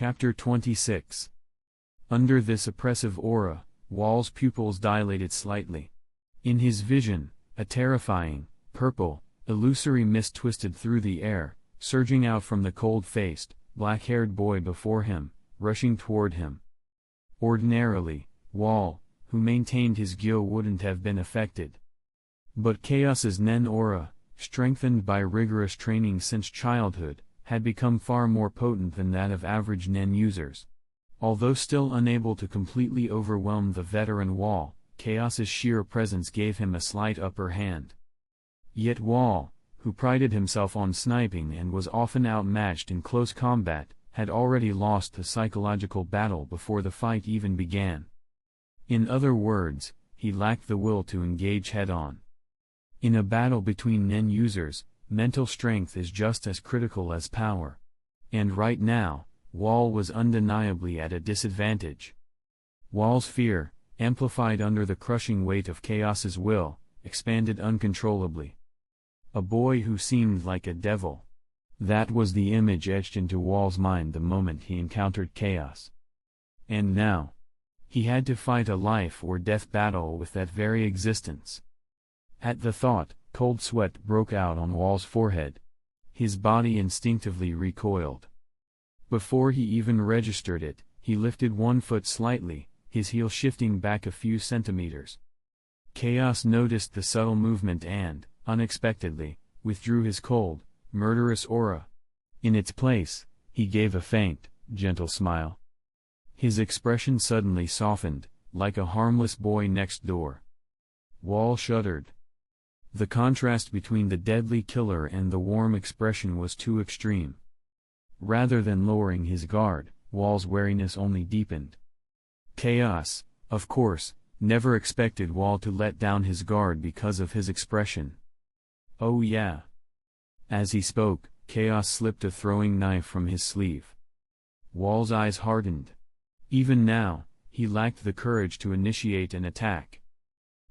Chapter 26. Under this oppressive aura, Wall's pupils dilated slightly. In his vision, a terrifying, purple, illusory mist twisted through the air, surging out from the cold-faced, black-haired boy before him, rushing toward him. Ordinarily, Wall, who maintained his gyo, wouldn't have been affected. But Chaos's Nen aura, strengthened by rigorous training since childhood, had become far more potent than that of average Nen users. Although still unable to completely overwhelm the veteran Wall, Chaos's sheer presence gave him a slight upper hand. Yet Wall, who prided himself on sniping and was often outmatched in close combat, had already lost the psychological battle before the fight even began. In other words, he lacked the will to engage head-on. In a battle between Nen users, mental strength is just as critical as power. And right now, Wall was undeniably at a disadvantage. Wall's fear, amplified under the crushing weight of Chaos's will, expanded uncontrollably. A boy who seemed like a devil. That was the image etched into Wall's mind the moment he encountered Chaos. And now, he had to fight a life-or-death battle with that very existence. At the thought, cold sweat broke out on Wall's forehead. His body instinctively recoiled. Before he even registered it, he lifted one foot slightly, his heel shifting back a few centimeters. Chaos noticed the subtle movement and, unexpectedly, withdrew his cold, murderous aura. In its place, he gave a faint, gentle smile. His expression suddenly softened, like a harmless boy next door. Wall shuddered. The contrast between the deadly killer and the warm expression was too extreme. Rather than lowering his guard, Wall's wariness only deepened. Chaos, of course, never expected Wall to let down his guard because of his expression. Oh yeah. As he spoke, Chaos slipped a throwing knife from his sleeve. Wall's eyes hardened. Even now, he lacked the courage to initiate an attack.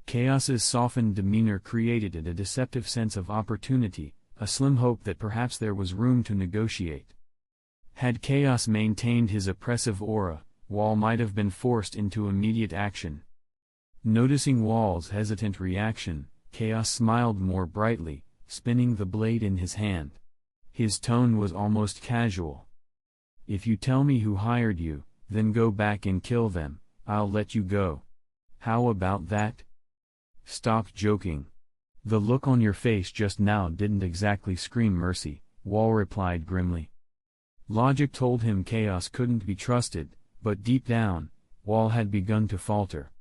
Chaos's softened demeanor created a deceptive sense of opportunity, a slim hope that perhaps there was room to negotiate. Had Chaos maintained his oppressive aura, Wall might have been forced into immediate action. Noticing Wall's hesitant reaction, Chaos smiled more brightly, spinning the blade in his hand. His tone was almost casual. "If you tell me who hired you, then go back and kill them, I'll let you go. How about that?" "Stop joking. The look on your face just now didn't exactly scream mercy," Wall replied grimly. Logic told him Chaos couldn't be trusted, but deep down, Wall had begun to falter.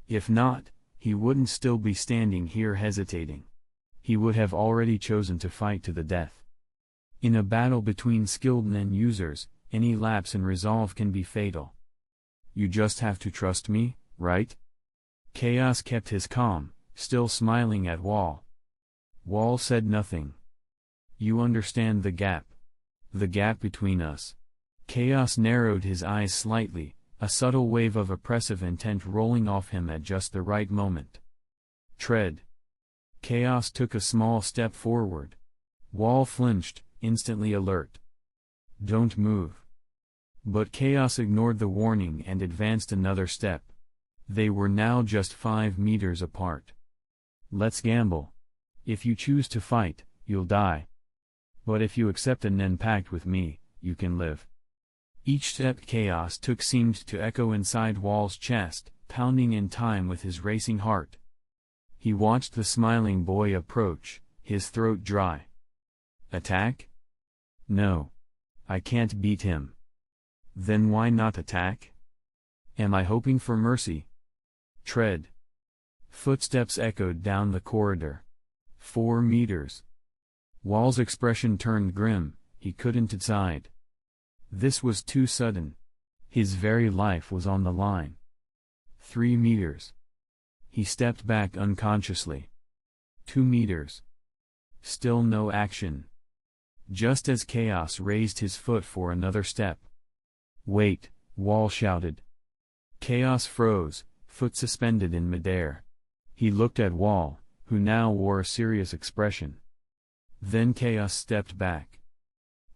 If not, he wouldn't still be standing here hesitating. He would have already chosen to fight to the death. In a battle between skilled Nen users, any lapse in resolve can be fatal. "You just have to trust me, right?" Chaos kept his calm, still smiling at Wall. Wall said nothing. "You understand the gap. The gap between us." Chaos narrowed his eyes slightly, a subtle wave of oppressive intent rolling off him at just the right moment. "Tread." Chaos took a small step forward. Wall flinched, instantly alert. "Don't move." But Chaos ignored the warning and advanced another step. They were now just 5 meters apart. "Let's gamble. If you choose to fight, you'll die. But if you accept a Nen pact with me, you can live." Each step Chaos took seemed to echo inside Wall's chest, pounding in time with his racing heart. He watched the smiling boy approach, his throat dry. "Attack? No. I can't beat him." "Then why not attack? Am I hoping for mercy?" "Tread." Footsteps echoed down the corridor. 4 meters. Wall's expression turned grim, he couldn't decide. This was too sudden. His very life was on the line. 3 meters. He stepped back unconsciously. 2 meters. Still no action. Just as Chaos raised his foot for another step. "Wait," Wall shouted. Chaos froze, foot suspended in midair. He looked at Wall, who now wore a serious expression. Then Chaos stepped back.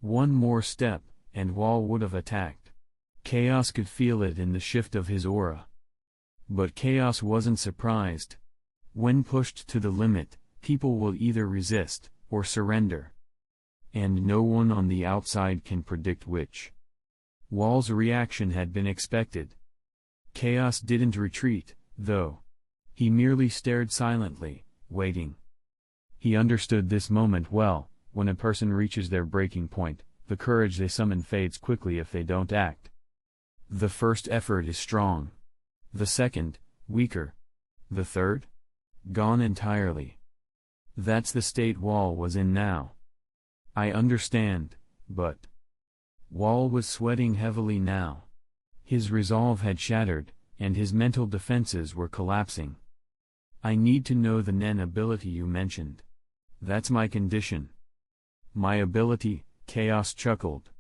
One more step, and Wall would have attacked. Chaos could feel it in the shift of his aura. But Chaos wasn't surprised. When pushed to the limit, people will either resist, or surrender. And no one on the outside can predict which. Wall's reaction had been expected. Chaos didn't retreat, though. He merely stared silently, waiting. He understood this moment well. When a person reaches their breaking point, the courage they summon fades quickly if they don't act. The first effort is strong. The second, weaker. The third? Gone entirely. That's the state Wall was in now. I understand, but... Wall was sweating heavily now. His resolve had shattered, and his mental defenses were collapsing. I need to know the Nen ability you mentioned. That's my condition. My ability, Chaos chuckled.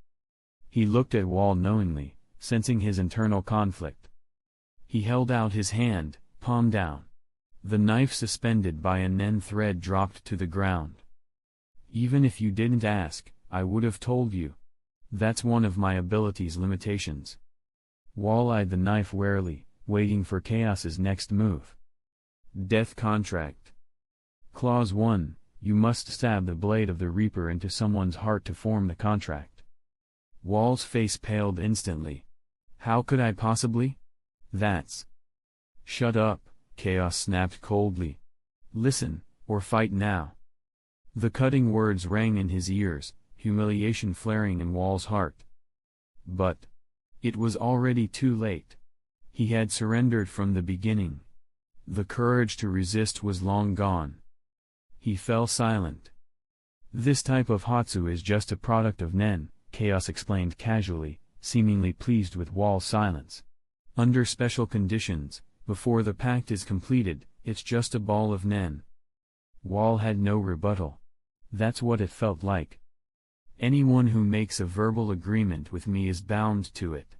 He looked at Wall knowingly, sensing his internal conflict. He held out his hand, palm down. The knife suspended by a Nen thread dropped to the ground. Even if you didn't ask, I would have told you. That's one of my ability's limitations. Wall eyed the knife warily, waiting for Chaos's next move. Death Contract. Clause 1. You must stab the blade of the Reaper into someone's heart to form the contract. Wall's face paled instantly. How could I possibly? That's... Shut up, Chaos snapped coldly. Listen, or fight now. The cutting words rang in his ears, humiliation flaring in Wall's heart. But... it was already too late. He had surrendered from the beginning. The courage to resist was long gone. He fell silent. This type of Hatsu is just a product of Nen, Chaos explained casually, seemingly pleased with Wall's silence. Under special conditions, before the pact is completed, it's just a ball of Nen. Wall had no rebuttal. That's what it felt like. Anyone who makes a verbal agreement with me is bound to it.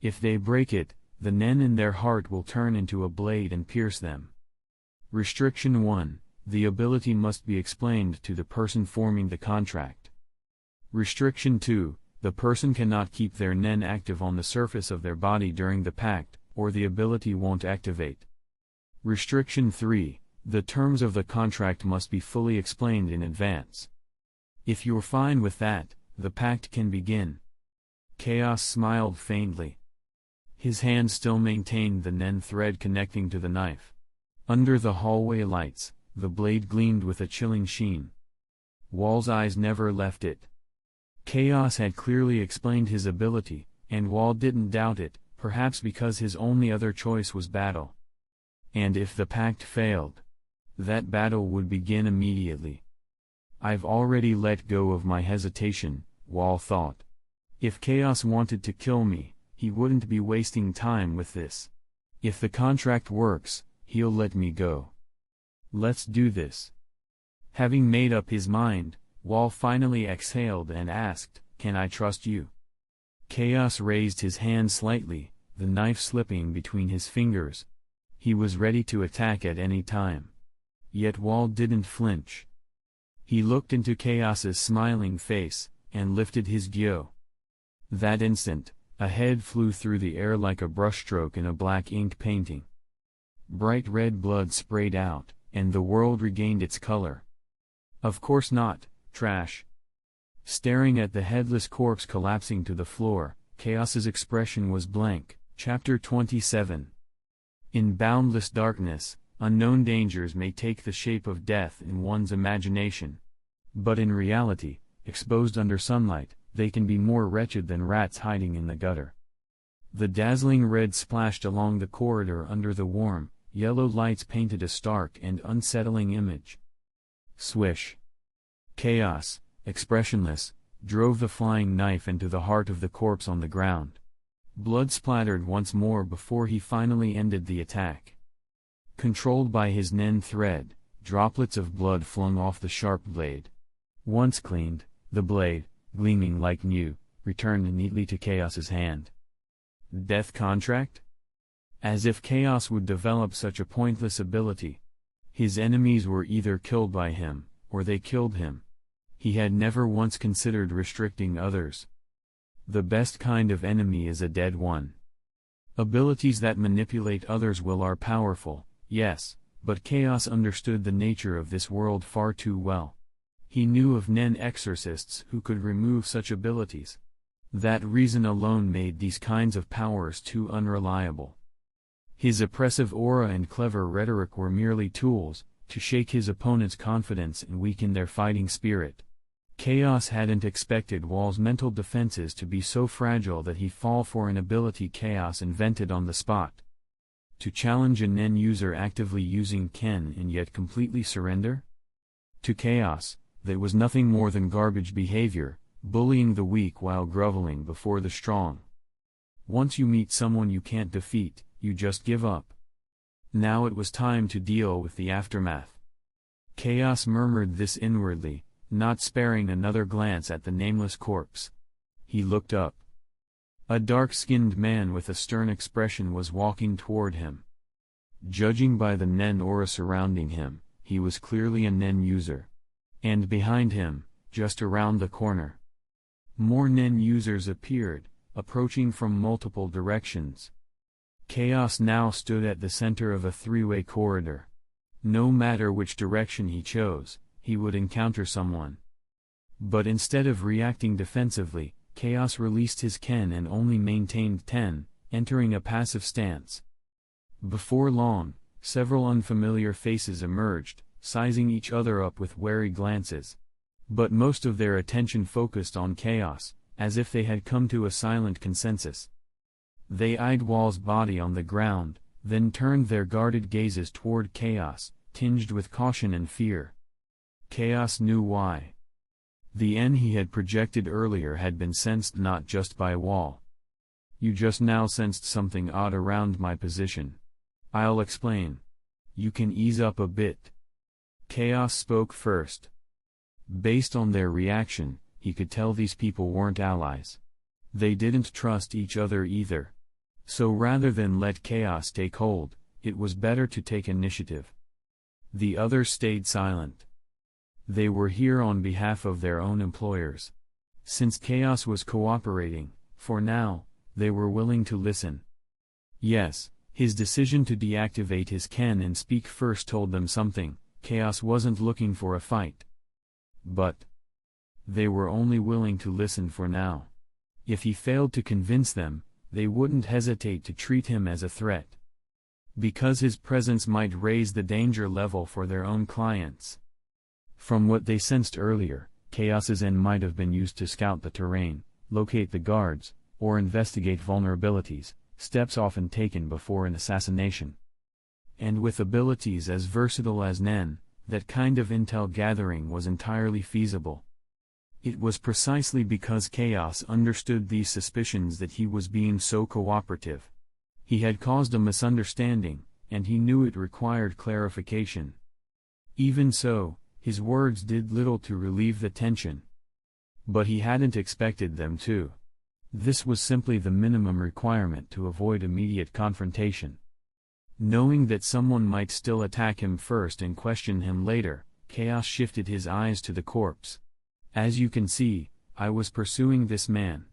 If they break it, the Nen in their heart will turn into a blade and pierce them. Restriction 1. The ability must be explained to the person forming the contract. Restriction 2. The person cannot keep their Nen active on the surface of their body during the pact, or the ability won't activate. Restriction 3. The terms of the contract must be fully explained in advance. If you're fine with that, the pact can begin. Chaos smiled faintly. His hand still maintained the Nen thread connecting to the knife. Under the hallway lights, the blade gleamed with a chilling sheen. Wall's eyes never left it. Chaos had clearly explained his ability, and Wall didn't doubt it, perhaps because his only other choice was battle. And if the pact failed, that battle would begin immediately. I've already let go of my hesitation, Wall thought. If Chaos wanted to kill me, he wouldn't be wasting time with this. If the contract works, he'll let me go. Let's do this. Having made up his mind, Wall finally exhaled and asked, Can I trust you? Chaos raised his hand slightly, the knife slipping between his fingers. He was ready to attack at any time. Yet Wall didn't flinch. He looked into Chaos's smiling face, and lifted his gyo. That instant, a head flew through the air like a brushstroke in a black ink painting. Bright red blood sprayed out, and the world regained its color. Of course not, trash. Staring at the headless corpse collapsing to the floor, Chaos's expression was blank. Chapter 27. In boundless darkness, unknown dangers may take the shape of death in one's imagination. But in reality, exposed under sunlight, they can be more wretched than rats hiding in the gutter. The dazzling red splashed along the corridor under the warm, yellow lights painted a stark and unsettling image. Swish. Chaos, expressionless, drove the flying knife into the heart of the corpse on the ground. Blood splattered once more before he finally ended the attack. Controlled by his Nen thread, droplets of blood flung off the sharp blade. Once cleaned, the blade, gleaming like new, returned neatly to Chaos's hand. Death contract? As if Chaos would develop such a pointless ability. His enemies were either killed by him, or they killed him. He had never once considered restricting others. The best kind of enemy is a dead one. Abilities that manipulate others will are powerful, yes, but Chaos understood the nature of this world far too well. He knew of Nen exorcists who could remove such abilities. That reason alone made these kinds of powers too unreliable. His oppressive aura and clever rhetoric were merely tools, to shake his opponent's confidence and weaken their fighting spirit. Chaos hadn't expected Wall's mental defenses to be so fragile that he'd fall for an ability Chaos invented on the spot. To challenge a Nen user actively using Ken and yet completely surrender? To Chaos, that was nothing more than garbage behavior, bullying the weak while groveling before the strong. Once you meet someone you can't defeat, you just give up. Now it was time to deal with the aftermath. Chaos murmured this inwardly, not sparing another glance at the nameless corpse. He looked up. A dark-skinned man with a stern expression was walking toward him. Judging by the Nen aura surrounding him, he was clearly a Nen user. And behind him, just around the corner, more Nen users appeared, approaching from multiple directions. Chaos now stood at the center of a three-way corridor. No matter which direction he chose, he would encounter someone. But instead of reacting defensively, Chaos released his Ken and only maintained 10, entering a passive stance. Before long, several unfamiliar faces emerged, sizing each other up with wary glances. But most of their attention focused on Chaos, as if they had come to a silent consensus. They eyed Wall's body on the ground, then turned their guarded gazes toward Chaos, tinged with caution and fear. Chaos knew why. The N he had projected earlier had been sensed not just by Wall. You just now sensed something odd around my position. I'll explain. You can ease up a bit. Chaos spoke first. Based on their reaction, he could tell these people weren't allies. They didn't trust each other either. So rather than let Chaos take hold, it was better to take initiative. The others stayed silent. They were here on behalf of their own employers. Since Chaos was cooperating, for now, they were willing to listen. Yes, his decision to deactivate his Ken and speak first told them something. Chaos wasn't looking for a fight. But they were only willing to listen for now. If he failed to convince them, they wouldn't hesitate to treat him as a threat. Because his presence might raise the danger level for their own clients. From what they sensed earlier, Chaos's N might have been used to scout the terrain, locate the guards, or investigate vulnerabilities, steps often taken before an assassination. And with abilities as versatile as Nen, that kind of intel gathering was entirely feasible. It was precisely because Chaos understood these suspicions that he was being so cooperative. He had caused a misunderstanding, and he knew it required clarification. Even so, his words did little to relieve the tension. But he hadn't expected them to. This was simply the minimum requirement to avoid immediate confrontation. Knowing that someone might still attack him first and question him later, Chaos shifted his eyes to the corpse. As you can see, I was pursuing this man.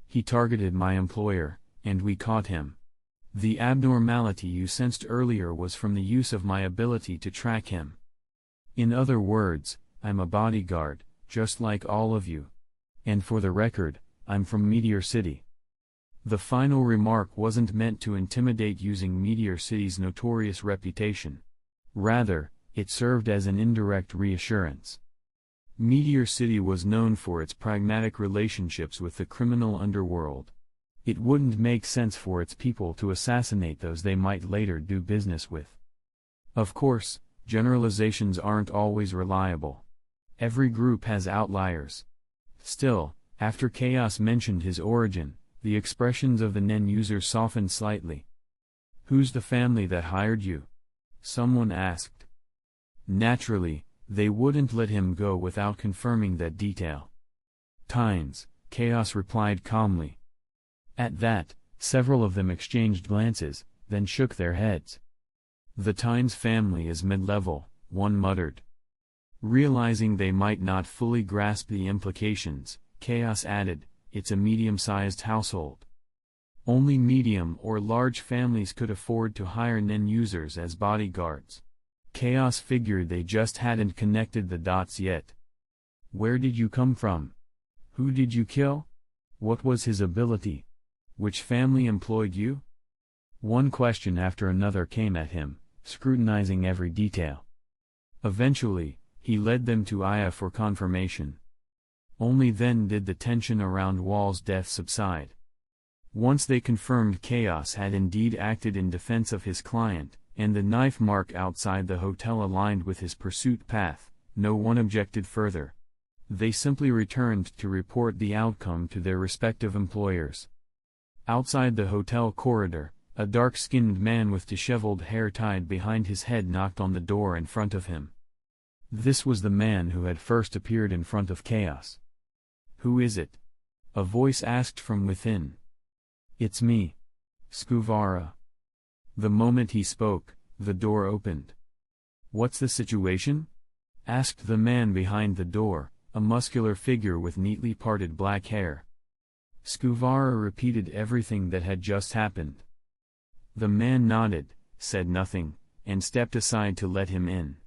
He targeted my employer, and we caught him. The abnormality you sensed earlier was from the use of my ability to track him. In other words, I'm a bodyguard, just like all of you. And for the record, I'm from Meteor City. The final remark wasn't meant to intimidate using Meteor City's notorious reputation. Rather, it served as an indirect reassurance. Meteor City was known for its pragmatic relationships with the criminal underworld. It wouldn't make sense for its people to assassinate those they might later do business with. Of course, generalizations aren't always reliable. Every group has outliers. Still, after Chaos mentioned his origin, the expressions of the Nen users softened slightly. Who's the family that hired you? Someone asked. Naturally, they wouldn't let him go without confirming that detail. Tynes, Chaos replied calmly. At that, several of them exchanged glances, then shook their heads. The Tynes family is mid-level, one muttered. Realizing they might not fully grasp the implications, Chaos added, it's a medium-sized household. Only medium or large families could afford to hire non-users as bodyguards. Chaos figured they just hadn't connected the dots yet. Where did you come from? Who did you kill? What was his ability? Which family employed you? One question after another came at him, scrutinizing every detail. Eventually, he led them to Aya for confirmation. Only then did the tension around Wall's death subside. Once they confirmed Chaos had indeed acted in defense of his client, and the knife mark outside the hotel aligned with his pursuit path, no one objected further. They simply returned to report the outcome to their respective employers. Outside the hotel corridor, a dark-skinned man with disheveled hair tied behind his head knocked on the door in front of him. This was the man who had first appeared in front of Chaos. "Who is it?" a voice asked from within. "It's me, Skuvara." The moment he spoke, the door opened. "What's the situation?" asked the man behind the door, a muscular figure with neatly parted black hair. Skuvara repeated everything that had just happened. The man nodded, said nothing, and stepped aside to let him in.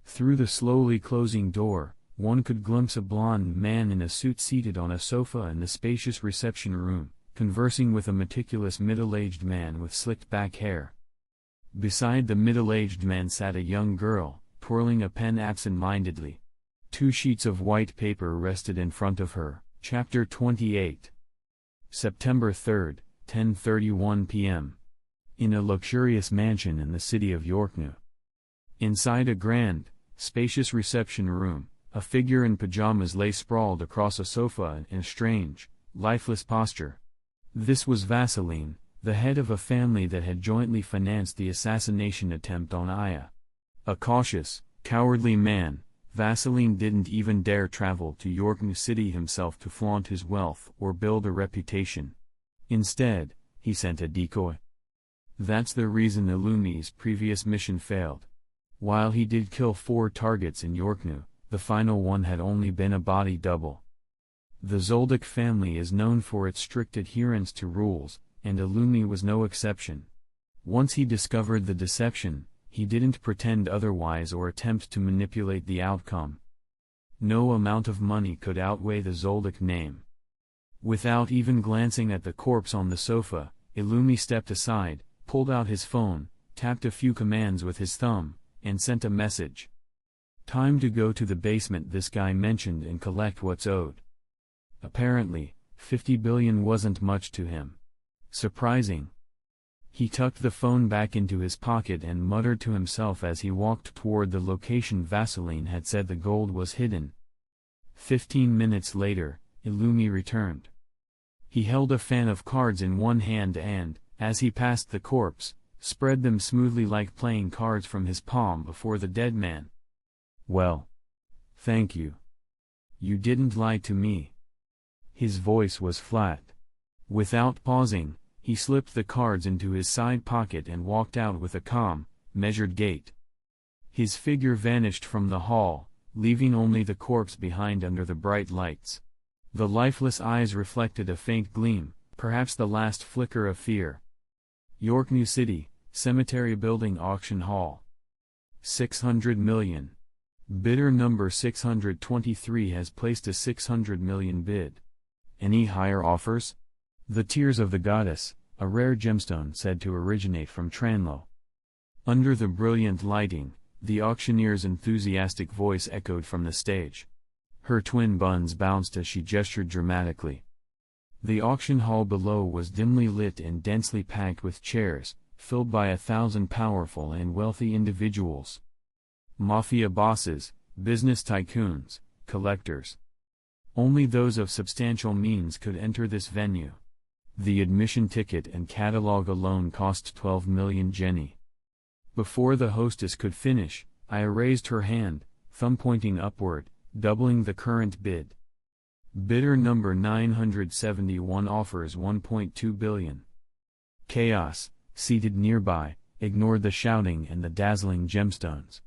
Through the slowly closing door, one could glimpse a blond man in a suit seated on a sofa in the spacious reception room, conversing with a meticulous middle-aged man with slicked back hair. Beside the middle-aged man sat a young girl, twirling a pen absent-mindedly. 2 sheets of white paper rested in front of her. Chapter 28. September 3, 10:31 p.m. In a luxurious mansion in the city of Yorknu. Inside a grand, spacious reception room, a figure in pajamas lay sprawled across a sofa in a strange, lifeless posture. This was Vaseline, the head of a family that had jointly financed the assassination attempt on Aya. A cautious, cowardly man, Vaseline didn't even dare travel to Yorknu City himself to flaunt his wealth or build a reputation. Instead, he sent a decoy. That's the reason Illumi's previous mission failed. While he did kill 4 targets in Yorknu, the final one had only been a body double. The Zoldyck family is known for its strict adherence to rules, and Illumi was no exception. Once he discovered the deception, he didn't pretend otherwise or attempt to manipulate the outcome. No amount of money could outweigh the Zoldyck name. Without even glancing at the corpse on the sofa, Illumi stepped aside, pulled out his phone, tapped a few commands with his thumb, and sent a message. "Time to go to the basement this guy mentioned and collect what's owed." Apparently, 50 billion wasn't much to him. Surprising. He tucked the phone back into his pocket and muttered to himself as he walked toward the location Vaseline had said the gold was hidden. 15 minutes later, Illumi returned. He held a fan of cards in one hand and, as he passed the corpse, spread them smoothly like playing cards from his palm before the dead man. "Well, thank you. You didn't lie to me." His voice was flat. Without pausing, he slipped the cards into his side pocket and walked out with a calm, measured gait. His figure vanished from the hall, leaving only the corpse behind under the bright lights. The lifeless eyes reflected a faint gleam, perhaps the last flicker of fear. Yorknu City, Cemetery Building Auction Hall. 600 million. Bidder number 623 has placed a 600 million bid. Any higher offers? The Tears of the Goddess, a rare gemstone said to originate from Tranlo. Under the brilliant lighting, the auctioneer's enthusiastic voice echoed from the stage. Her twin buns bounced as she gestured dramatically. The auction hall below was dimly lit and densely packed with chairs, filled by 1,000 powerful and wealthy individuals. Mafia bosses, business tycoons, collectors. Only those of substantial means could enter this venue. The admission ticket and catalog alone cost 12 million jenny. Before the hostess could finish, Aya raised her hand, thumb pointing upward, doubling the current bid. Bidder number 971 offers 1.2 billion. Chaos, seated nearby, ignored the shouting and the dazzling gemstones.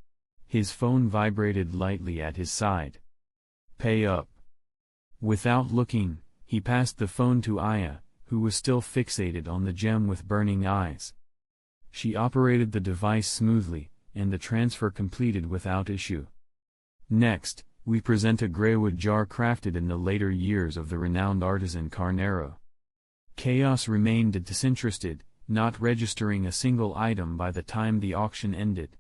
His phone vibrated lightly at his side. "Pay up." Without looking, He passed the phone to Aya, who was still fixated on the gem with burning eyes. She operated the device smoothly, and the transfer completed without issue. Next, we present a greywood jar crafted in the later years of the renowned artisan Carnero. Chaos remained disinterested, not registering a single item by the time the auction ended.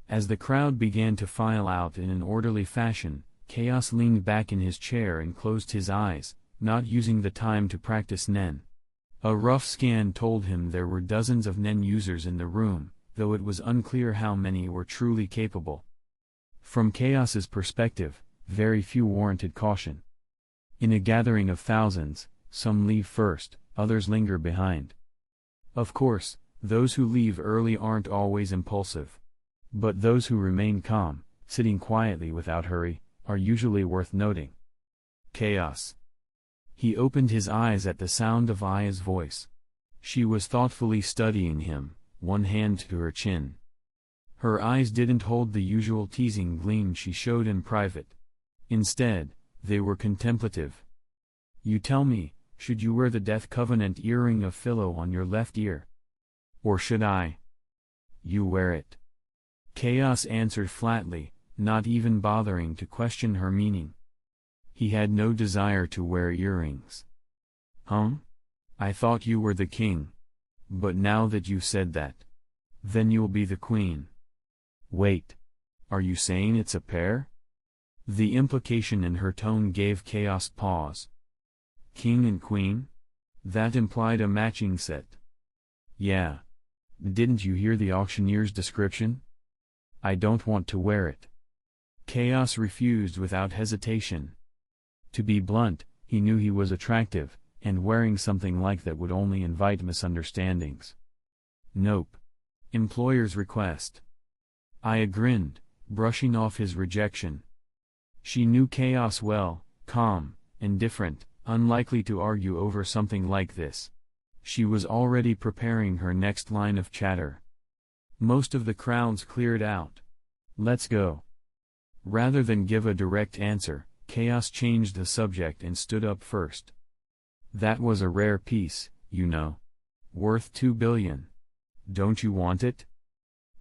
As the crowd began to file out in an orderly fashion, Chaos leaned back in his chair and closed his eyes, not using the time to practice Nen. A rough scan told him there were dozens of Nen users in the room, though it was unclear how many were truly capable. From Chaos's perspective, very few warranted caution. In a gathering of thousands, some leave first, others linger behind. Of course, those who leave early aren't always impulsive. But those who remain calm, sitting quietly without hurry, are usually worth noting. Chaos. He opened his eyes at the sound of Aya's voice. She was thoughtfully studying him, one hand to her chin. Her eyes didn't hold the usual teasing gleam she showed in private. Instead, they were contemplative. You tell me, should you wear the Death Covenant earring of Philo on your left ear? Or should I? You wear it. Chaos answered flatly, not even bothering to question her meaning. He had no desire to wear earrings. I thought you were the king. But now that you said that, then you'll be the queen. Wait. Are you saying it's a pair? The implication in her tone gave Chaos pause. King and queen? That implied a matching set. Yeah. Didn't you hear the auctioneer's description? I don't want to wear it. Chaos refused without hesitation. To be blunt, he knew he was attractive, and wearing something like that would only invite misunderstandings. Nope. Employer's request. Aya grinned, brushing off his rejection. She knew Chaos well, calm, indifferent, unlikely to argue over something like this. She was already preparing her next line of chatter. Most of the crowds cleared out. Let's go. Rather than give a direct answer, Chaos changed the subject and stood up first. That was a rare piece, you know. Worth 2 billion. Don't you want it?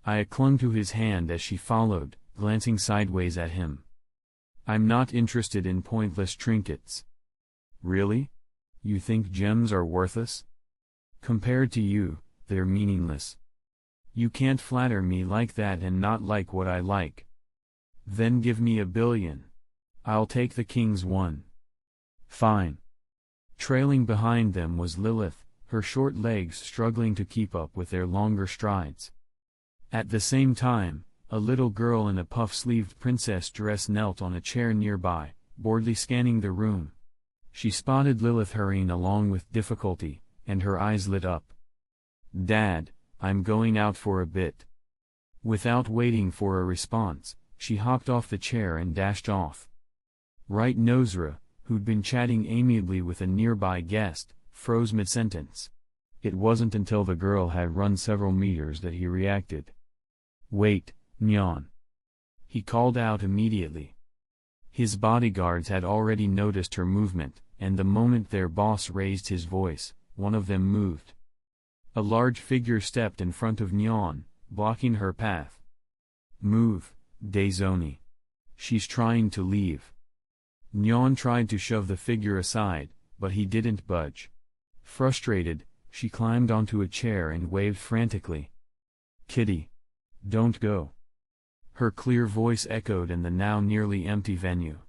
Aya clung to his hand as she followed, glancing sideways at him. I'm not interested in pointless trinkets. Really? You think gems are worthless? Compared to you, they're meaningless. You can't flatter me like that and not like what I like. Then give me 1 billion. I'll take the king's one. Fine. Trailing behind them was Lilith, her short legs struggling to keep up with their longer strides. At the same time, a little girl in a puff-sleeved princess dress knelt on a chair nearby, boredly scanning the room. She spotted Lilith hurrying along with difficulty, and her eyes lit up. Dad, I'm going out for a bit. Without waiting for a response, she hopped off the chair and dashed off. Right Nosra, who'd been chatting amiably with a nearby guest, froze mid-sentence. It wasn't until the girl had run several meters that he reacted. Wait, Nyan. He called out immediately. His bodyguards had already noticed her movement, and the moment their boss raised his voice, one of them moved. A large figure stepped in front of Nyan, blocking her path. Move, Daizoni. She's trying to leave. Nyan tried to shove the figure aside, but he didn't budge. Frustrated, she climbed onto a chair and waved frantically. Kitty. Don't go. Her clear voice echoed in the now nearly empty venue.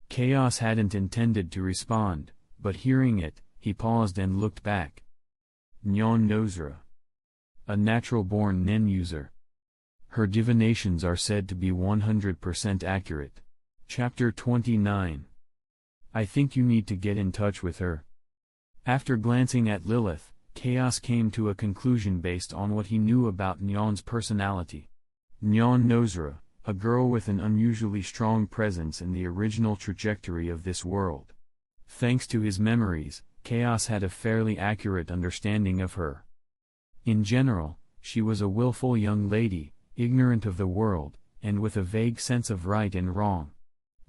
Chaos hadn't intended to respond, but hearing it, he paused and looked back. Nyan Nosra. A natural-born Nen user. Her divinations are said to be 100% accurate. Chapter 29. I think you need to get in touch with her. After glancing at Lilith, Chaos came to a conclusion based on what he knew about Nyan's personality. Nyan Nosra, a girl with an unusually strong presence in the original trajectory of this world. Thanks to his memories, Chaos had a fairly accurate understanding of her. In general, she was a willful young lady, ignorant of the world, and with a vague sense of right and wrong.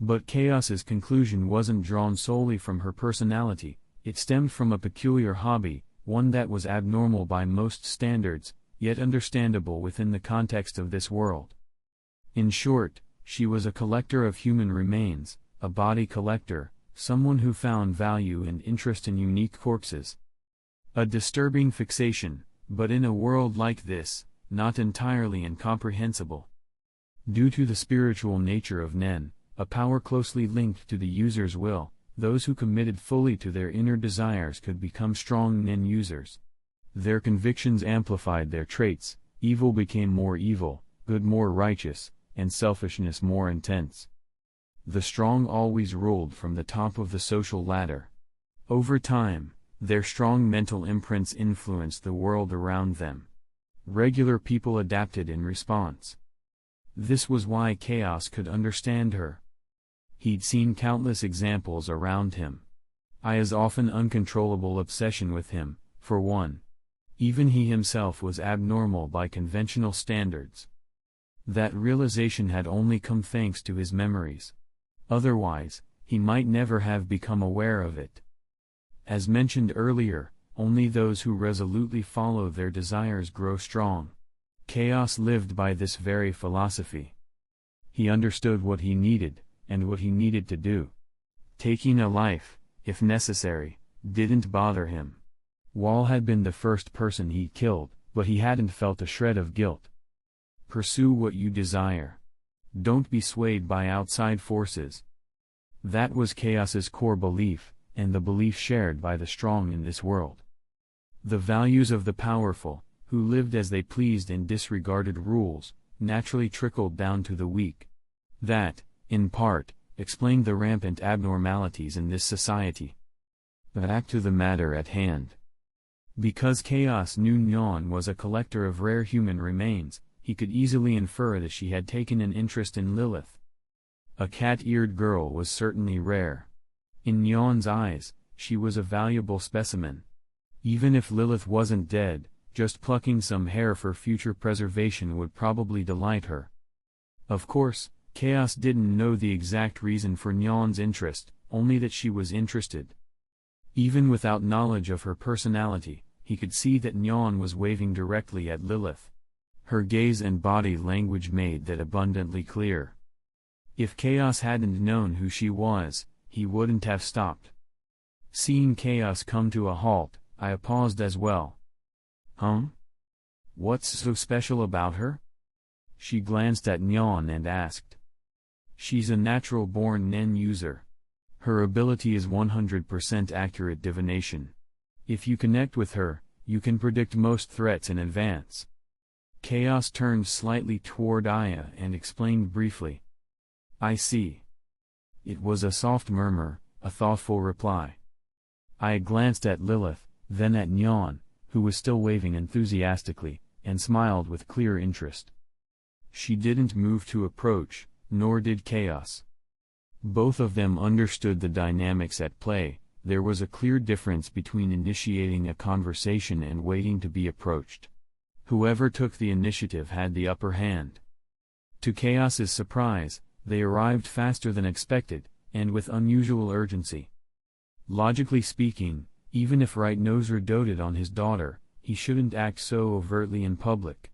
But Chaos's conclusion wasn't drawn solely from her personality, it stemmed from a peculiar hobby, one that was abnormal by most standards, yet understandable within the context of this world. In short, she was a collector of human remains, a body collector, someone who found value and interest in unique corpses. A disturbing fixation, but in a world like this, not entirely incomprehensible. Due to the spiritual nature of Nen, a power closely linked to the user's will, those who committed fully to their inner desires could become strong Nen users. Their convictions amplified their traits, evil became more evil, good more righteous, and selfishness more intense. The strong always ruled from the top of the social ladder. Over time, their strong mental imprints influenced the world around them. Regular people adapted in response. This was why Chaos could understand her. He'd seen countless examples around him. Aya's often uncontrollable obsession with him, for one. Even he himself was abnormal by conventional standards. That realization had only come thanks to his memories. Otherwise, he might never have become aware of it. As mentioned earlier, only those who resolutely follow their desires grow strong. Chaos lived by this very philosophy. He understood what he needed, and what he needed to do. Taking a life, if necessary, didn't bother him. Wall had been the first person he killed, but he hadn't felt a shred of guilt. Pursue what you desire. Don't be swayed by outside forces. That was Chaos's core belief, and the belief shared by the strong in this world. The values of the powerful, who lived as they pleased and disregarded rules, naturally trickled down to the weak. That, in part, explained the rampant abnormalities in this society. Back to the matter at hand. Because Chaos knew Nyan was a collector of rare human remains, he could easily infer that she had taken an interest in Lilith. A cat-eared girl was certainly rare. In Nyan's eyes, she was a valuable specimen. Even if Lilith wasn't dead, just plucking some hair for future preservation would probably delight her. Of course, Chaos didn't know the exact reason for Nyan's interest, only that she was interested. Even without knowledge of her personality, he could see that Nyan was waving directly at Lilith. Her gaze and body language made that abundantly clear. If Chaos hadn't known who she was, he wouldn't have stopped. Seeing Chaos come to a halt, I paused as well. What's so special about her? She glanced at Nyan and asked. She's a natural-born Nen user. Her ability is 100% accurate divination. If you connect with her, you can predict most threats in advance. Chaos turned slightly toward Aya and explained briefly. I see. It was a soft murmur, a thoughtful reply. Aya glanced at Lilith, then at Nyan, who was still waving enthusiastically, and smiled with clear interest. She didn't move to approach, nor did Chaos. Both of them understood the dynamics at play. There was a clear difference between initiating a conversation and waiting to be approached. Whoever took the initiative had the upper hand. To Chaos's surprise, they arrived faster than expected, and with unusual urgency. Logically speaking, even if Right Noser doted on his daughter, he shouldn't act so overtly in public.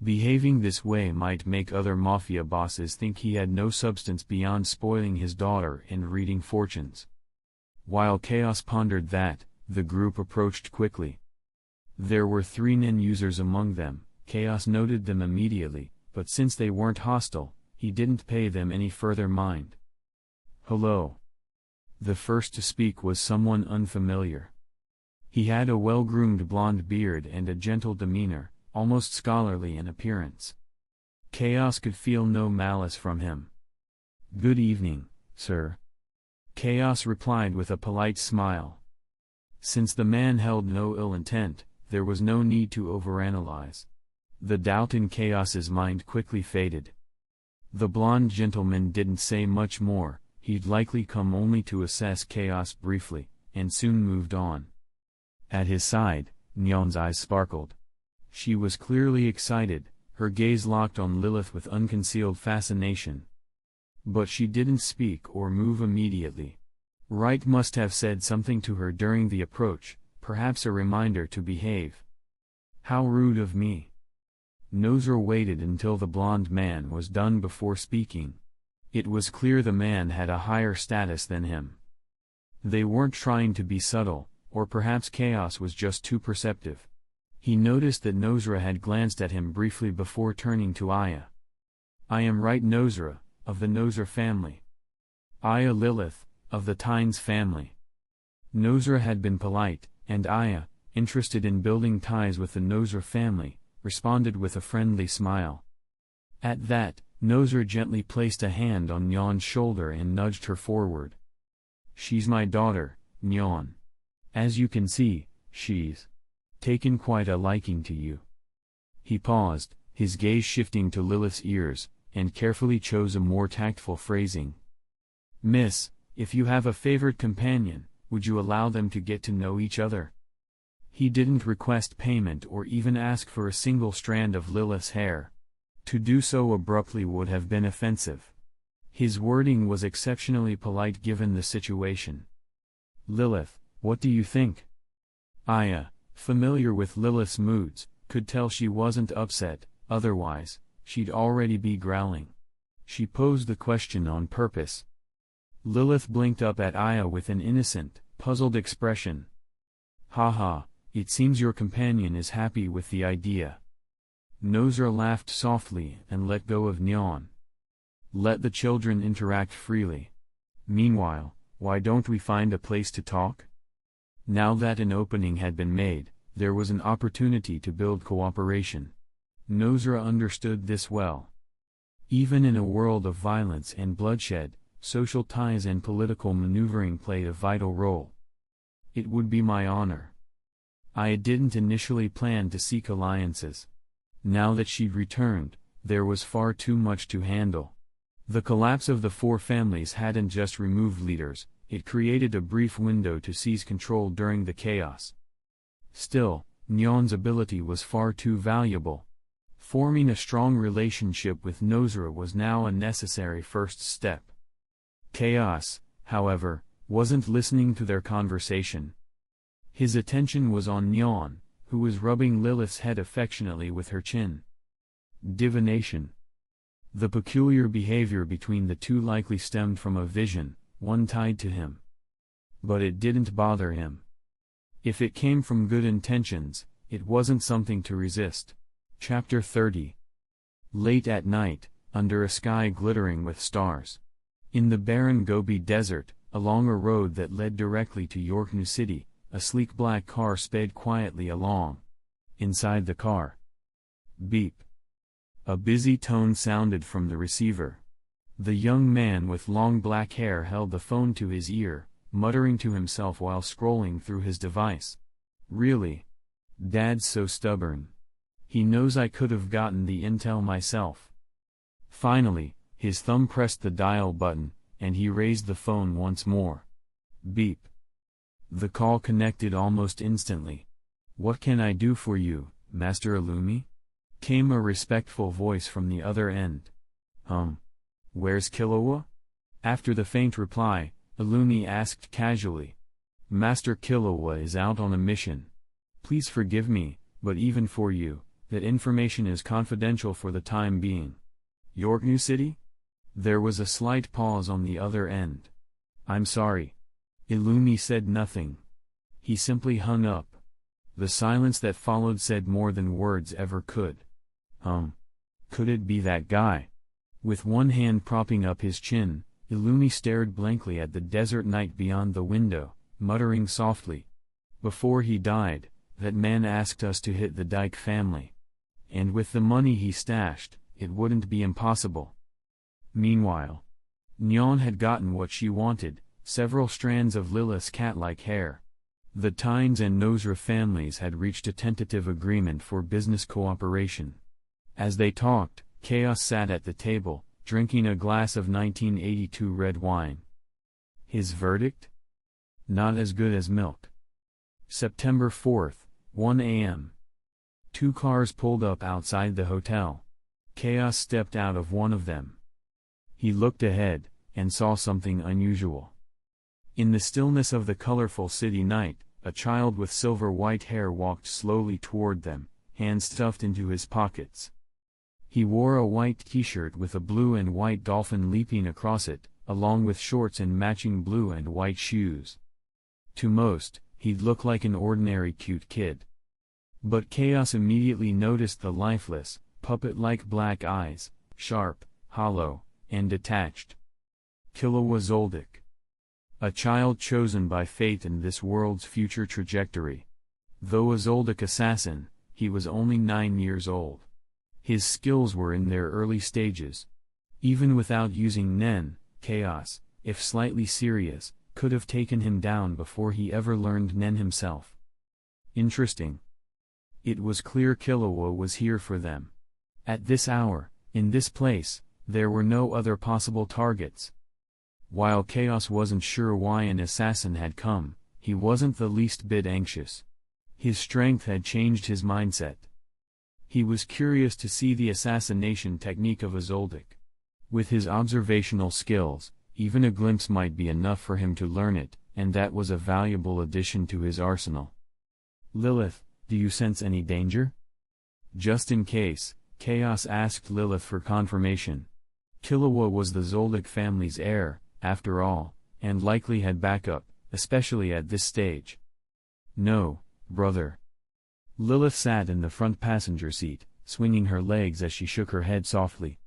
Behaving this way might make other mafia bosses think he had no substance beyond spoiling his daughter and reading fortunes. While Chaos pondered that, the group approached quickly. There were 3 Nen users among them. Chaos noted them immediately, but since they weren't hostile, he didn't pay them any further mind. Hello. The first to speak was someone unfamiliar. He had a well-groomed blonde beard and a gentle demeanor, almost scholarly in appearance. Chaos could feel no malice from him. Good evening, sir. Chaos replied with a polite smile. Since the man held no ill intent, there was no need to overanalyze. The doubt in Chaos's mind quickly faded. The blonde gentleman didn't say much more. He'd likely come only to assess Chaos briefly, and soon moved on. At his side, Nyan's eyes sparkled. She was clearly excited, her gaze locked on Lilith with unconcealed fascination. But she didn't speak or move immediately. Wright must have said something to her during the approach, perhaps a reminder to behave. How rude of me. Nosra waited until the blond man was done before speaking. It was clear the man had a higher status than him. They weren't trying to be subtle, or perhaps Chaos was just too perceptive. He noticed that Nosra had glanced at him briefly before turning to Aya. I am Wright Nosra, of the Nosra family. Aya Lilith, of the Tynes family. Nosra had been polite, and Aya, interested in building ties with the Nosra family, responded with a friendly smile. At that, Nosra gently placed a hand on Nyan's shoulder and nudged her forward. She's my daughter, Nyan. As you can see, she's taken quite a liking to you. He paused, his gaze shifting to Lilith's ears, and carefully chose a more tactful phrasing. Miss, if you have a favorite companion, would you allow them to get to know each other? He didn't request payment or even ask for a single strand of Lilith's hair. To do so abruptly would have been offensive. His wording was exceptionally polite given the situation. Lilith, what do you think? Aya, familiar with Lilith's moods, could tell she wasn't upset, otherwise, she'd already be growling. She posed the question on purpose. Lilith blinked up at Aya with an innocent, puzzled expression. Haha, it seems your companion is happy with the idea. Nosra laughed softly and let go of Nyan. Let the children interact freely. Meanwhile, why don't we find a place to talk? Now that an opening had been made, there was an opportunity to build cooperation. Nosra understood this well. Even in a world of violence and bloodshed, social ties and political maneuvering played a vital role. It would be my honor. I didn't initially plan to seek alliances. Now that she'd returned, there was far too much to handle. The collapse of the four families hadn't just removed leaders, it created a brief window to seize control during the chaos. Still, Nyan's ability was far too valuable. Forming a strong relationship with Nosra was now a necessary first step. Chaos, however, wasn't listening to their conversation. His attention was on Nyan, who was rubbing Lilith's head affectionately with her chin. Divination. The peculiar behavior between the two likely stemmed from a vision, one tied to him. But it didn't bother him. If it came from good intentions, it wasn't something to resist. Chapter 30. Late at night, under a sky glittering with stars. In the barren Gobi Desert, along a road that led directly to York New City, a sleek black car sped quietly along. Inside the car. Beep. A busy tone sounded from the receiver. The young man with long black hair held the phone to his ear, muttering to himself while scrolling through his device. Really? Dad's so stubborn. He knows I could have gotten the intel myself. Finally, his thumb pressed the dial button, and he raised the phone once more. Beep. The call connected almost instantly. What can I do for you, Master Illumi? Came a respectful voice from the other end. Where's Killua? After the faint reply, Illumi asked casually. Master Killua is out on a mission. Please forgive me, but even for you, that information is confidential for the time being. York New City? There was a slight pause on the other end. I'm sorry. Illumi said nothing. He simply hung up. The silence that followed said more than words ever could. Could it be that guy? With one hand propping up his chin, Illumi stared blankly at the desert night beyond the window, muttering softly. Before he died, that man asked us to hit the Dyke family. And with the money he stashed, it wouldn't be impossible. Meanwhile, Nyan had gotten what she wanted, several strands of Lilith's cat-like hair. The Tynes and Nosra families had reached a tentative agreement for business cooperation. As they talked, Chaos sat at the table, drinking a glass of 1982 red wine. His verdict? Not as good as milk. September 4th, 1 a.m. Two cars pulled up outside the hotel. Chaos stepped out of one of them. He looked ahead, and saw something unusual. In the stillness of the colorful city night, a child with silver-white hair walked slowly toward them, hands stuffed into his pockets. He wore a white t-shirt with a blue and white dolphin leaping across it, along with shorts and matching blue and white shoes. To most, he'd look like an ordinary cute kid. But Chaos immediately noticed the lifeless, puppet-like black eyes, sharp, hollow, and detached. Killua Zoldyck. A child chosen by fate in this world's future trajectory. Though a Zoldyck assassin, he was only 9 years old. His skills were in their early stages. Even without using Nen, Chaos, if slightly serious, could have taken him down before he ever learned Nen himself. Interesting. It was clear Killua was here for them. At this hour, in this place, there were no other possible targets. While Chaos wasn't sure why an assassin had come, he wasn't the least bit anxious. His strength had changed his mindset. He was curious to see the assassination technique of a Zoldyck. With his observational skills, even a glimpse might be enough for him to learn it, and that was a valuable addition to his arsenal. Lilith, do you sense any danger? Just in case, Chaos asked Lilith for confirmation. Killua was the Zoldyck family's heir, after all, and likely had backup, especially at this stage. No, brother. Lilith sat in the front passenger seat, swinging her legs as she shook her head softly.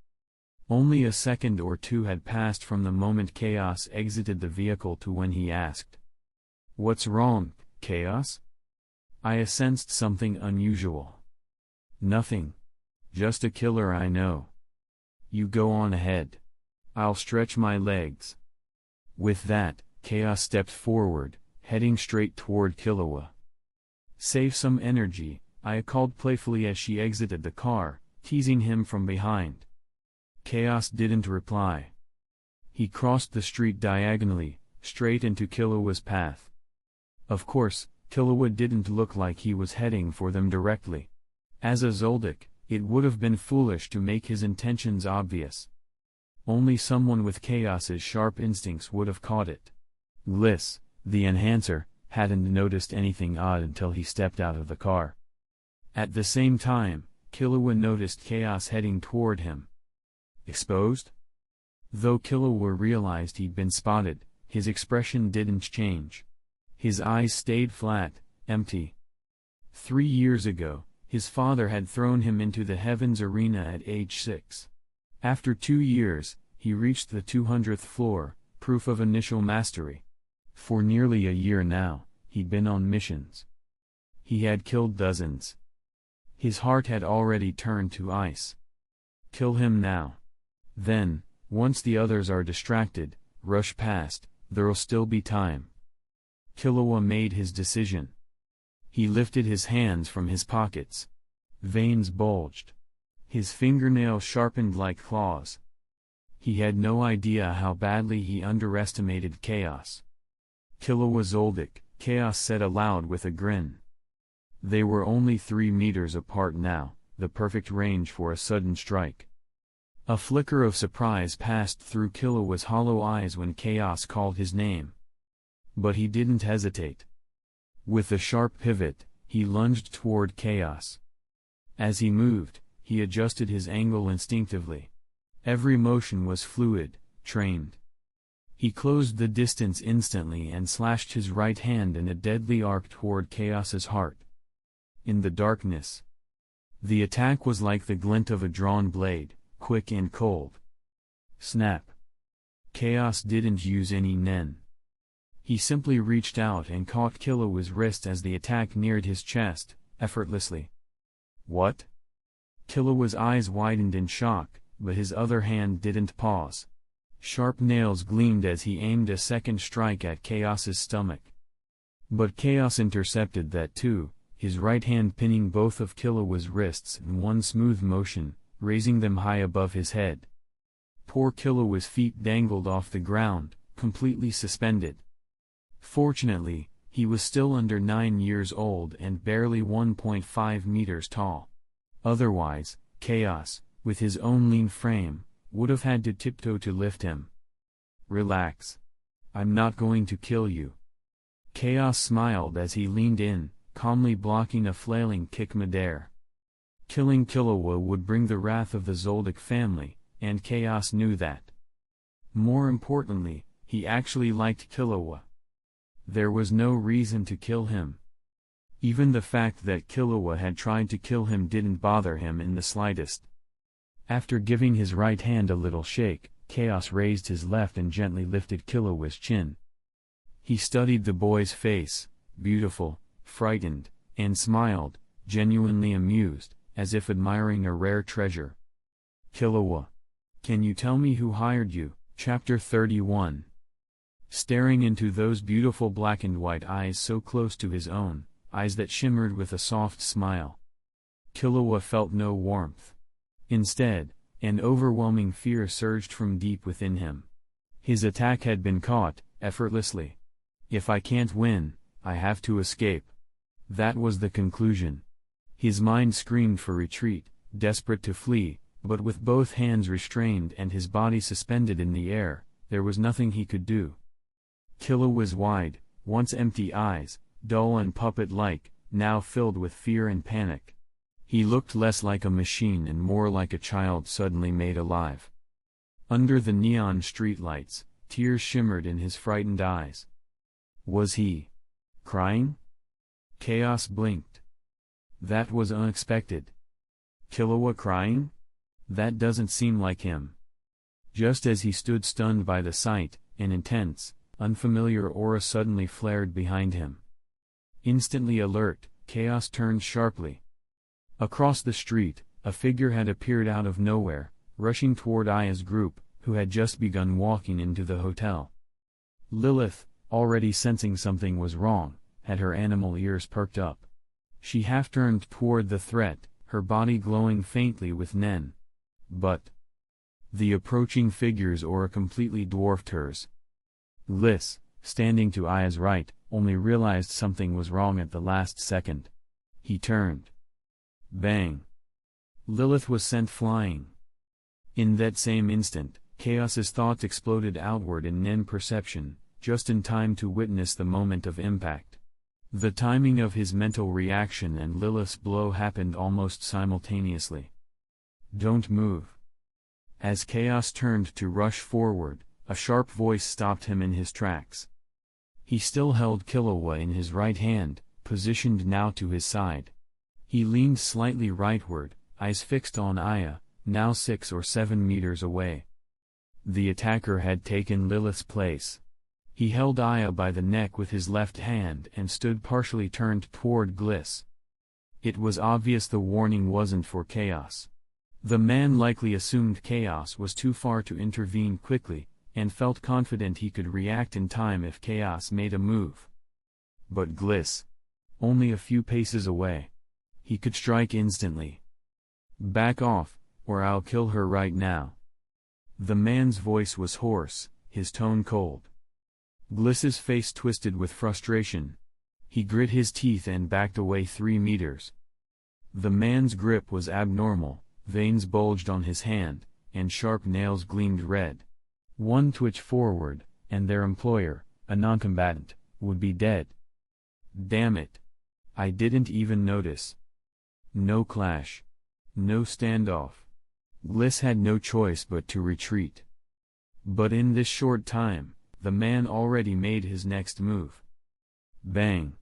Only a second or two had passed from the moment Chaos exited the vehicle to when he asked. What's wrong, Chaos? I sensed something unusual. Nothing. Just a killer I know. You go on ahead. I'll stretch my legs. With that, Chaos stepped forward, heading straight toward Killua. Save some energy, I called playfully as she exited the car, teasing him from behind. Chaos didn't reply. He crossed the street diagonally, straight into Killua's path. Of course, Killua didn't look like he was heading for them directly. As a Zoldyck, it would have been foolish to make his intentions obvious. Only someone with Chaos's sharp instincts would have caught it. Gliss, the enhancer, hadn't noticed anything odd until he stepped out of the car. At the same time, Killua noticed Chaos heading toward him. Exposed? Though Killua realized he'd been spotted, his expression didn't change. His eyes stayed flat, empty. 3 years ago, his father had thrown him into the Heavens Arena at age 6. After 2 years, he reached the 200th floor, proof of initial mastery. For nearly a year now, he'd been on missions. He had killed dozens. His heart had already turned to ice. Kill him now. Then, once the others are distracted, rush past, there'll still be time. Killua made his decision. He lifted his hands from his pockets. Veins bulged. His fingernails sharpened like claws. He had no idea how badly he underestimated Chaos. Killua Zoldyck, Chaos said aloud with a grin. They were only 3 meters apart now, the perfect range for a sudden strike. A flicker of surprise passed through Killua's hollow eyes when Chaos called his name. But he didn't hesitate. With a sharp pivot, he lunged toward Chaos. As he moved, he adjusted his angle instinctively. Every motion was fluid, trained. He closed the distance instantly and slashed his right hand in a deadly arc toward Chaos's heart. In the darkness, the attack was like the glint of a drawn blade, quick and cold. Snap. Chaos didn't use any Nen. He simply reached out and caught Killua's wrist as the attack neared his chest, effortlessly. What? Killua's eyes widened in shock, but his other hand didn't pause. Sharp nails gleamed as he aimed a second strike at Chaos's stomach. But Chaos intercepted that too, his right hand pinning both of Killua's wrists in one smooth motion, raising them high above his head. Poor Killua's feet dangled off the ground, completely suspended. Fortunately, he was still under 9 years old and barely 1.5 meters tall. Otherwise, Chaos, with his own lean frame, would have had to tiptoe to lift him. "Relax. I'm not going to kill you." Chaos smiled as he leaned in, calmly blocking a flailing kick midair. Killing Killua would bring the wrath of the Zoldyck family, and Chaos knew that. More importantly, he actually liked Killua. There was no reason to kill him. Even the fact that Killua had tried to kill him didn't bother him in the slightest. After giving his right hand a little shake, Chaos raised his left and gently lifted Killua's chin. He studied the boy's face, beautiful, frightened, and smiled, genuinely amused, as if admiring a rare treasure. "Killua, can you tell me who hired you?" Chapter 31. Staring into those beautiful black and white eyes so close to his own, eyes that shimmered with a soft smile, Killua felt no warmth. Instead, an overwhelming fear surged from deep within him. His attack had been caught, effortlessly. If I can't win, I have to escape. That was the conclusion. His mind screamed for retreat, desperate to flee, but with both hands restrained and his body suspended in the air, there was nothing he could do. Killua's wide, once empty eyes, dull and puppet-like, now filled with fear and panic. He looked less like a machine and more like a child suddenly made alive. Under the neon streetlights, tears shimmered in his frightened eyes. Was he crying? Chaos blinked. That was unexpected. Killua crying? That doesn't seem like him. Just as he stood stunned by the sight, an intense, unfamiliar aura suddenly flared behind him. Instantly alert, Chaos turned sharply. Across the street, a figure had appeared out of nowhere, rushing toward Aya's group, who had just begun walking into the hotel. Lilith, already sensing something was wrong, had her animal ears perked up. She half-turned toward the threat, her body glowing faintly with Nen. But the approaching figure's aura completely dwarfed hers. Gliss, standing to Aya's right, only realized something was wrong at the last second. He turned. Bang! Lilith was sent flying. In that same instant, Chaos's thoughts exploded outward in Nen perception, just in time to witness the moment of impact. The timing of his mental reaction and Lilith's blow happened almost simultaneously. Don't move. As Chaos turned to rush forward, a sharp voice stopped him in his tracks. He still held Killua in his right hand, positioned now to his side. He leaned slightly rightward, eyes fixed on Aya, now 6 or 7 meters away. The attacker had taken Lilith's place. He held Aya by the neck with his left hand and stood partially turned toward Gliss. It was obvious the warning wasn't for Chaos. The man likely assumed Chaos was too far to intervene quickly, and felt confident he could react in time if Chaos made a move. But Gliss, only a few paces away. He could strike instantly. Back off, or I'll kill her right now. The man's voice was hoarse, his tone cold. Gliss's face twisted with frustration. He grit his teeth and backed away 3 meters. The man's grip was abnormal, veins bulged on his hand, and sharp nails gleamed red. One twitch forward, and their employer, a noncombatant, would be dead. Damn it. I didn't even notice. No clash. No standoff. Gliss had no choice but to retreat. But in this short time, the man already made his next move. Bang!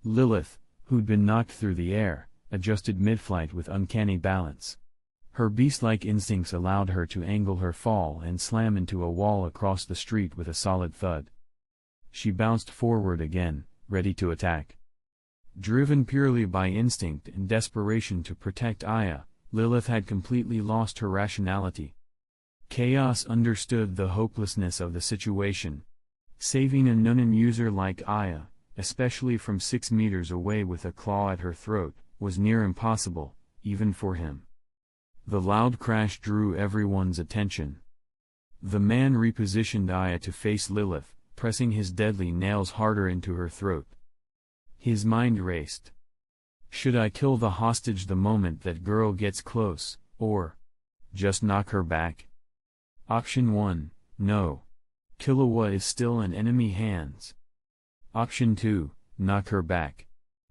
Lilith, who'd been knocked through the air, adjusted mid-flight with uncanny balance. Her beast-like instincts allowed her to angle her fall and slam into a wall across the street with a solid thud. She bounced forward again, ready to attack. Driven purely by instinct and desperation to protect Aya, Lilith had completely lost her rationality. Chaos understood the hopelessness of the situation. Saving a Nunin user like Aya, especially from 6 meters away with a claw at her throat, was near impossible, even for him. The loud crash drew everyone's attention. The man repositioned Aya to face Lilith, pressing his deadly nails harder into her throat. His mind raced. Should I kill the hostage the moment that girl gets close, or just knock her back? Option 1, no. Killua is still in enemy hands. Option 2, knock her back.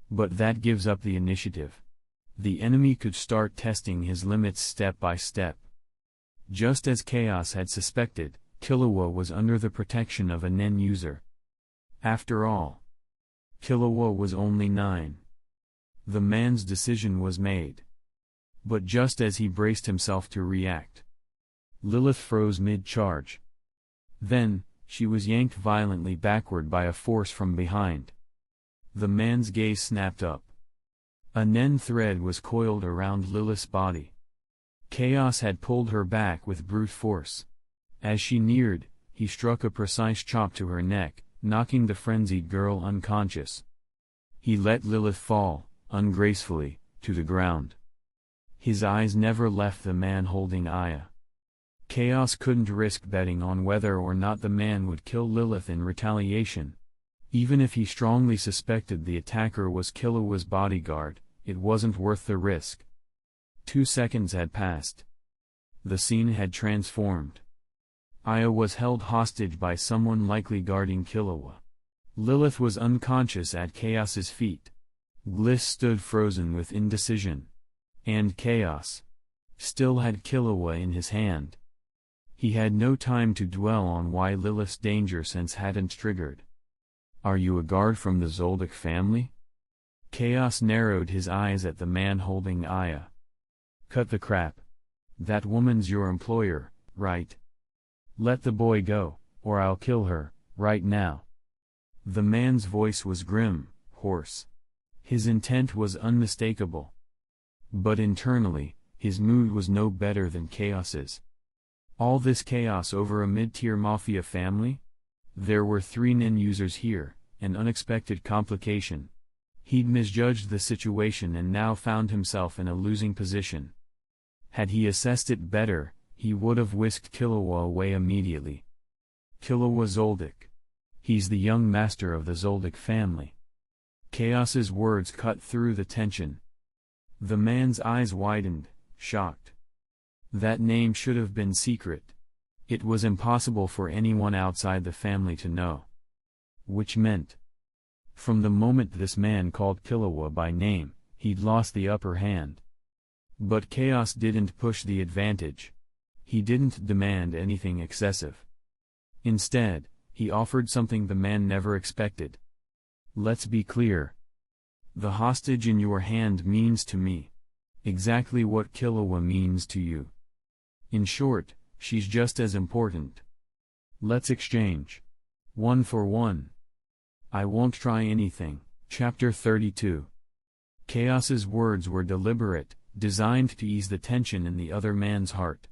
But that gives up the initiative. The enemy could start testing his limits step by step. Just as Chaos had suspected, Killua was under the protection of a Nen user. After all, Killua was only 9. The man's decision was made. But just as he braced himself to react, Lilith froze mid-charge. Then, she was yanked violently backward by a force from behind. The man's gaze snapped up. A Nen thread was coiled around Lilith's body. Chaos had pulled her back with brute force. As she neared, he struck a precise chop to her neck, knocking the frenzied girl unconscious. He let Lilith fall, ungracefully, to the ground. His eyes never left the man holding Aya. Chaos couldn't risk betting on whether or not the man would kill Lilith in retaliation. Even if he strongly suspected the attacker was Killua's bodyguard, it wasn't worth the risk. 2 seconds had passed. The scene had transformed. Aya was held hostage by someone likely guarding Killua. Lilith was unconscious at Chaos's feet. Gliss stood frozen with indecision. And Chaos still had Killua in his hand. He had no time to dwell on why Lilith's danger sense hadn't triggered. "Are you a guard from the Zoldyck family?" Chaos narrowed his eyes at the man holding Aya. "Cut the crap. That woman's your employer, right? Let the boy go, or I'll kill her, right now." The man's voice was grim, hoarse. His intent was unmistakable. But internally, his mood was no better than Chaos's. All this chaos over a mid-tier mafia family? There were 3 Nen users here, an unexpected complication. He'd misjudged the situation and now found himself in a losing position. Had he assessed it better, he would have whisked Killua away immediately. Killua Zoldyck. He's the young master of the Zoldyck family. Chaos's words cut through the tension. The man's eyes widened, shocked. That name should have been secret. It was impossible for anyone outside the family to know. Which meant, from the moment this man called Killua by name, he'd lost the upper hand. But Chaos didn't push the advantage. He didn't demand anything excessive. Instead, he offered something the man never expected. "Let's be clear. The hostage in your hand means to me exactly what Killua means to you. In short, she's just as important. Let's exchange. 1 for 1. I won't try anything." Chapter 32. Chaos's words were deliberate, designed to ease the tension in the other man's heart.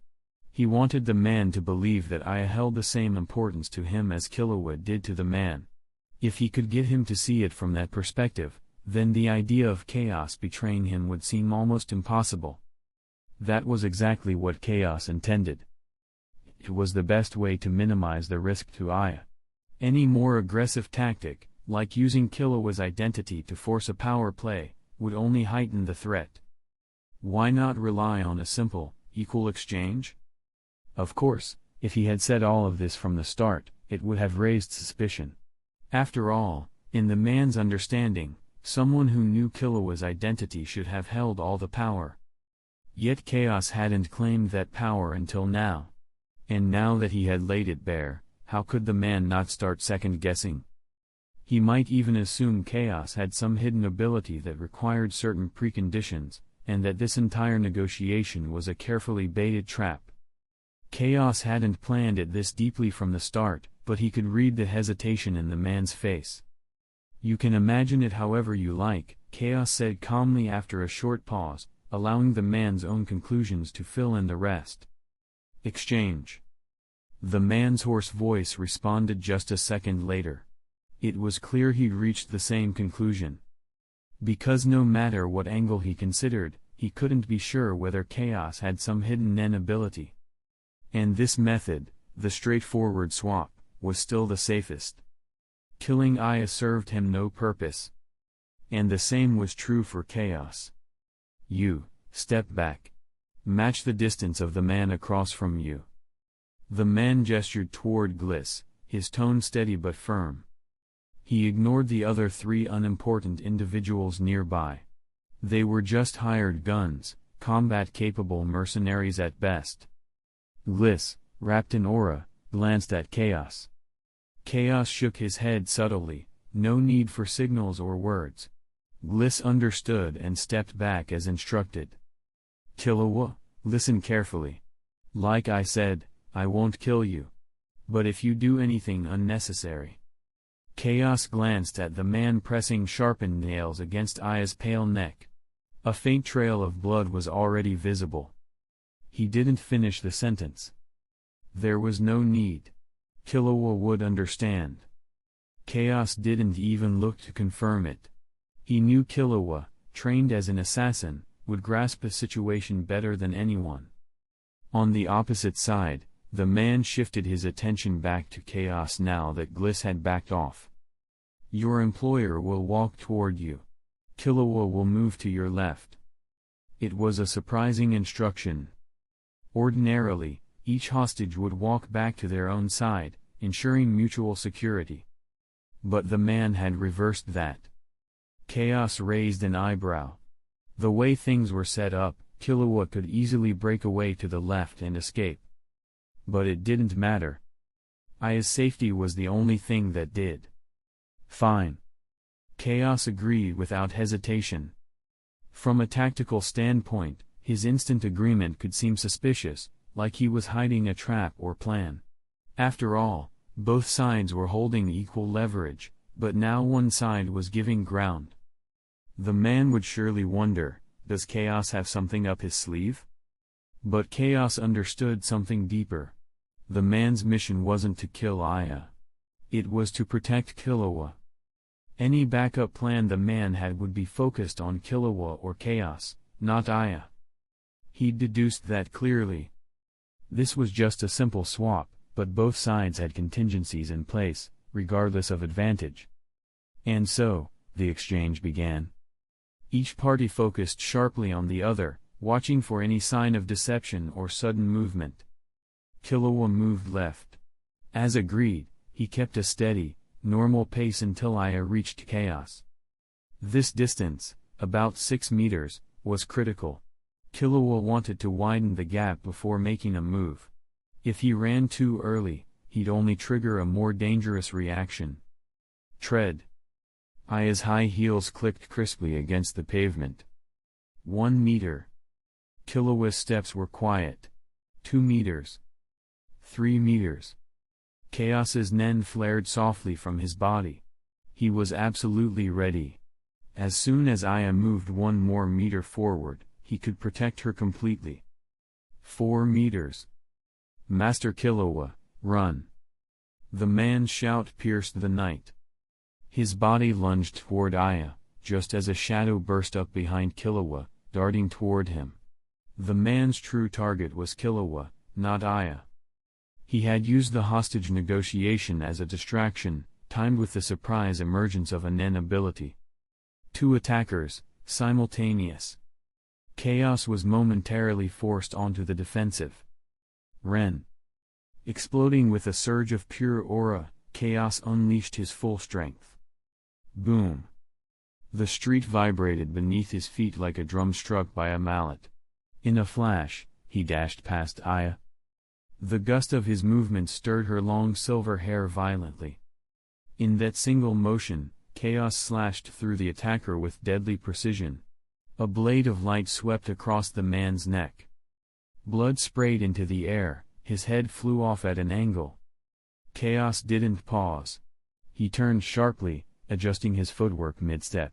He wanted the man to believe that Aya held the same importance to him as Killua did to the man. If he could get him to see it from that perspective, then the idea of Chaos betraying him would seem almost impossible. That was exactly what Chaos intended. It was the best way to minimize the risk to Aya. Any more aggressive tactic, like using Killua's identity to force a power play, would only heighten the threat. Why not rely on a simple, equal exchange? Of course, if he had said all of this from the start, it would have raised suspicion. After all, in the man's understanding, someone who knew Killua's identity should have held all the power. Yet Chaos hadn't claimed that power until now. And now that he had laid it bare, how could the man not start second-guessing? He might even assume Chaos had some hidden ability that required certain preconditions, and that this entire negotiation was a carefully baited trap. Chaos hadn't planned it this deeply from the start, but he could read the hesitation in the man's face. "You can imagine it however you like," Chaos said calmly after a short pause, allowing the man's own conclusions to fill in the rest. "Exchange." The man's hoarse voice responded just a second later. It was clear he'd reached the same conclusion. Because no matter what angle he considered, he couldn't be sure whether Chaos had some hidden Nen ability. And this method, the straightforward swap, was still the safest. Killing Aya served him no purpose. And the same was true for Chaos. "You, step back. Match the distance of the man across from you." The man gestured toward Gliss, his tone steady but firm. He ignored the other 3 unimportant individuals nearby. They were just hired guns, combat-capable mercenaries at best. Gliss, wrapped in aura, glanced at Chaos. Chaos shook his head subtly, no need for signals or words. Gliss understood and stepped back as instructed. Killua, listen carefully. Like I said, I won't kill you. But if you do anything unnecessary. Chaos glanced at the man pressing sharpened nails against Aya's pale neck. A faint trail of blood was already visible. He didn't finish the sentence. There was no need. Killua would understand. Chaos didn't even look to confirm it. He knew Killua, trained as an assassin, would grasp a situation better than anyone. On the opposite side, the man shifted his attention back to Chaos now that Gliss had backed off. Your employer will walk toward you. Killua will move to your left. It was a surprising instruction. Ordinarily, each hostage would walk back to their own side, ensuring mutual security. But the man had reversed that. Chaos raised an eyebrow. The way things were set up, Killua could easily break away to the left and escape. But it didn't matter. Aya's safety was the only thing that did. Fine. Chaos agreed without hesitation. From a tactical standpoint, his instant agreement could seem suspicious, like he was hiding a trap or plan. After all, both sides were holding equal leverage, but now one side was giving ground. The man would surely wonder, does Chaos have something up his sleeve? But Chaos understood something deeper. The man's mission wasn't to kill Aya. It was to protect Killua. Any backup plan the man had would be focused on Killua or Chaos, not Aya. He'd deduced that clearly. This was just a simple swap, but both sides had contingencies in place, regardless of advantage. And so, the exchange began. Each party focused sharply on the other, watching for any sign of deception or sudden movement. Killua moved left. As agreed, he kept a steady, normal pace until Aya reached Chaos. This distance, about 6 meters, was critical. Killua wanted to widen the gap before making a move. If he ran too early, he'd only trigger a more dangerous reaction. Tread. Aya's high heels clicked crisply against the pavement. 1 meter. Killua's steps were quiet. 2 meters. 3 meters. Chaos's nen flared softly from his body. He was absolutely ready. As soon as Aya moved 1 more meter forward, he could protect her completely. 4 meters. Master Killua, run. The man's shout pierced the night. His body lunged toward Aya, just as a shadow burst up behind Killua, darting toward him. The man's true target was Killua, not Aya. He had used the hostage negotiation as a distraction, timed with the surprise emergence of a nen ability. 2 attackers, simultaneous. Chaos was momentarily forced onto the defensive. Ren. Exploding with a surge of pure aura, Chaos unleashed his full strength. Boom. The street vibrated beneath his feet like a drum struck by a mallet. In a flash, he dashed past Aya. The gust of his movement stirred her long silver hair violently. In that single motion, Chaos slashed through the attacker with deadly precision. A blade of light swept across the man's neck. Blood sprayed into the air, his head flew off at an angle. Chaos didn't pause. He turned sharply, adjusting his footwork mid-step.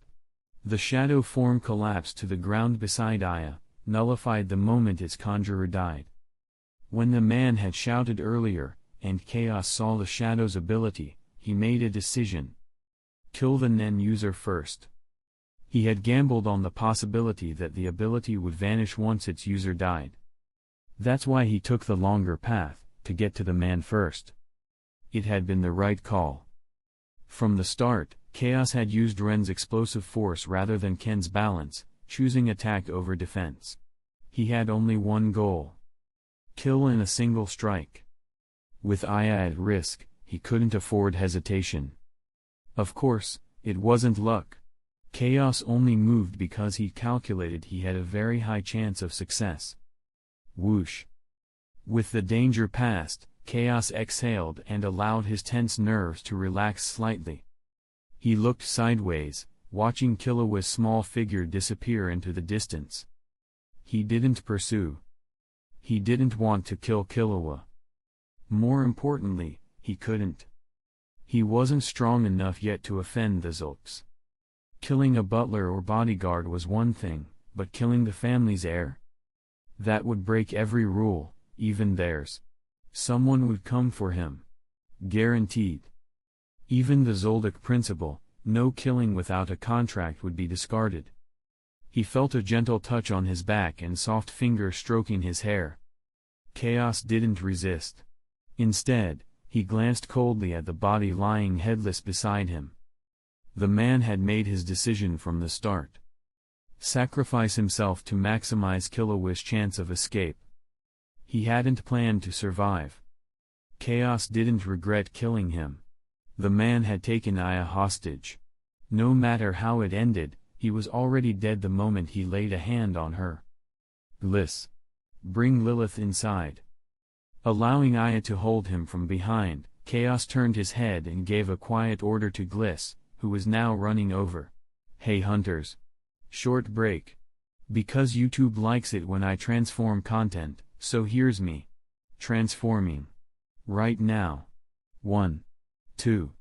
The shadow form collapsed to the ground beside Aya, nullified the moment its conjurer died. When the man had shouted earlier, and Chaos saw the shadow's ability, he made a decision. Kill the nen user first. He had gambled on the possibility that the ability would vanish once its user died. That's why he took the longer path, to get to the man first. It had been the right call. From the start, Chaos had used Ren's explosive force rather than Ken's balance, choosing attack over defense. He had only one goal. Kill in a single strike. With Aya at risk, he couldn't afford hesitation. Of course, it wasn't luck. Chaos only moved because he calculated he had a very high chance of success. Whoosh. With the danger past, Chaos exhaled and allowed his tense nerves to relax slightly. He looked sideways, watching Killua's small figure disappear into the distance. He didn't pursue. He didn't want to kill Killua. More importantly, he couldn't. He wasn't strong enough yet to offend the Zulks. Killing a butler or bodyguard was one thing, but killing the family's heir? That would break every rule, even theirs. Someone would come for him. Guaranteed. Even the Zoldyck principle, no killing without a contract, would be discarded. He felt a gentle touch on his back and soft fingers stroking his hair. Chaos didn't resist. Instead, he glanced coldly at the body lying headless beside him. The man had made his decision from the start. Sacrifice himself to maximize Killua's chance of escape. He hadn't planned to survive. Chaos didn't regret killing him. The man had taken Aya hostage. No matter how it ended, he was already dead the moment he laid a hand on her. Gliss. Bring Lilith inside. Allowing Aya to hold him from behind, Chaos turned his head and gave a quiet order to Gliss, who was now running over. Hey hunters. Short break. Because YouTube likes it when I transform content, so here's me. Transforming. Right now. 1, 2,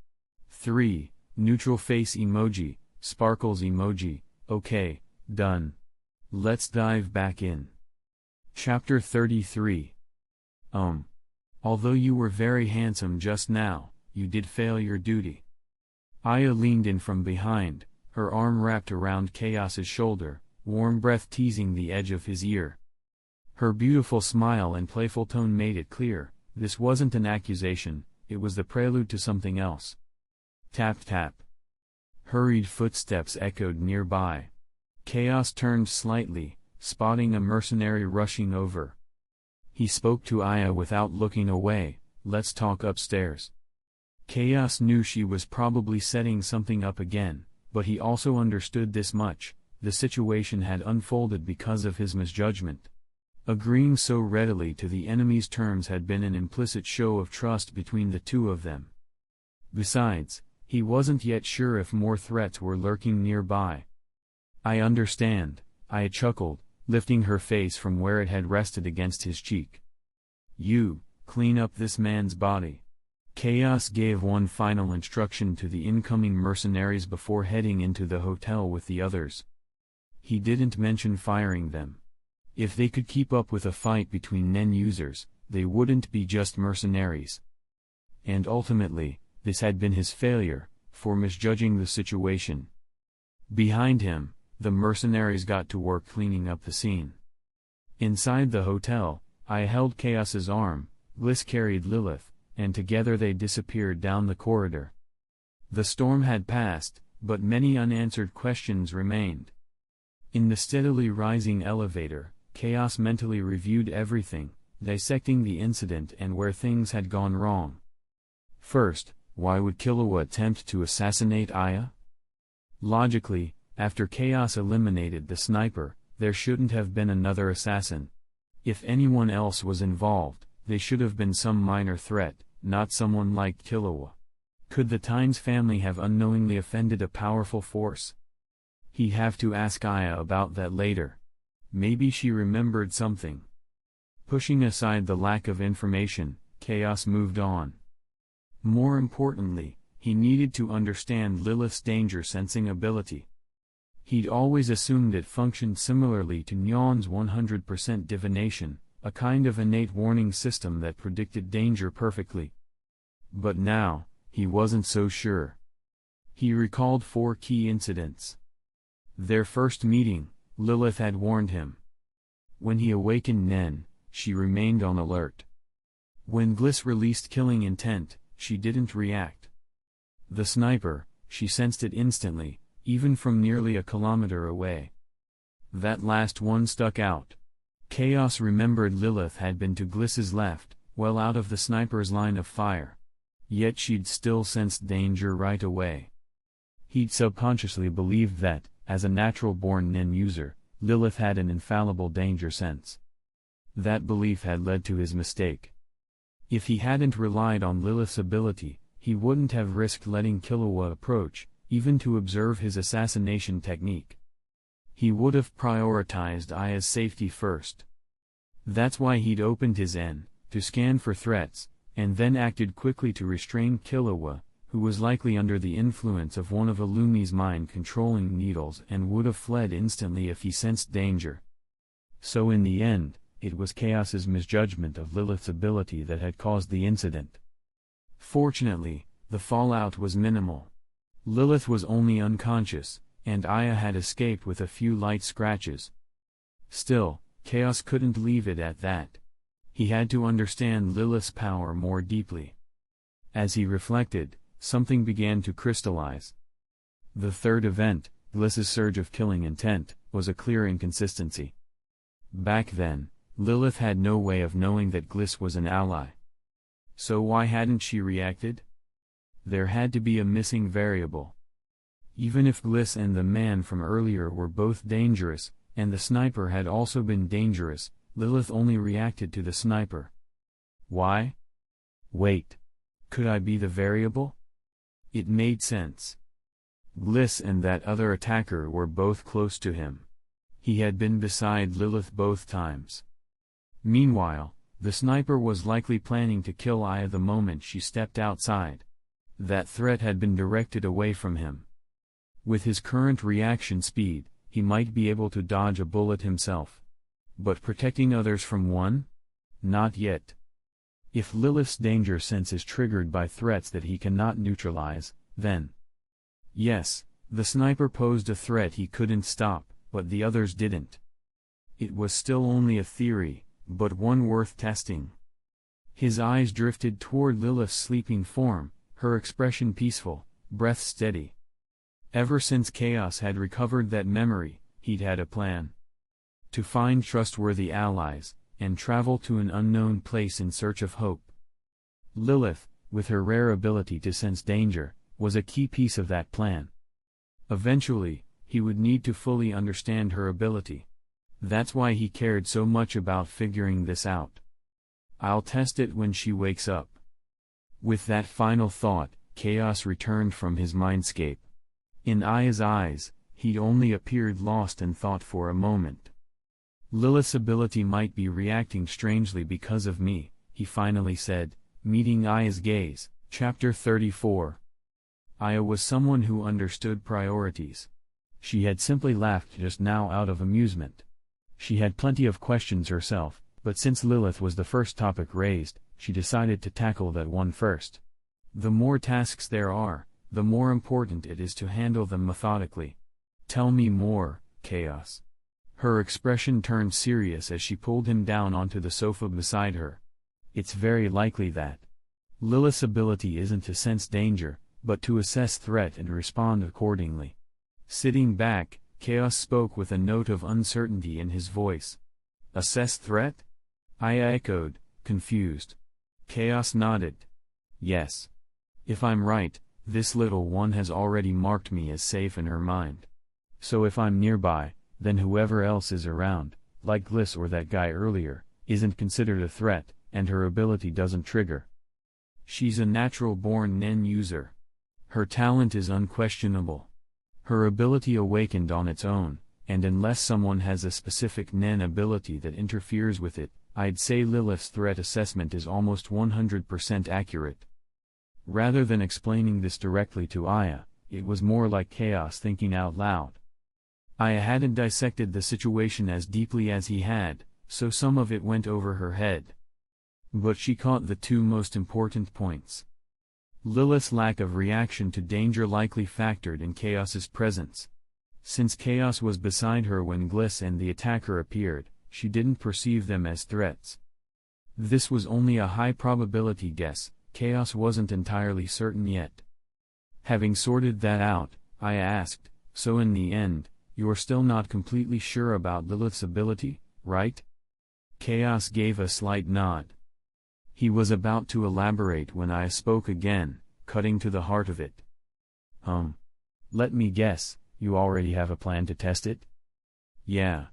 3, neutral face emoji, sparkles emoji, okay, done. Let's dive back in. Chapter 33. Although you were very handsome just now, you did fail your duty. Aya leaned in from behind, her arm wrapped around Chaos's shoulder, warm breath teasing the edge of his ear. Her beautiful smile and playful tone made it clear, this wasn't an accusation, it was the prelude to something else. Tap tap. Hurried footsteps echoed nearby. Chaos turned slightly, spotting a mercenary rushing over. He spoke to Aya without looking away, let's talk upstairs. Chaos knew she was probably setting something up again, but he also understood this much, the situation had unfolded because of his misjudgment. Agreeing so readily to the enemy's terms had been an implicit show of trust between the two of them. Besides, he wasn't yet sure if more threats were lurking nearby. I understand, Aya chuckled, lifting her face from where it had rested against his cheek. You, clean up this man's body. Chaos gave one final instruction to the incoming mercenaries before heading into the hotel with the others. He didn't mention firing them. If they could keep up with a fight between Nen users, they wouldn't be just mercenaries. And ultimately, this had been his failure, for misjudging the situation. Behind him, the mercenaries got to work cleaning up the scene. Inside the hotel, I held Chaos's arm, Gliss carried Lilith, and together they disappeared down the corridor. The storm had passed, but many unanswered questions remained. In the steadily rising elevator, Chaos mentally reviewed everything, dissecting the incident and where things had gone wrong. First, why would Killua attempt to assassinate Aya? Logically, after Chaos eliminated the sniper, there shouldn't have been another assassin. If anyone else was involved, they should have been some minor threat, not someone like Killua. Could the Tynes family have unknowingly offended a powerful force? He'd have to ask Aya about that later. Maybe she remembered something. Pushing aside the lack of information, Chaos moved on. More importantly, he needed to understand Lilith's danger-sensing ability. He'd always assumed it functioned similarly to Nyan's 100% divination, a kind of innate warning system that predicted danger perfectly. But now, he wasn't so sure. He recalled 4 key incidents. Their first meeting, Lilith had warned him. When he awakened Nen, she remained on alert. When Gliss released killing intent, she didn't react. The sniper, she sensed it instantly, even from nearly a kilometer away. That last one stuck out. Chaos remembered Lilith had been to Gliss's left, well out of the sniper's line of fire. Yet she'd still sensed danger right away. He'd subconsciously believed that, as a natural-born Nen user, Lilith had an infallible danger sense. That belief had led to his mistake. If he hadn't relied on Lilith's ability, he wouldn't have risked letting Killua approach, even to observe his assassination technique. He would have prioritized Aya's safety first. That's why he'd opened his N, to scan for threats, and then acted quickly to restrain Killua, who was likely under the influence of one of Illumi's mind-controlling needles and would have fled instantly if he sensed danger. So in the end, it was Chaos's misjudgment of Lilith's ability that had caused the incident. Fortunately, the fallout was minimal. Lilith was only unconscious, and Aya had escaped with a few light scratches. Still, Chaos couldn't leave it at that. He had to understand Lilith's power more deeply. As he reflected, something began to crystallize. The third event, Gliss's surge of killing intent, was a clear inconsistency. Back then, Lilith had no way of knowing that Gliss was an ally. So why hadn't she reacted? There had to be a missing variable. Even if Gliss and the man from earlier were both dangerous, and the sniper had also been dangerous, Lilith only reacted to the sniper. Why? Wait. Could I be the variable? It made sense. Gliss and that other attacker were both close to him. He had been beside Lilith both times. Meanwhile, the sniper was likely planning to kill Aya the moment she stepped outside. That threat had been directed away from him. With his current reaction speed, he might be able to dodge a bullet himself. But protecting others from one? Not yet. If Lilith's danger sense is triggered by threats that he cannot neutralize, then... Yes, the sniper posed a threat he couldn't stop, but the others didn't. It was still only a theory, but one worth testing. His eyes drifted toward Lilith's sleeping form, her expression peaceful, breath steady. Ever since Chaos had recovered that memory, he'd had a plan. To find trustworthy allies, and travel to an unknown place in search of hope. Lilith, with her rare ability to sense danger, was a key piece of that plan. Eventually, he would need to fully understand her ability. That's why he cared so much about figuring this out. I'll test it when she wakes up. With that final thought, Chaos returned from his mindscape. In Aya's eyes, he'd only appeared lost in thought for a moment. Lilith's ability might be reacting strangely because of me, he finally said, meeting Aya's gaze. Chapter 34. Aya was someone who understood priorities. She had simply laughed just now out of amusement. She had plenty of questions herself, but since Lilith was the first topic raised, she decided to tackle that one first. The more tasks there are, the more important it is to handle them methodically. Tell me more, Chaos. Her expression turned serious as she pulled him down onto the sofa beside her. It's very likely that Lilith's ability isn't to sense danger, but to assess threat and respond accordingly. Sitting back, Chaos spoke with a note of uncertainty in his voice. Assess threat? Aya echoed, confused. Chaos nodded. Yes. If I'm right, this little one has already marked me as safe in her mind. So if I'm nearby, then whoever else is around, like Gliss or that guy earlier, isn't considered a threat, and her ability doesn't trigger. She's a natural-born Nen user. Her talent is unquestionable. Her ability awakened on its own, and unless someone has a specific Nen ability that interferes with it, I'd say Lilith's threat assessment is almost 100% accurate. Rather than explaining this directly to Aya, it was more like Chaos thinking out loud. Aya hadn't dissected the situation as deeply as he had, so some of it went over her head. But she caught the two most important points. Lilith's lack of reaction to danger likely factored in Chaos's presence. Since Chaos was beside her when Gliss and the attacker appeared, she didn't perceive them as threats. This was only a high-probability guess. Chaos wasn't entirely certain yet. Having sorted that out, Aya asked, so in the end, you're still not completely sure about Lilith's ability, right? Chaos gave a slight nod. He was about to elaborate when I spoke again, cutting to the heart of it. Let me guess, you already have a plan to test it? Yeah.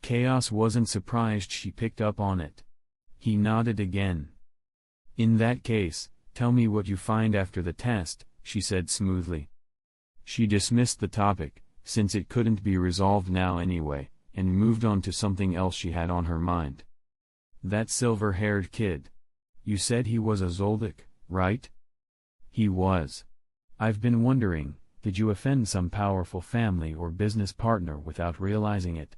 Chaos wasn't surprised she picked up on it. He nodded again. In that case, tell me what you find after the test, she said smoothly. She dismissed the topic, since it couldn't be resolved now anyway, and moved on to something else she had on her mind. That silver-haired kid. You said he was a Zoldyck, right? He was. I've been wondering, did you offend some powerful family or business partner without realizing it?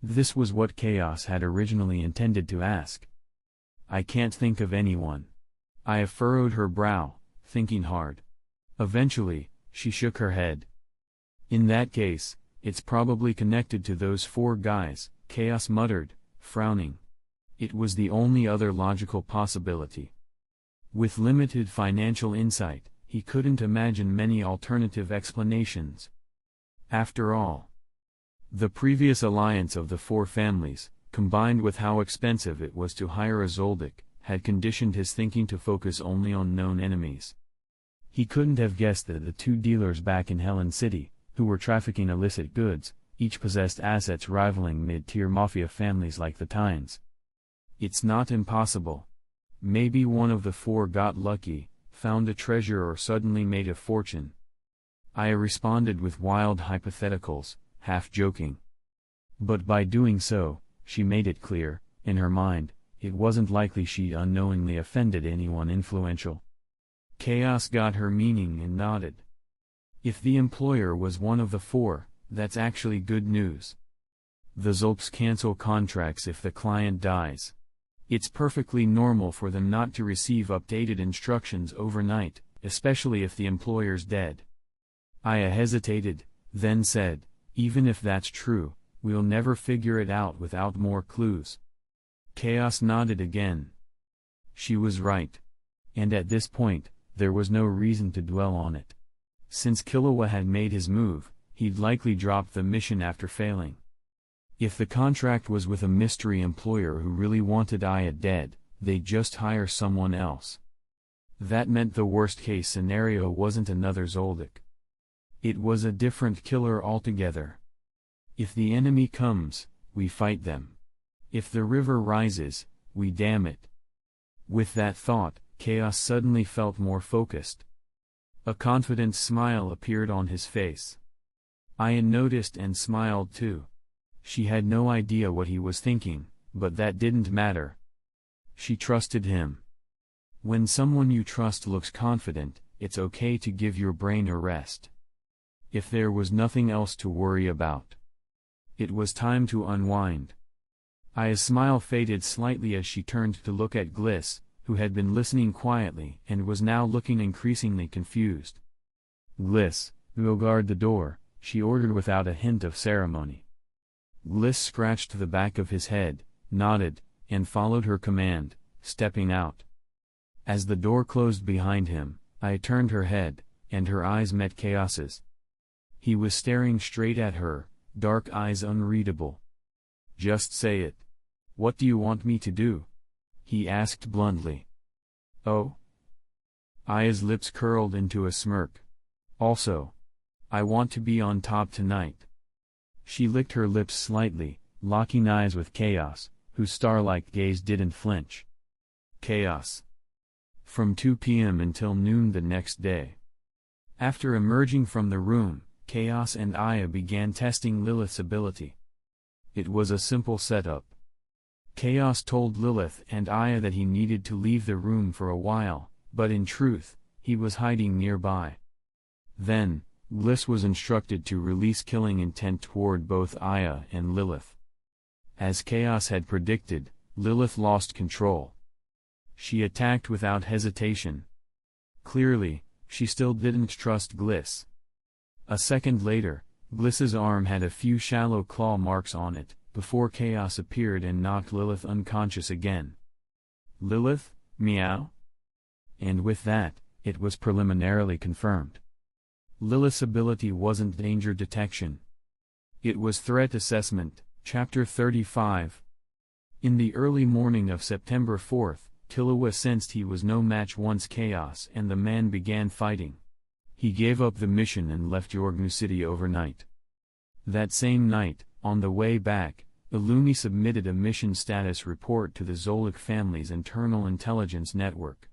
This was what Chaos had originally intended to ask. I can't think of anyone. Aya furrowed her brow, thinking hard. Eventually, she shook her head. In that case, it's probably connected to those 4 guys, Chaos muttered, frowning. It was the only other logical possibility. With limited financial insight, he couldn't imagine many alternative explanations. After all, the previous alliance of the 4 families, combined with how expensive it was to hire a Zoldyck, had conditioned his thinking to focus only on known enemies. He couldn't have guessed that the 2 dealers back in Helen City, who were trafficking illicit goods, each possessed assets rivaling mid-tier mafia families like the Tynes. It's not impossible. Maybe one of the 4 got lucky, found a treasure or suddenly made a fortune. Aya responded with wild hypotheticals, half joking. But by doing so, she made it clear, in her mind, it wasn't likely she'd unknowingly offended anyone influential. Chaos got her meaning and nodded. If the employer was one of the 4, that's actually good news. The Zoldycks cancel contracts if the client dies. It's perfectly normal for them not to receive updated instructions overnight, especially if the employer's dead. Aya hesitated, then said, even if that's true, we'll never figure it out without more clues. Chaos nodded again. She was right. And at this point, there was no reason to dwell on it. Since Killua had made his move, he'd likely dropped the mission after failing. If the contract was with a mystery employer who really wanted Aya dead, they'd just hire someone else. That meant the worst-case scenario wasn't another Zoldyck. It was a different killer altogether. If the enemy comes, we fight them. If the river rises, we dam it. With that thought, Chaos suddenly felt more focused. A confident smile appeared on his face. Aya noticed and smiled too. She had no idea what he was thinking, but that didn't matter. She trusted him. When someone you trust looks confident, it's okay to give your brain a rest. If there was nothing else to worry about, it was time to unwind. Aya's smile faded slightly as she turned to look at Gliss, who had been listening quietly and was now looking increasingly confused. Gliss, go guard the door, she ordered without a hint of ceremony. Gliss scratched the back of his head, nodded, and followed her command, stepping out. As the door closed behind him, Aya turned her head, and her eyes met Chaos's. He was staring straight at her, dark eyes unreadable. Just say it. What do you want me to do? He asked bluntly. Oh? Aya's lips curled into a smirk. Also, I want to be on top tonight. She licked her lips slightly, locking eyes with Chaos, whose star-like gaze didn't flinch. Chaos. From 2 p.m. until noon the next day. After emerging from the room, Chaos and Aya began testing Lilith's ability. It was a simple setup. Chaos told Lilith and Aya that he needed to leave the room for a while, but in truth, he was hiding nearby. Then, Gliss was instructed to release killing intent toward both Aya and Lilith. As Chaos had predicted, Lilith lost control. She attacked without hesitation. Clearly, she still didn't trust Gliss. A second later, Gliss's arm had a few shallow claw marks on it, before Chaos appeared and knocked Lilith unconscious again. Lilith, meow? And with that, it was preliminarily confirmed. Lilith's ability wasn't danger detection. It was threat assessment, Chapter 35. In the early morning of September 4th, Killua sensed he was no match once chaos and the man began fighting. He gave up the mission and left Yorgnu City overnight. That same night, on the way back, Illumi submitted a mission status report to the Zolik family's internal intelligence network.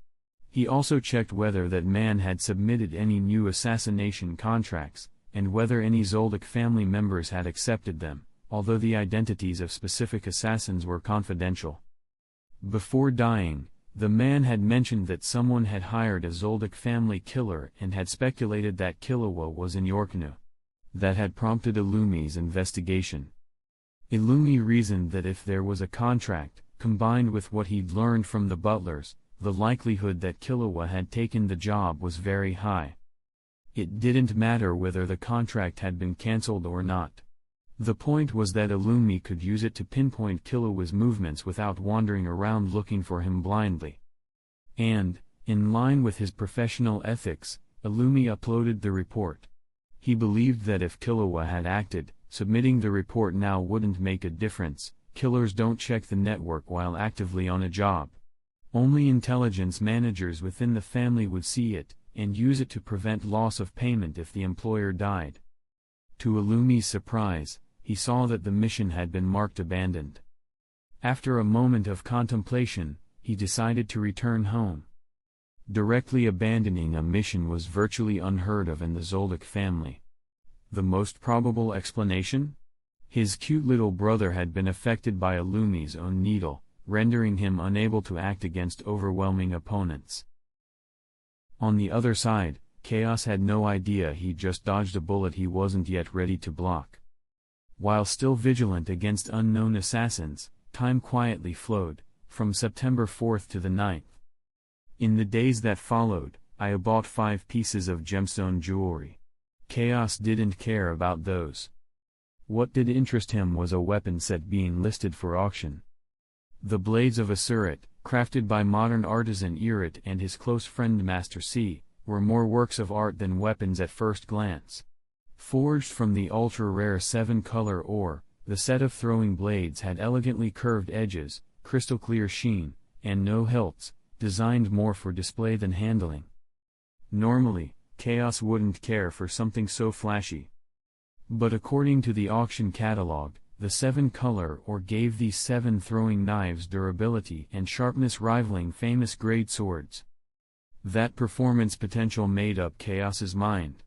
He also checked whether that man had submitted any new assassination contracts, and whether any Zolik family members had accepted them, although the identities of specific assassins were confidential. Before dying, the man had mentioned that someone had hired a Zoldyck family killer and had speculated that Killua was in Yorknu. That had prompted Illumi's investigation. Illumi reasoned that if there was a contract, combined with what he'd learned from the butlers, the likelihood that Killua had taken the job was very high. It didn't matter whether the contract had been cancelled or not. The point was that Illumi could use it to pinpoint Killua's movements without wandering around looking for him blindly. And, in line with his professional ethics, Illumi uploaded the report. He believed that if Killua had acted, submitting the report now wouldn't make a difference. Killers don't check the network while actively on a job. Only intelligence managers within the family would see it, and use it to prevent loss of payment if the employer died. To Illumi's surprise, he saw that the mission had been marked abandoned. After a moment of contemplation, he decided to return home. Directly abandoning a mission was virtually unheard of in the Zoldyck family. The most probable explanation? His cute little brother had been affected by Illumi's own needle, rendering him unable to act against overwhelming opponents. On the other side, Chaos had no idea he just dodged a bullet he wasn't yet ready to block. While still vigilant against unknown assassins, time quietly flowed, from September 4th to the 9th. In the days that followed, I bought 5 pieces of gemstone jewelry. Chaos didn't care about those. What did interest him was a weapon set being listed for auction. The blades of Asuret, crafted by modern artisan Irit and his close friend Master C, were more works of art than weapons at first glance. Forged from the ultra-rare 7-color ore, the set of throwing blades had elegantly curved edges, crystal-clear sheen, and no hilts, designed more for display than handling. Normally, Chaos wouldn't care for something so flashy. But according to the auction catalog, the 7-color ore gave these 7 throwing knives durability and sharpness rivaling famous great swords. That performance potential made up Chaos's mind.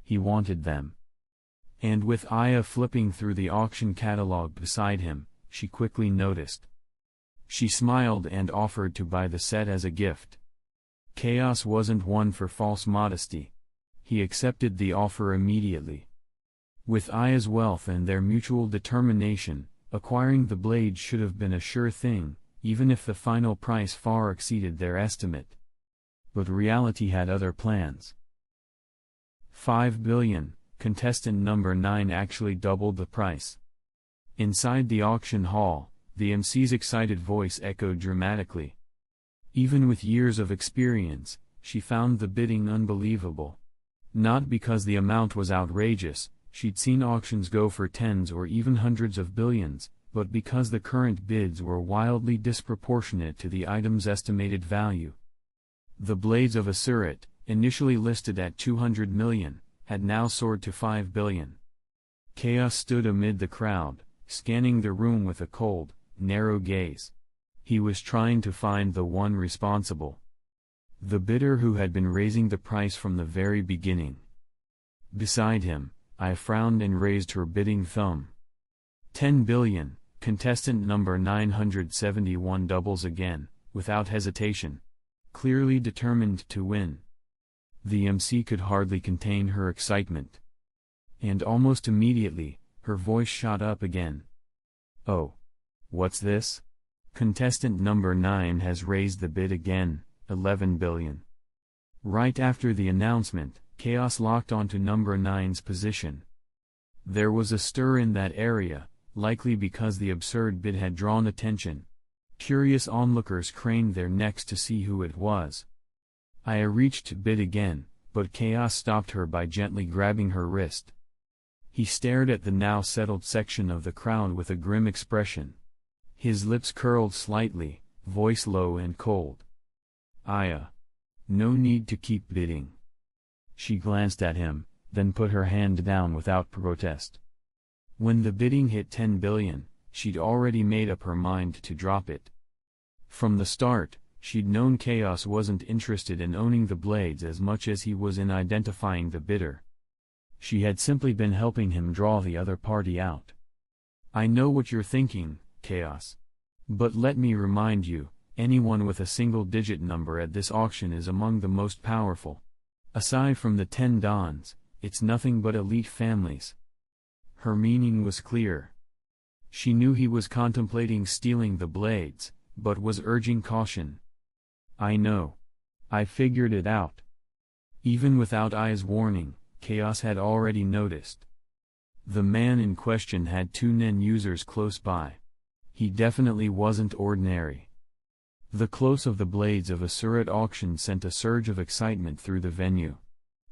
He wanted them. And with Aya flipping through the auction catalog beside him, she quickly noticed. She smiled and offered to buy the set as a gift. Chaos wasn't one for false modesty. He accepted the offer immediately. With Aya's wealth and their mutual determination, acquiring the blade should have been a sure thing, even if the final price far exceeded their estimate. But reality had other plans. 5 billion, contestant number 9 actually doubled the price. Inside the auction hall, the MC's excited voice echoed dramatically. Even with years of experience, she found the bidding unbelievable. Not because the amount was outrageous, she'd seen auctions go for tens or even hundreds of billions, but because the current bids were wildly disproportionate to the item's estimated value. The blades of Asuret, initially listed at 200 million, had now soared to 5 billion. Chaos stood amid the crowd, scanning the room with a cold, narrow gaze. He was trying to find the one responsible. The bidder who had been raising the price from the very beginning. Beside him, I frowned and raised her bidding thumb. 10 billion, contestant number 971 doubles again, without hesitation. Clearly determined to win. The MC could hardly contain her excitement. And almost immediately, her voice shot up again. Oh. What's this? Contestant number 9 has raised the bid again, 11 billion. Right after the announcement, Chaos locked onto number 9's position. There was a stir in that area, likely because the absurd bid had drawn attention. Curious onlookers craned their necks to see who it was. Aya reached to bid again, but Chaos stopped her by gently grabbing her wrist. He stared at the now settled section of the crowd with a grim expression. His lips curled slightly, voice low and cold. Aya. No need to keep bidding. She glanced at him, then put her hand down without protest. When the bidding hit 10 billion, she'd already made up her mind to drop it. From the start, she'd known Chaos wasn't interested in owning the blades as much as he was in identifying the bidder. She had simply been helping him draw the other party out. I know what you're thinking, Chaos. But let me remind you, anyone with a single-digit number at this auction is among the most powerful. Aside from the 10 Dons, it's nothing but elite families. Her meaning was clear. She knew he was contemplating stealing the blades, but was urging caution. I know. I figured it out. Even without Aya's warning, Chaos had already noticed. The man in question had 2 Nen users close by. He definitely wasn't ordinary. The close of the blades of a Surat auction sent a surge of excitement through the venue.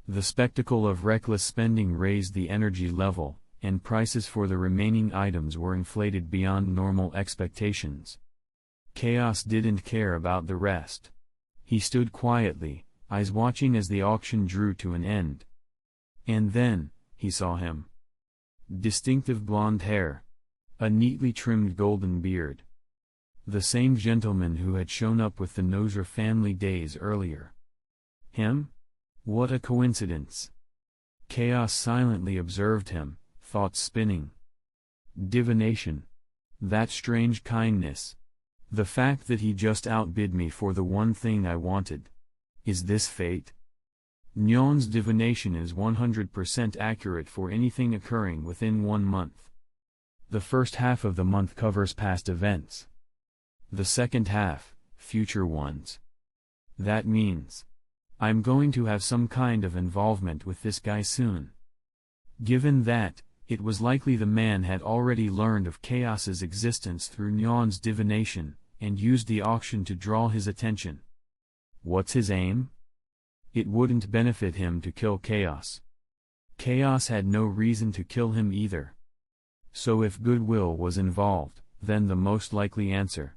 The spectacle of reckless spending raised the energy level, and prices for the remaining items were inflated beyond normal expectations. Chaos didn't care about the rest. He stood quietly, eyes watching as the auction drew to an end. And then, he saw him. Distinctive blonde hair. A neatly trimmed golden beard. The same gentleman who had shown up with the Nosra family days earlier. Him? What a coincidence. Chaos silently observed him, thoughts spinning. Divination. That strange kindness. The fact that he just outbid me for the one thing I wanted. Is this fate? Nyeon's divination is 100% accurate for anything occurring within 1 month. The first half of the month covers past events. The second half, future ones. That means I'm going to have some kind of involvement with this guy soon. Given that, it was likely the man had already learned of Chaos's existence through Nyeon's divination, and used the auction to draw his attention. What's his aim? It wouldn't benefit him to kill Chaos. Chaos had no reason to kill him either. So if goodwill was involved, then the most likely answer.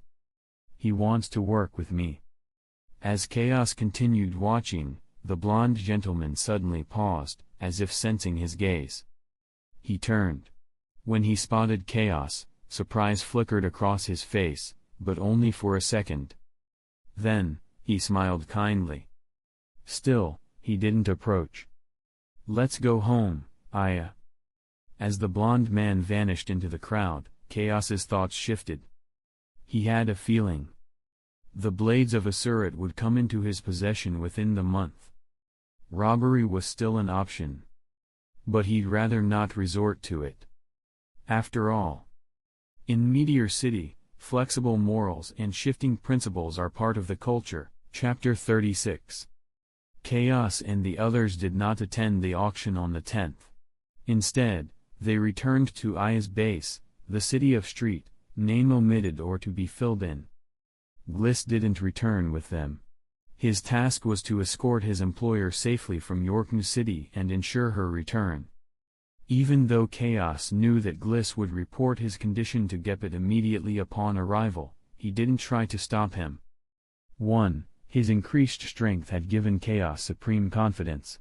He wants to work with me. As Chaos continued watching, the blonde gentleman suddenly paused, as if sensing his gaze. He turned. When he spotted Chaos, surprise flickered across his face, but only for a second. Then, he smiled kindly. Still, he didn't approach. Let's go home, Aya. As the blonde man vanished into the crowd, Chaos's thoughts shifted. He had a feeling. The blades of Asurat would come into his possession within the month. Robbery was still an option. But he'd rather not resort to it. After all, in Meteor City, flexible morals and shifting principles are part of the culture. Chapter 36. Chaos and the others did not attend the auction on the 10th. Instead, they returned to Aya's base, the city of Street, name omitted or to be filled in. Gliss didn't return with them. His task was to escort his employer safely from Yorknu City and ensure her return. Even though Chaos knew that Gliss would report his condition to Gepet immediately upon arrival, he didn't try to stop him. 1. His increased strength had given Chaos supreme confidence.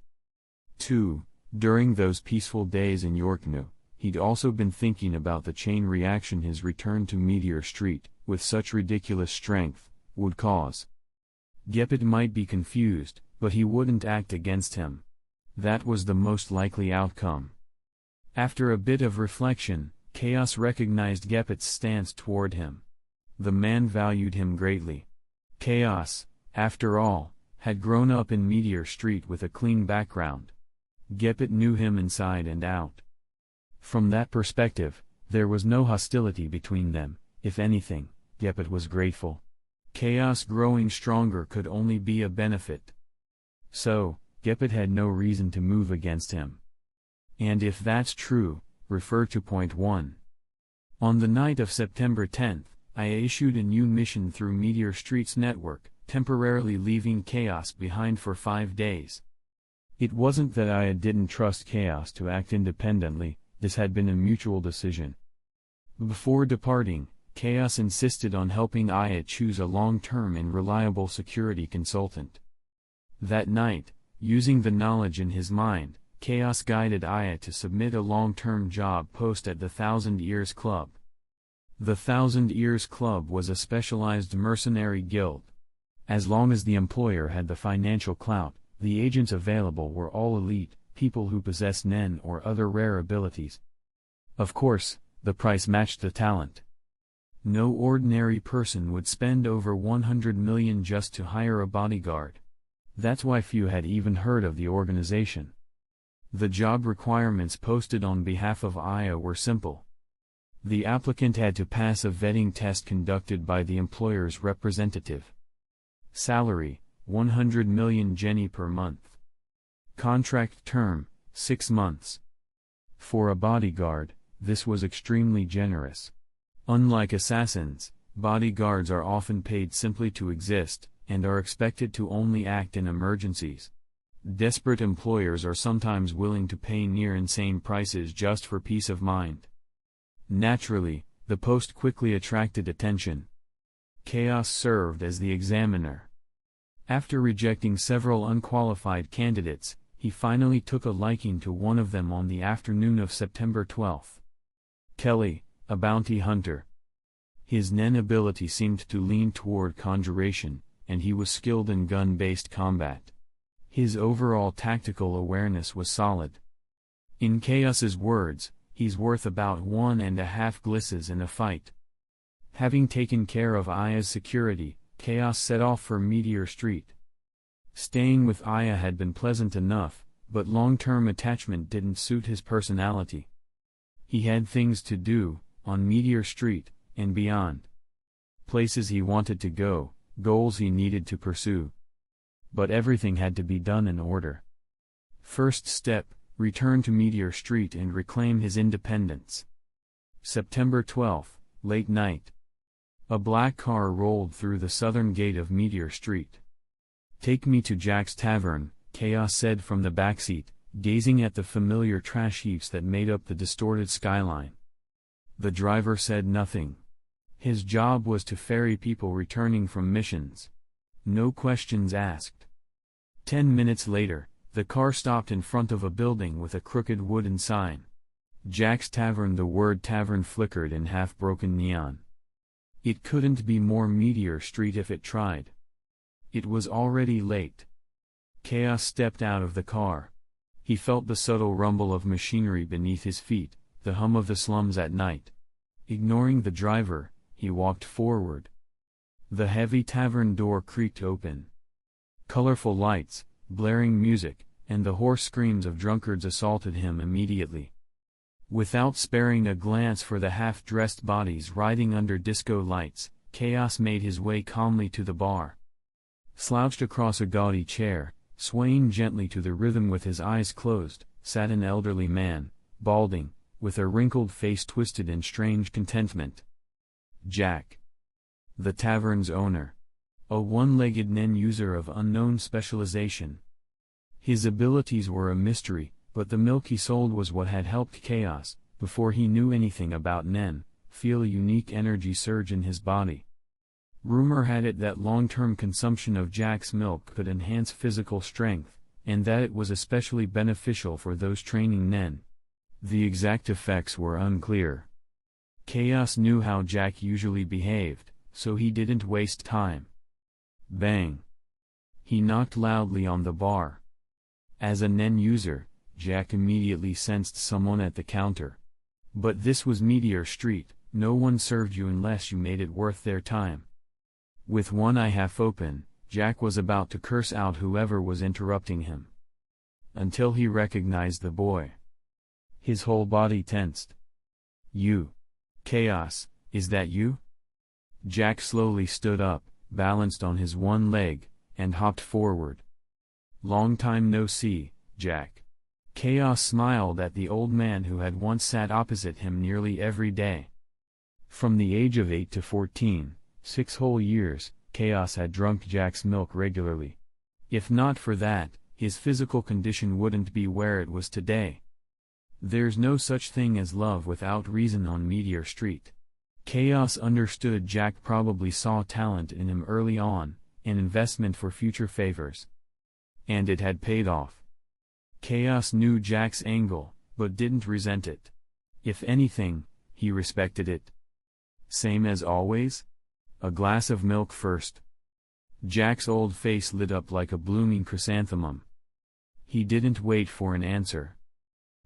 2. During those peaceful days in Yorknu, he'd also been thinking about the chain reaction his return to Meteor Street, with such ridiculous strength, would cause. Gepet might be confused, but he wouldn't act against him. That was the most likely outcome. After a bit of reflection, Chaos recognized Gepet's stance toward him. The man valued him greatly. Chaos, after all, had grown up in Meteor Street with a clean background. Gepet knew him inside and out. From that perspective, there was no hostility between them. If anything, Gepet was grateful. Chaos growing stronger could only be a benefit. So, Gepet had no reason to move against him. And if that's true, refer to point 1. On the night of September 10th, I issued a new mission through Meteor Street's network, temporarily leaving Chaos behind for 5 days. It wasn't that I didn't trust Chaos to act independently, this had been a mutual decision. Before departing, Chaos insisted on helping Aya choose a long-term and reliable security consultant. That night, using the knowledge in his mind, Chaos guided Aya to submit a long-term job post at the Thousand Ears Club. The Thousand Ears Club was a specialized mercenary guild. As long as the employer had the financial clout, the agents available were all elite, people who possessed Nen or other rare abilities. Of course, the price matched the talent. No ordinary person would spend over 100 million just to hire a bodyguard. That's why few had even heard of the organization. The job requirements posted on behalf of Aya were simple. The applicant had to pass a vetting test conducted by the employer's representative. Salary, 100 million Jenny per month. Contract term, 6 months. For a bodyguard, this was extremely generous. Unlike assassins, bodyguards are often paid simply to exist, and are expected to only act in emergencies. Desperate employers are sometimes willing to pay near insane prices just for peace of mind. Naturally, the post quickly attracted attention. Chaos served as the examiner. After rejecting several unqualified candidates, he finally took a liking to one of them on the afternoon of September 12. Kelly, a bounty hunter. His Nen ability seemed to lean toward conjuration, and he was skilled in gun-based combat. His overall tactical awareness was solid. In Chaos's words, he's worth about 1.5 glisses in a fight. Having taken care of Aya's security, Chaos set off for Meteor Street. Staying with Aya had been pleasant enough, but long-term attachment didn't suit his personality. He had things to do, on Meteor Street, and beyond. Places he wanted to go, goals he needed to pursue. But everything had to be done in order. First step, return to Meteor Street and reclaim his independence. September 12, late night. A black car rolled through the southern gate of Meteor Street. "Take me to Jack's Tavern," Chaos said from the backseat, gazing at the familiar trash heaps that made up the distorted skyline. The driver said nothing. His job was to ferry people returning from missions. No questions asked. 10 minutes later, the car stopped in front of a building with a crooked wooden sign. Jack's Tavern. The word tavern flickered in half-broken neon. It couldn't be more Meteor Street if it tried. It was already late. Chaos stepped out of the car. He felt the subtle rumble of machinery beneath his feet, the hum of the slums at night. Ignoring the driver, he walked forward. The heavy tavern door creaked open. Colorful lights, blaring music, and the hoarse screams of drunkards assaulted him immediately. Without sparing a glance for the half-dressed bodies writhing under disco lights, Chaos made his way calmly to the bar. Slouched across a gaudy chair, swaying gently to the rhythm with his eyes closed, sat an elderly man, balding, with a wrinkled face twisted in strange contentment. Jack, the tavern's owner. A one-legged Nen user of unknown specialization. His abilities were a mystery, but the milk he sold was what had helped Chaos, before he knew anything about Nen, feel a unique energy surge in his body. Rumor had it that long-term consumption of Jack's milk could enhance physical strength, and that it was especially beneficial for those training Nen. The exact effects were unclear. Chaos knew how Jack usually behaved, so he didn't waste time. Bang! He knocked loudly on the bar. As a Nen user, Jack immediately sensed someone at the counter. But this was Meteor Street, no one served you unless you made it worth their time. With one eye half open, Jack was about to curse out whoever was interrupting him. Until he recognized the boy. His whole body tensed. "You. Chaos, is that you?" Jack slowly stood up, balanced on his one leg, and hopped forward. "Long time no see, Jack." Chaos smiled at the old man who had once sat opposite him nearly every day. From the age of 8 to 14, 6 whole years, Chaos had drunk Jack's milk regularly. If not for that, his physical condition wouldn't be where it was today. There's no such thing as love without reason on Meteor Street. Chaos understood Jack probably saw talent in him early on, an investment for future favors. And it had paid off. Chaos knew Jack's angle, but didn't resent it. If anything, he respected it. Same as always? A glass of milk first. Jack's old face lit up like a blooming chrysanthemum. He didn't wait for an answer.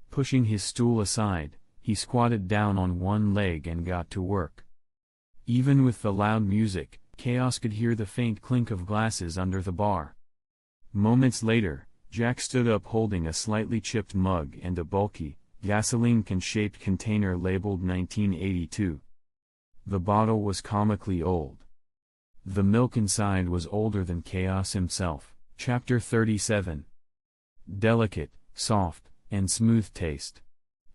Pushing his stool aside, he squatted down on one leg and got to work. Even with the loud music, Chaos could hear the faint clink of glasses under the bar. Moments later, Jack stood up holding a slightly chipped mug and a bulky, gasoline-can-shaped container labeled 1982. The bottle was comically old. The milk inside was older than Chaos himself. Chapter 37. Delicate, soft, and smooth taste.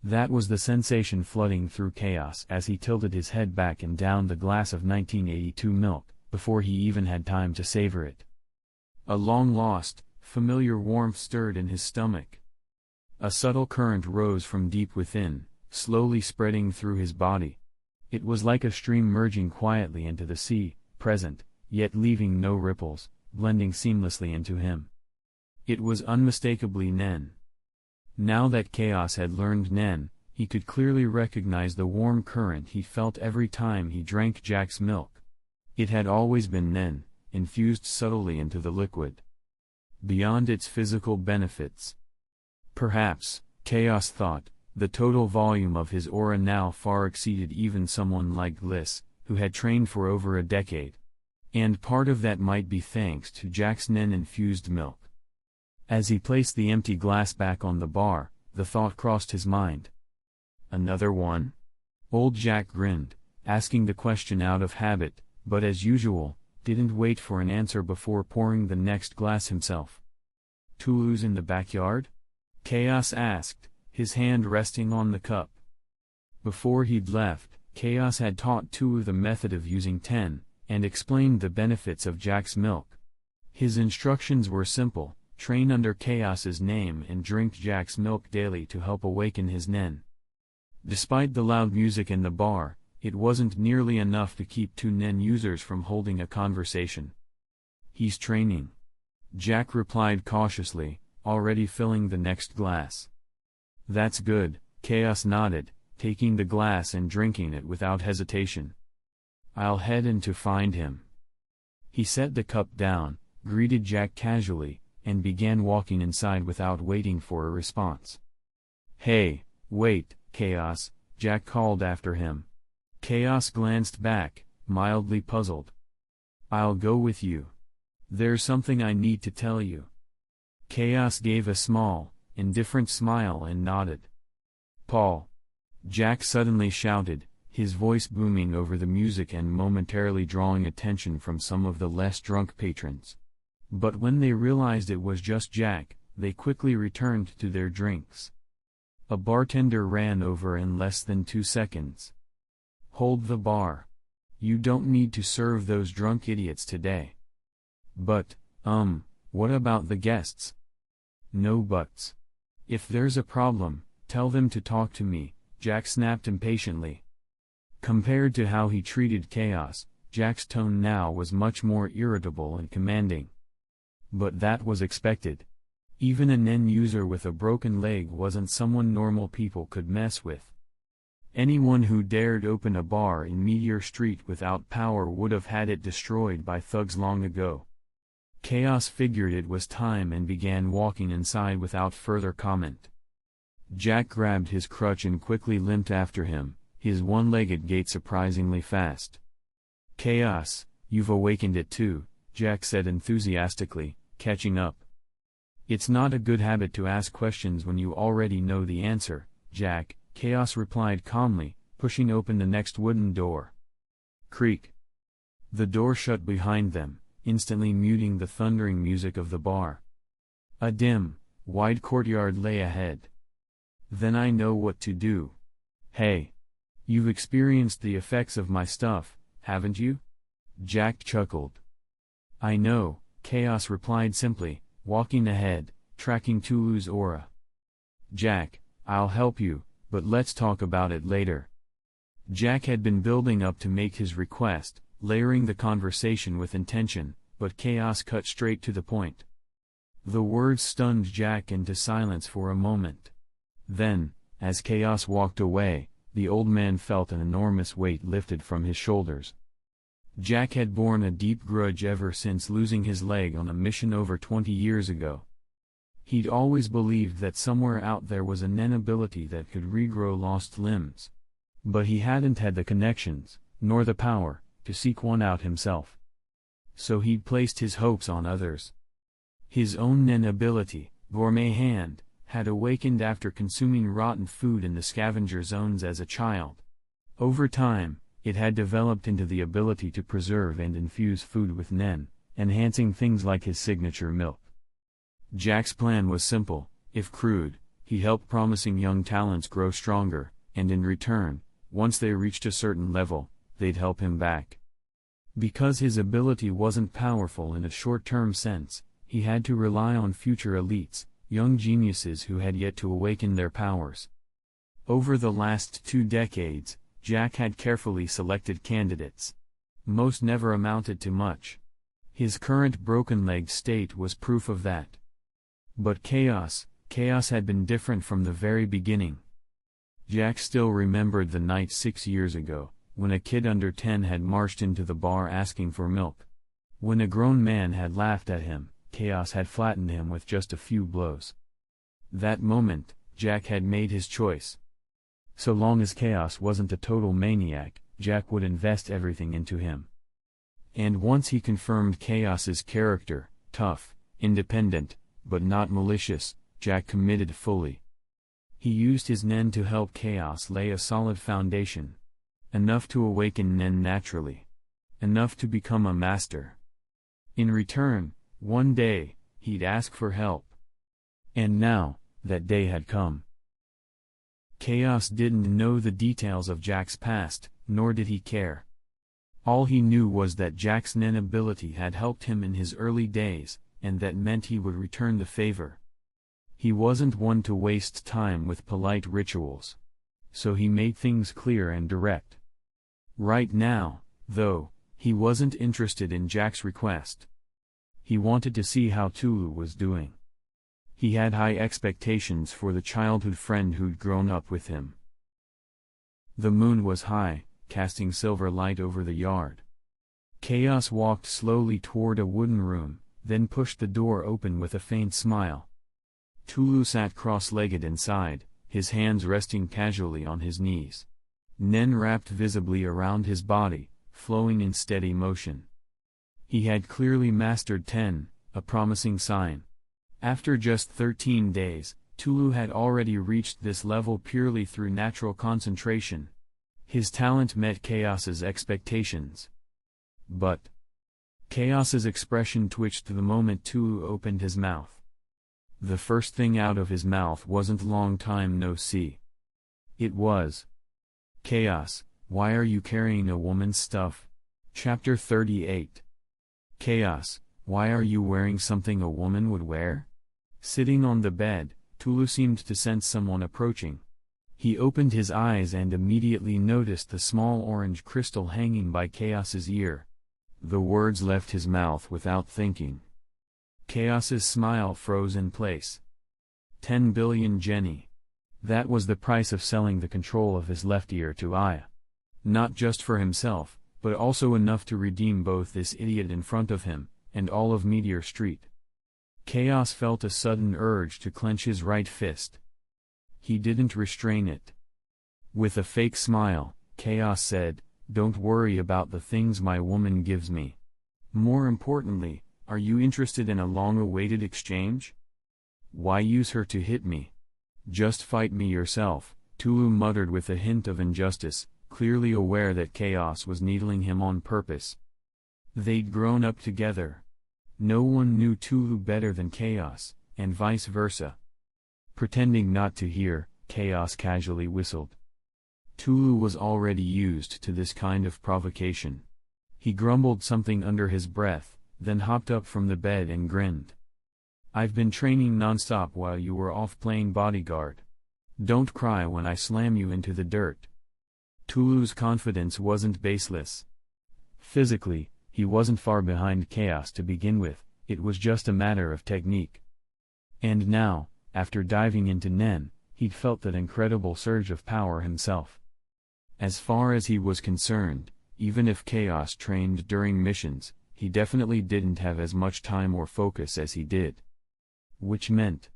That was the sensation flooding through Chaos as he tilted his head back and downed the glass of 1982 milk, before he even had time to savor it. A long-lost, familiar warmth stirred in his stomach. A subtle current rose from deep within, slowly spreading through his body. It was like a stream merging quietly into the sea, present, yet leaving no ripples, blending seamlessly into him. It was unmistakably Nen. Now that Chaos had learned Nen, he could clearly recognize the warm current he felt every time he drank Jack's milk. It had always been Nen, infused subtly into the liquid. Beyond its physical benefits. Perhaps, Chaos thought, the total volume of his aura now far exceeded even someone like Gliss, who had trained for over a decade. And part of that might be thanks to Jack's Nen-infused milk. As he placed the empty glass back on the bar, the thought crossed his mind. Another one? Old Jack grinned, asking the question out of habit, but as usual, didn't wait for an answer before pouring the next glass himself. Tulu's in the backyard? Chaos asked, his hand resting on the cup. Before he'd left, Chaos had taught Tulu the method of using Ten, and explained the benefits of Jack's milk. His instructions were simple: train under Chaos's name and drink Jack's milk daily to help awaken his Nen. Despite the loud music in the bar, it wasn't nearly enough to keep two Nen users from holding a conversation. He's training. Jack replied cautiously, already filling the next glass. That's good, Chaos nodded, taking the glass and drinking it without hesitation. I'll head in to find him. He set the cup down, greeted Jack casually, and began walking inside without waiting for a response. Hey, wait, Chaos, Jack called after him. Chaos glanced back, mildly puzzled. I'll go with you. There's something I need to tell you. Chaos gave a small, indifferent smile and nodded. Paul. Jack suddenly shouted, his voice booming over the music and momentarily drawing attention from some of the less drunk patrons. But when they realized it was just Jack, they quickly returned to their drinks. A bartender ran over in less than 2 seconds. Hold the bar. You don't need to serve those drunk idiots today. But, what about the guests? No buts. If there's a problem, tell them to talk to me, Jack snapped impatiently. Compared to how he treated Chaos, Jack's tone now was much more irritable and commanding. But that was expected. Even a Nen user with a broken leg wasn't someone normal people could mess with. Anyone who dared open a bar in Meteor Street without power would have had it destroyed by thugs long ago. Chaos figured it was time and began walking inside without further comment. Jack grabbed his crutch and quickly limped after him, his one-legged gait surprisingly fast. Chaos, you've awakened it too, Jack said enthusiastically, catching up. It's not a good habit to ask questions when you already know the answer, Jack, Chaos replied calmly, pushing open the next wooden door. Creak. The door shut behind them, instantly muting the thundering music of the bar. A dim, wide courtyard lay ahead. Then I know what to do. Hey. You've experienced the effects of my stuff, haven't you? Jack chuckled. I know, Chaos replied simply, walking ahead, tracking Tulu's aura. Jack, I'll help you, but let's talk about it later. Jack had been building up to make his request, layering the conversation with intention, but Chaos cut straight to the point. The words stunned Jack into silence for a moment. Then, as Chaos walked away, the old man felt an enormous weight lifted from his shoulders. Jack had borne a deep grudge ever since losing his leg on a mission over 20 years ago. He'd always believed that somewhere out there was a Nen ability that could regrow lost limbs. But he hadn't had the connections, nor the power, to seek one out himself. So he'd placed his hopes on others. His own Nen ability, Gourmet Hand, had awakened after consuming rotten food in the scavenger zones as a child. Over time, it had developed into the ability to preserve and infuse food with Nen, enhancing things like his signature milk. Jack's plan was simple, if crude. He helped promising young talents grow stronger, and in return, once they reached a certain level, they'd help him back. Because his ability wasn't powerful in a short-term sense, he had to rely on future elites, young geniuses who had yet to awaken their powers. Over the last 2 decades, Jack had carefully selected candidates. Most never amounted to much. His current broken leg state was proof of that. But Chaos had been different from the very beginning. Jack still remembered the night 6 years ago, when a kid under 10 had marched into the bar asking for milk. When a grown man had laughed at him, Chaos had flattened him with just a few blows. That moment, Jack had made his choice. So long as Chaos wasn't a total maniac, Jack would invest everything into him. And once he confirmed Chaos's character, tough, independent, but not malicious, Jack committed fully. He used his Nen to help Chaos lay a solid foundation. Enough to awaken Nen naturally. Enough to become a master. In return, one day, he'd ask for help. And now, that day had come. Chaos didn't know the details of Jack's past, nor did he care. All he knew was that Jack's Nen ability had helped him in his early days, and that meant he would return the favor. He wasn't one to waste time with polite rituals. So he made things clear and direct. Right now, though, he wasn't interested in Jack's request. He wanted to see how Tulu was doing. He had high expectations for the childhood friend who'd grown up with him. The moon was high, casting silver light over the yard. Chaos walked slowly toward a wooden room, then pushed the door open with a faint smile. Tulu sat cross-legged inside, his hands resting casually on his knees. Nen wrapped visibly around his body, flowing in steady motion. He had clearly mastered 10, a promising sign. After just 13 days, Tulu had already reached this level purely through natural concentration. His talent met Chaos's expectations. But Chaos's expression twitched the moment Tulu opened his mouth. The first thing out of his mouth wasn't "long time no see." It was, "Chaos, why are you carrying a woman's stuff?" Chapter 38. Chaos, why are you wearing something a woman would wear? Sitting on the bed, Tulu seemed to sense someone approaching. He opened his eyes and immediately noticed the small orange crystal hanging by Chaos's ear. The words left his mouth without thinking. Chaos's smile froze in place. 10 billion Jenny. That was the price of selling the control of his left ear to Aya. Not just for himself, but also enough to redeem both this idiot in front of him, and all of Meteor Street. Chaos felt a sudden urge to clench his right fist. He didn't restrain it. With a fake smile, Chaos said, "Don't worry about the things my woman gives me. More importantly, are you interested in a long-awaited exchange? Why use her to hit me? Just fight me yourself," Tulu muttered with a hint of injustice, clearly aware that Chaos was needling him on purpose. They'd grown up together. No one knew Tulu better than Chaos, and vice versa. Pretending not to hear, Chaos casually whistled. Tulu was already used to this kind of provocation. He grumbled something under his breath, then hopped up from the bed and grinned. "I've been training nonstop while you were off playing bodyguard. Don't cry when I slam you into the dirt." Tulu's confidence wasn't baseless. Physically, he wasn't far behind Chaos to begin with, it was just a matter of technique. And now, after diving into Nen, he'd felt that incredible surge of power himself. As far as he was concerned, even if Chaos trained during missions, he definitely didn't have as much time or focus as he did. Which meant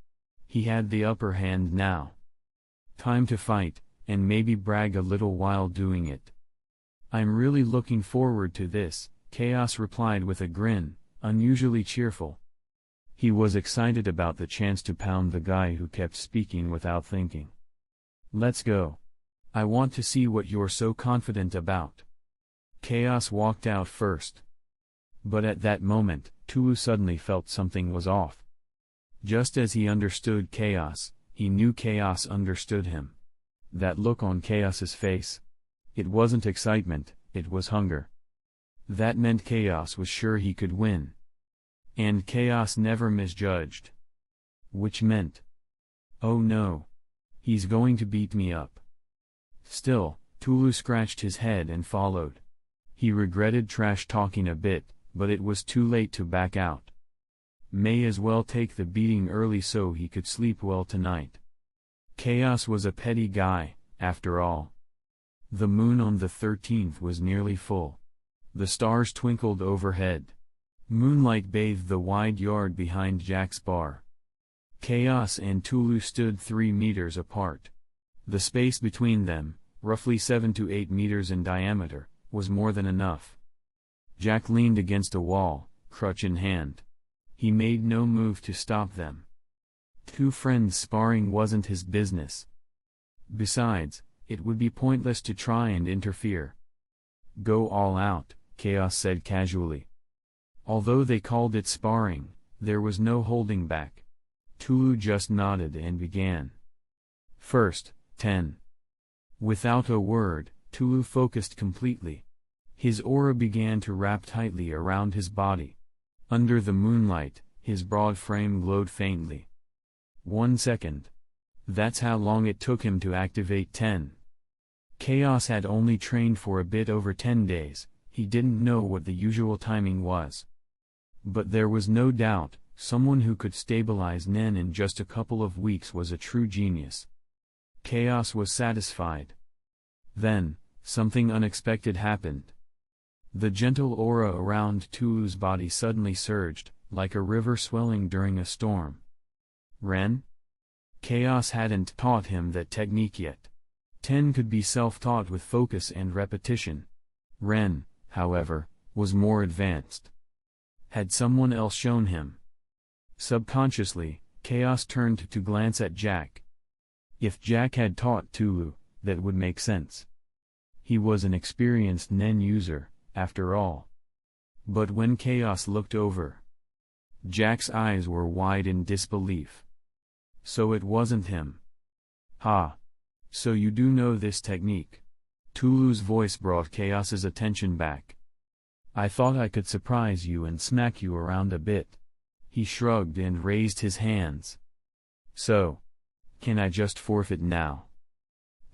he had the upper hand now. Time to fight, and maybe brag a little while doing it. I'm really looking forward to this, Chaos replied with a grin, unusually cheerful. He was excited about the chance to pound the guy who kept speaking without thinking. Let's go. I want to see what you're so confident about. Chaos walked out first. But at that moment, Tulu suddenly felt something was off. Just as he understood Chaos, he knew Chaos understood him. That look on Chaos's face. It wasn't excitement, it was hunger. That meant Chaos was sure he could win. And Chaos never misjudged. Which meant, oh no. He's going to beat me up. Still, Tulu scratched his head and followed. He regretted trash-talking a bit, but it was too late to back out. May as well take the beating early so he could sleep well tonight. Chaos was a petty guy, after all. The moon on the 13th was nearly full. The stars twinkled overhead. Moonlight bathed the wide yard behind Jack's bar. Chaos and Tulu stood 3 meters apart. The space between them, roughly 7 to 8 meters in diameter, was more than enough. Jack leaned against a wall, crutch in hand. He made no move to stop them. Two friends sparring wasn't his business. Besides, it would be pointless to try and interfere. Go all out, Chaos said casually. Although they called it sparring, there was no holding back. Tulu just nodded and began. First, 10. Without a word, Tulu focused completely. His aura began to wrap tightly around his body. Under the moonlight, his broad frame glowed faintly. 1 second. That's how long it took him to activate 10. Chaos had only trained for a bit over 10 days, he didn't know what the usual timing was. But there was no doubt, someone who could stabilize Nen in just a couple of weeks was a true genius. Chaos was satisfied. Then, something unexpected happened. The gentle aura around Tulu's body suddenly surged, like a river swelling during a storm. Ren? Chaos hadn't taught him that technique yet. 10 could be self-taught with focus and repetition. Ren, however, was more advanced. Had someone else shown him? Subconsciously, Chaos turned to glance at Jack. If Jack had taught Tulu, that would make sense. He was an experienced Nen user, after all. But when Chaos looked over, Jack's eyes were wide in disbelief. So it wasn't him. Ha! So you do know this technique. Tulu's voice brought Chaos's attention back. I thought I could surprise you and smack you around a bit. He shrugged and raised his hands. So, can I just forfeit now?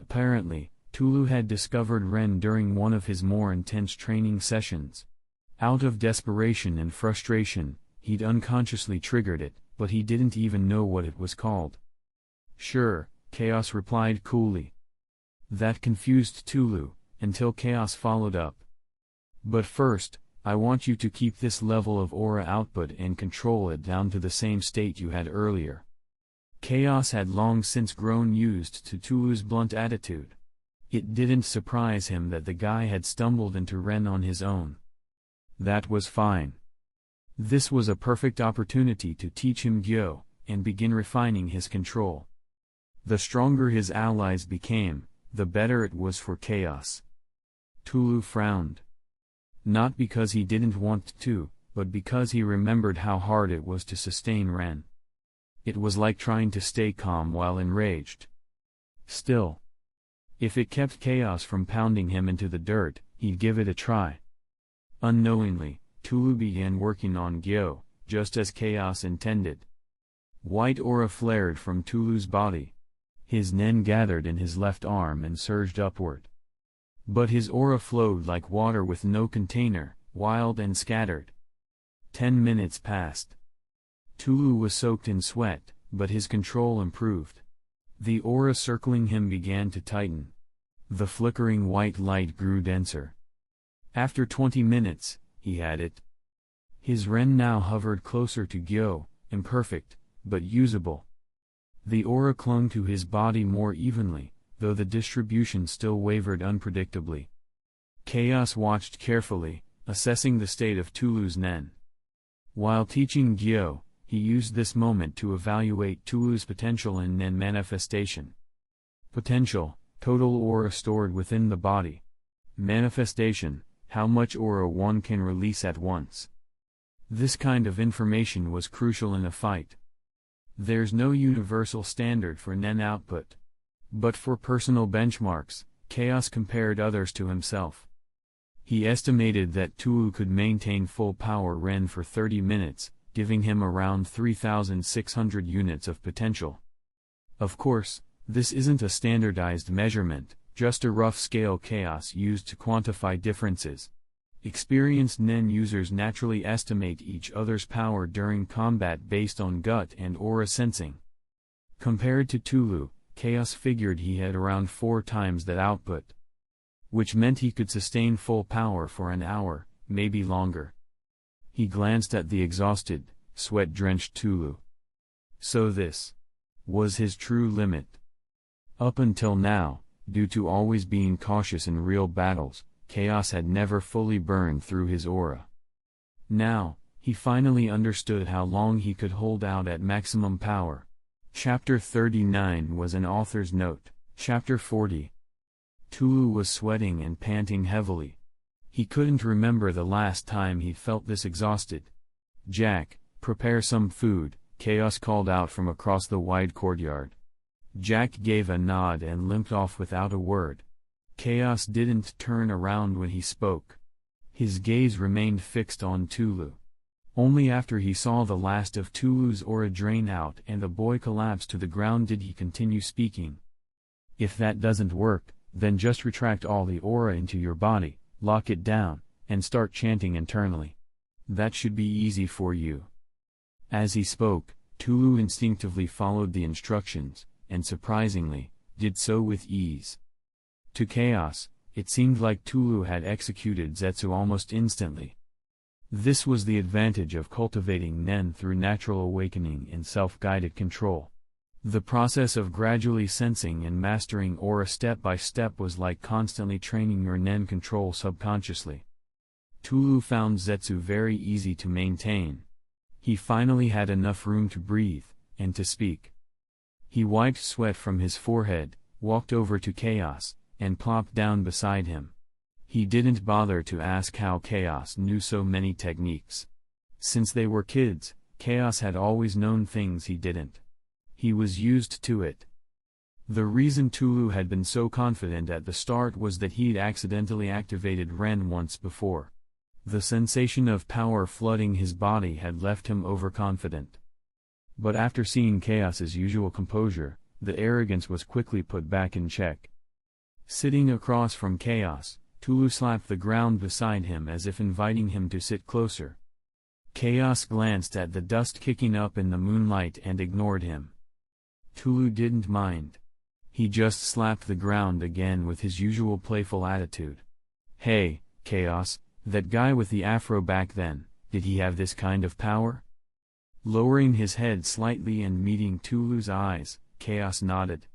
Apparently, Tulu had discovered Ren during one of his more intense training sessions. Out of desperation and frustration, he'd unconsciously triggered it, but he didn't even know what it was called. Sure, Chaos replied coolly. That confused Tulu, until Chaos followed up. But first, I want you to keep this level of aura output and control it down to the same state you had earlier. Chaos had long since grown used to Tulu's blunt attitude. It didn't surprise him that the guy had stumbled into Ren on his own. That was fine. This was a perfect opportunity to teach him Gyo, and begin refining his control. The stronger his allies became, the better it was for Chaos. Tulu frowned. Not because he didn't want to, but because he remembered how hard it was to sustain Ren. It was like trying to stay calm while enraged. Still, if it kept Chaos from pounding him into the dirt, he'd give it a try. Unknowingly, Tulu began working on Gyo, just as Chaos intended. White aura flared from Tulu's body. His Nen gathered in his left arm and surged upward. But his aura flowed like water with no container, wild and scattered. 10 minutes passed. Tulu was soaked in sweat, but his control improved. The aura circling him began to tighten. The flickering white light grew denser. After 20 minutes, he had it. His Ren now hovered closer to Gyo, imperfect, but usable. The aura clung to his body more evenly, though the distribution still wavered unpredictably. Chaos watched carefully, assessing the state of Tulu's Nen. While teaching Gyo, he used this moment to evaluate Tulu's potential in Nen manifestation. Potential, total aura stored within the body. Manifestation, how much aura one can release at once. This kind of information was crucial in a fight. There's no universal standard for Nen output. But for personal benchmarks, Chaos compared others to himself. He estimated that Tulu could maintain full power Ren for 30 minutes, giving him around 3,600 units of potential. Of course, this isn't a standardized measurement, just a rough scale Chaos used to quantify differences. Experienced Nen users naturally estimate each other's power during combat based on gut and aura sensing. Compared to Tulu, Chaos figured he had around 4 times that output. Which meant he could sustain full power for an hour, maybe longer. He glanced at the exhausted, sweat-drenched Tulu. So this was his true limit. Up until now, due to always being cautious in real battles, Chaos had never fully burned through his aura. Now, he finally understood how long he could hold out at maximum power. Chapter 39 was an author's note. Chapter 40. Tulu was sweating and panting heavily. He couldn't remember the last time he felt this exhausted. "Jack, prepare some food," Chaos called out from across the wide courtyard. Jack gave a nod and limped off without a word. Chaos didn't turn around when he spoke. His gaze remained fixed on Tulu. Only after he saw the last of Tulu's aura drain out and the boy collapse to the ground did he continue speaking. "If that doesn't work, then just retract all the aura into your body, lock it down, and start chanting internally. That should be easy for you." As he spoke, Tulu instinctively followed the instructions, and surprisingly, did so with ease. To Chaos, it seemed like Tulu had executed Zetsu almost instantly. This was the advantage of cultivating Nen through natural awakening and self-guided control. The process of gradually sensing and mastering aura step by step was like constantly training your Nen control subconsciously. Tulu found Zetsu very easy to maintain. He finally had enough room to breathe, and to speak. He wiped sweat from his forehead, walked over to Chaos, and plopped down beside him. He didn't bother to ask how Chaos knew so many techniques. Since they were kids, Chaos had always known things he didn't. He was used to it. The reason Tulu had been so confident at the start was that he'd accidentally activated Ren once before. The sensation of power flooding his body had left him overconfident. But after seeing Chaos's usual composure, the arrogance was quickly put back in check. Sitting across from Chaos, Tulu slapped the ground beside him as if inviting him to sit closer. Chaos glanced at the dust kicking up in the moonlight and ignored him. Tulu didn't mind. He just slapped the ground again with his usual playful attitude. "Hey, Chaos, that guy with the afro back then, did he have this kind of power?" Lowering his head slightly and meeting Tulu's eyes, Chaos nodded.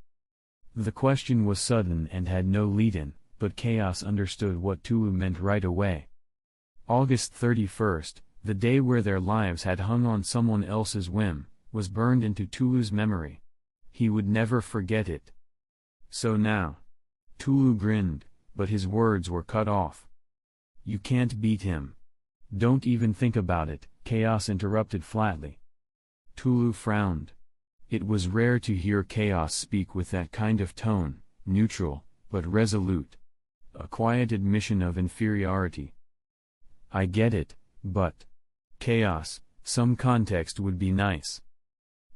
The question was sudden and had no lead-in, but Chaos understood what Tulu meant right away. August 31st, the day where their lives had hung on someone else's whim, was burned into Tulu's memory. He would never forget it. So now. Tulu grinned, but his words were cut off. "You can't beat him. Don't even think about it," Chaos interrupted flatly. Tulu frowned. It was rare to hear Chaos speak with that kind of tone, neutral, but resolute. A quiet admission of inferiority. "I get it, but... Chaos, some context would be nice."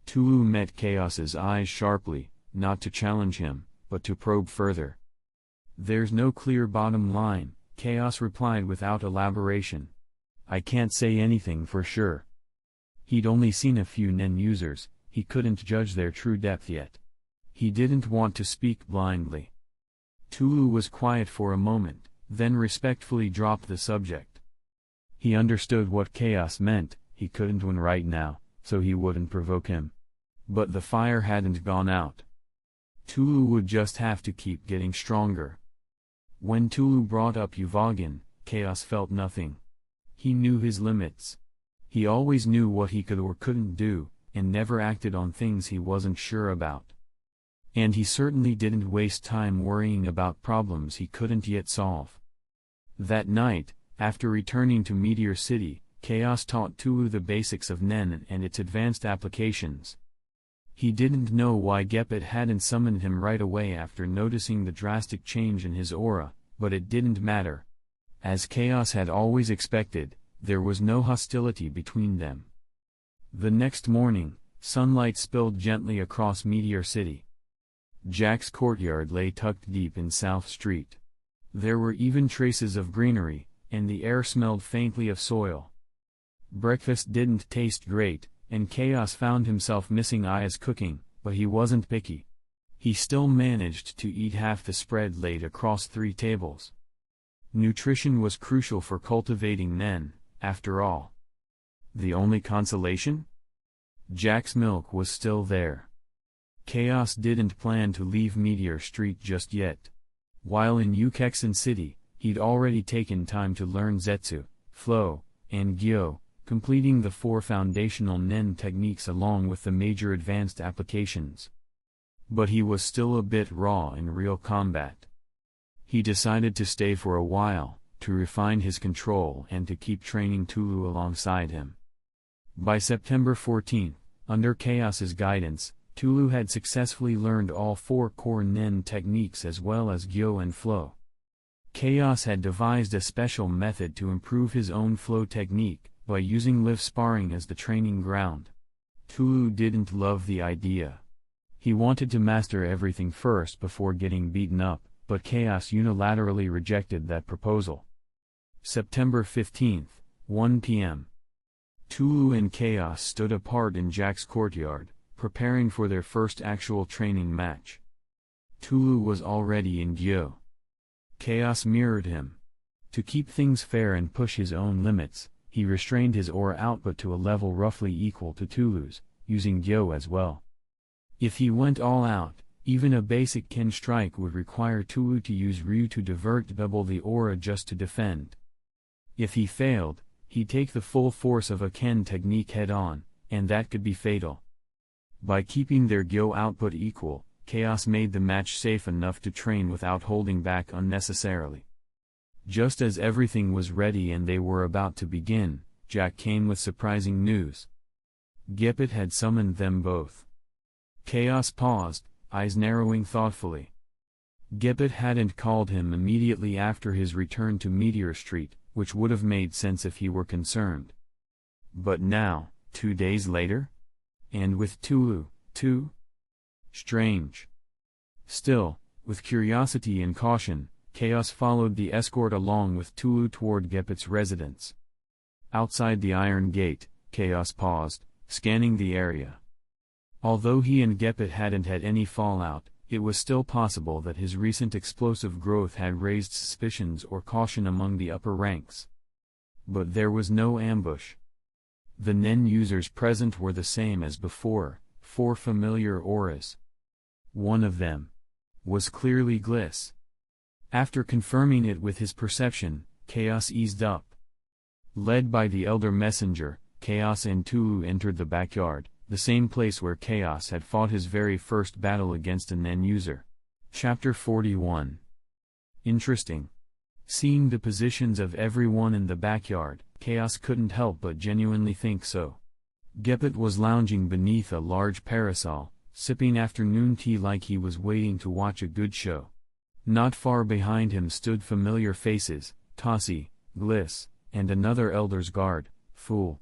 Tulu met Chaos's eyes sharply, not to challenge him, but to probe further. There's no clear bottom line, Chaos replied without elaboration. I can't say anything for sure. He'd only seen a few Nen users, he couldn't judge their true depth yet. He didn't want to speak blindly. Tulu was quiet for a moment, then respectfully dropped the subject. He understood what Chaos meant, he couldn't win right now, so he wouldn't provoke him. But the fire hadn't gone out. Tulu would just have to keep getting stronger. When Tulu brought up Uvogin, Chaos felt nothing. He knew his limits. He always knew what he could or couldn't do, and never acted on things he wasn't sure about. And he certainly didn't waste time worrying about problems he couldn't yet solve. That night, after returning to Meteor City, Chaos taught Tulu the basics of Nen and its advanced applications. He didn't know why Gepet hadn't summoned him right away after noticing the drastic change in his aura, but it didn't matter. As Chaos had always expected, there was no hostility between them. The next morning, sunlight spilled gently across Meteor City. Jack's courtyard lay tucked deep in South Street. There were even traces of greenery, and the air smelled faintly of soil. Breakfast didn't taste great, and Chaos found himself missing Aya's cooking, but he wasn't picky. He still managed to eat half the spread laid across 3 tables. Nutrition was crucial for cultivating Nen, after all. The only consolation? Jack's milk was still there. Chaos didn't plan to leave Meteor Street just yet. While in Ukexin City, he'd already taken time to learn Zetsu, Flow, and Gyo, completing the 4 foundational Nen techniques along with the major advanced applications. But he was still a bit raw in real combat. He decided to stay for a while, to refine his control and to keep training Tulu alongside him. By September 14, under Chaos's guidance, Tulu had successfully learned all 4 core Nen techniques as well as Gyo and Flow. Chaos had devised a special method to improve his own Flow technique, by using live sparring as the training ground. Tulu didn't love the idea. He wanted to master everything first before getting beaten up, but Chaos unilaterally rejected that proposal. September 15, 1 p.m. Tulu and Chaos stood apart in Jack's courtyard, preparing for their first actual training match. Tulu was already in Gyo. Chaos mirrored him. To keep things fair and push his own limits, he restrained his aura output to a level roughly equal to Tulu's, using Gyo as well. If he went all out, even a basic Ken strike would require Tulu to use Ryu to divert double the aura just to defend. If he failed, he'd take the full force of a Ken technique head-on, and that could be fatal. By keeping their Gyo output equal, Chaos made the match safe enough to train without holding back unnecessarily. Just as everything was ready and they were about to begin, Jack came with surprising news. Gepet had summoned them both. Chaos paused, eyes narrowing thoughtfully. Gepet hadn't called him immediately after his return to Meteor Street, which would have made sense if he were concerned. But now, 2 days later? And with Tulu, too? Strange. Still, with curiosity and caution, Chaos followed the escort along with Tulu toward Gepet's residence. Outside the iron gate, Chaos paused, scanning the area. Although he and Gepet hadn't had any fallout, it was still possible that his recent explosive growth had raised suspicions or caution among the upper ranks. But there was no ambush. The Nen users present were the same as before, 4 familiar auras. One of them was clearly Gliss. After confirming it with his perception, Chaos eased up. Led by the Elder Messenger, Chaos and Tulu entered the backyard, the same place where Chaos had fought his very first battle against a Nen user. Chapter 41. Interesting. Seeing the positions of everyone in the backyard, Chaos couldn't help but genuinely think so. Gepet was lounging beneath a large parasol, sipping afternoon tea like he was waiting to watch a good show. Not far behind him stood familiar faces, Tossie, Gliss, and another Elder's Guard, Fool.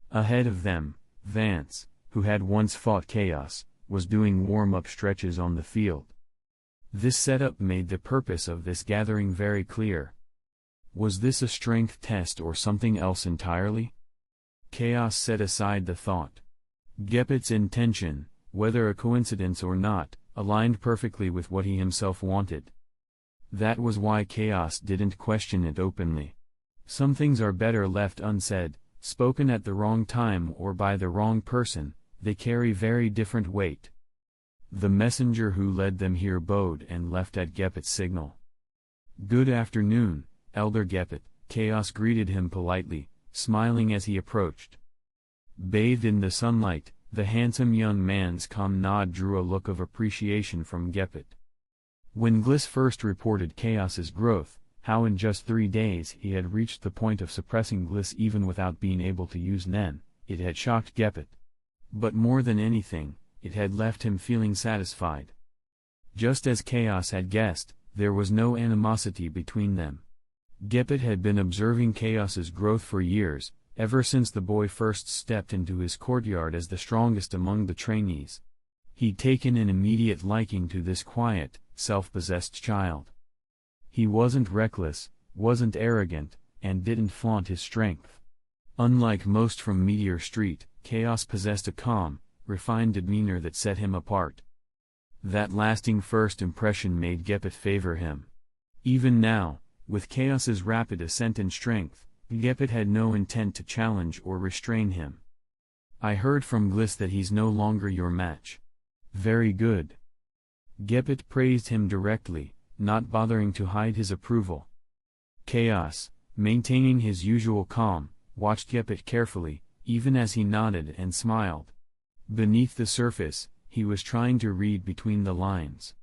Ahead of them, Vance, who had once fought Chaos, was doing warm-up stretches on the field. This setup made the purpose of this gathering very clear. Was this a strength test or something else entirely? Chaos set aside the thought. Gepet's intention, whether a coincidence or not, aligned perfectly with what he himself wanted. That was why Chaos didn't question it openly. Some things are better left unsaid, spoken at the wrong time or by the wrong person, they carry very different weight. The messenger who led them here bowed and left at Gepet's signal. "Good afternoon, Elder Gepet," Chaos greeted him politely, smiling as he approached. Bathed in the sunlight, the handsome young man's calm nod drew a look of appreciation from Gepet. When Gliss first reported Chaos's growth, how in just 3 days he had reached the point of suppressing Gliss even without being able to use Nen, it had shocked Gepet. But more than anything, it had left him feeling satisfied. Just as Chaos had guessed, there was no animosity between them. Gepet had been observing Chaos's growth for years, ever since the boy first stepped into his courtyard as the strongest among the trainees. He'd taken an immediate liking to this quiet, self-possessed child. He wasn't reckless, wasn't arrogant, and didn't flaunt his strength. Unlike most from Meteor Street, Chaos possessed a calm, refined demeanor that set him apart. That lasting first impression made Gepet favor him. Even now, with Chaos's rapid ascent in strength, Gepet had no intent to challenge or restrain him. "I heard from Gliss that he's no longer your match." "Very good." Gepet praised him directly, not bothering to hide his approval. Chaos, maintaining his usual calm, watched Gepet carefully, even as he nodded and smiled. Beneath the surface, he was trying to read between the lines.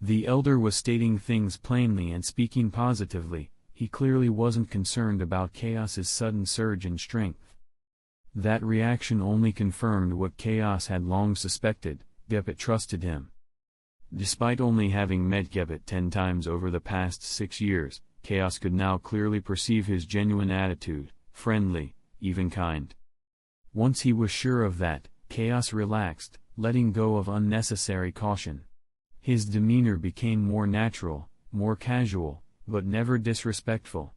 The elder was stating things plainly and speaking positively, he clearly wasn't concerned about Chaos's sudden surge in strength. That reaction only confirmed what Chaos had long suspected, Gepet trusted him. Despite only having met Gepet 10 times over the past 6 years, Chaos could now clearly perceive his genuine attitude, friendly, even kind. Once he was sure of that, Chaos relaxed, letting go of unnecessary caution. His demeanor became more natural, more casual, but never disrespectful.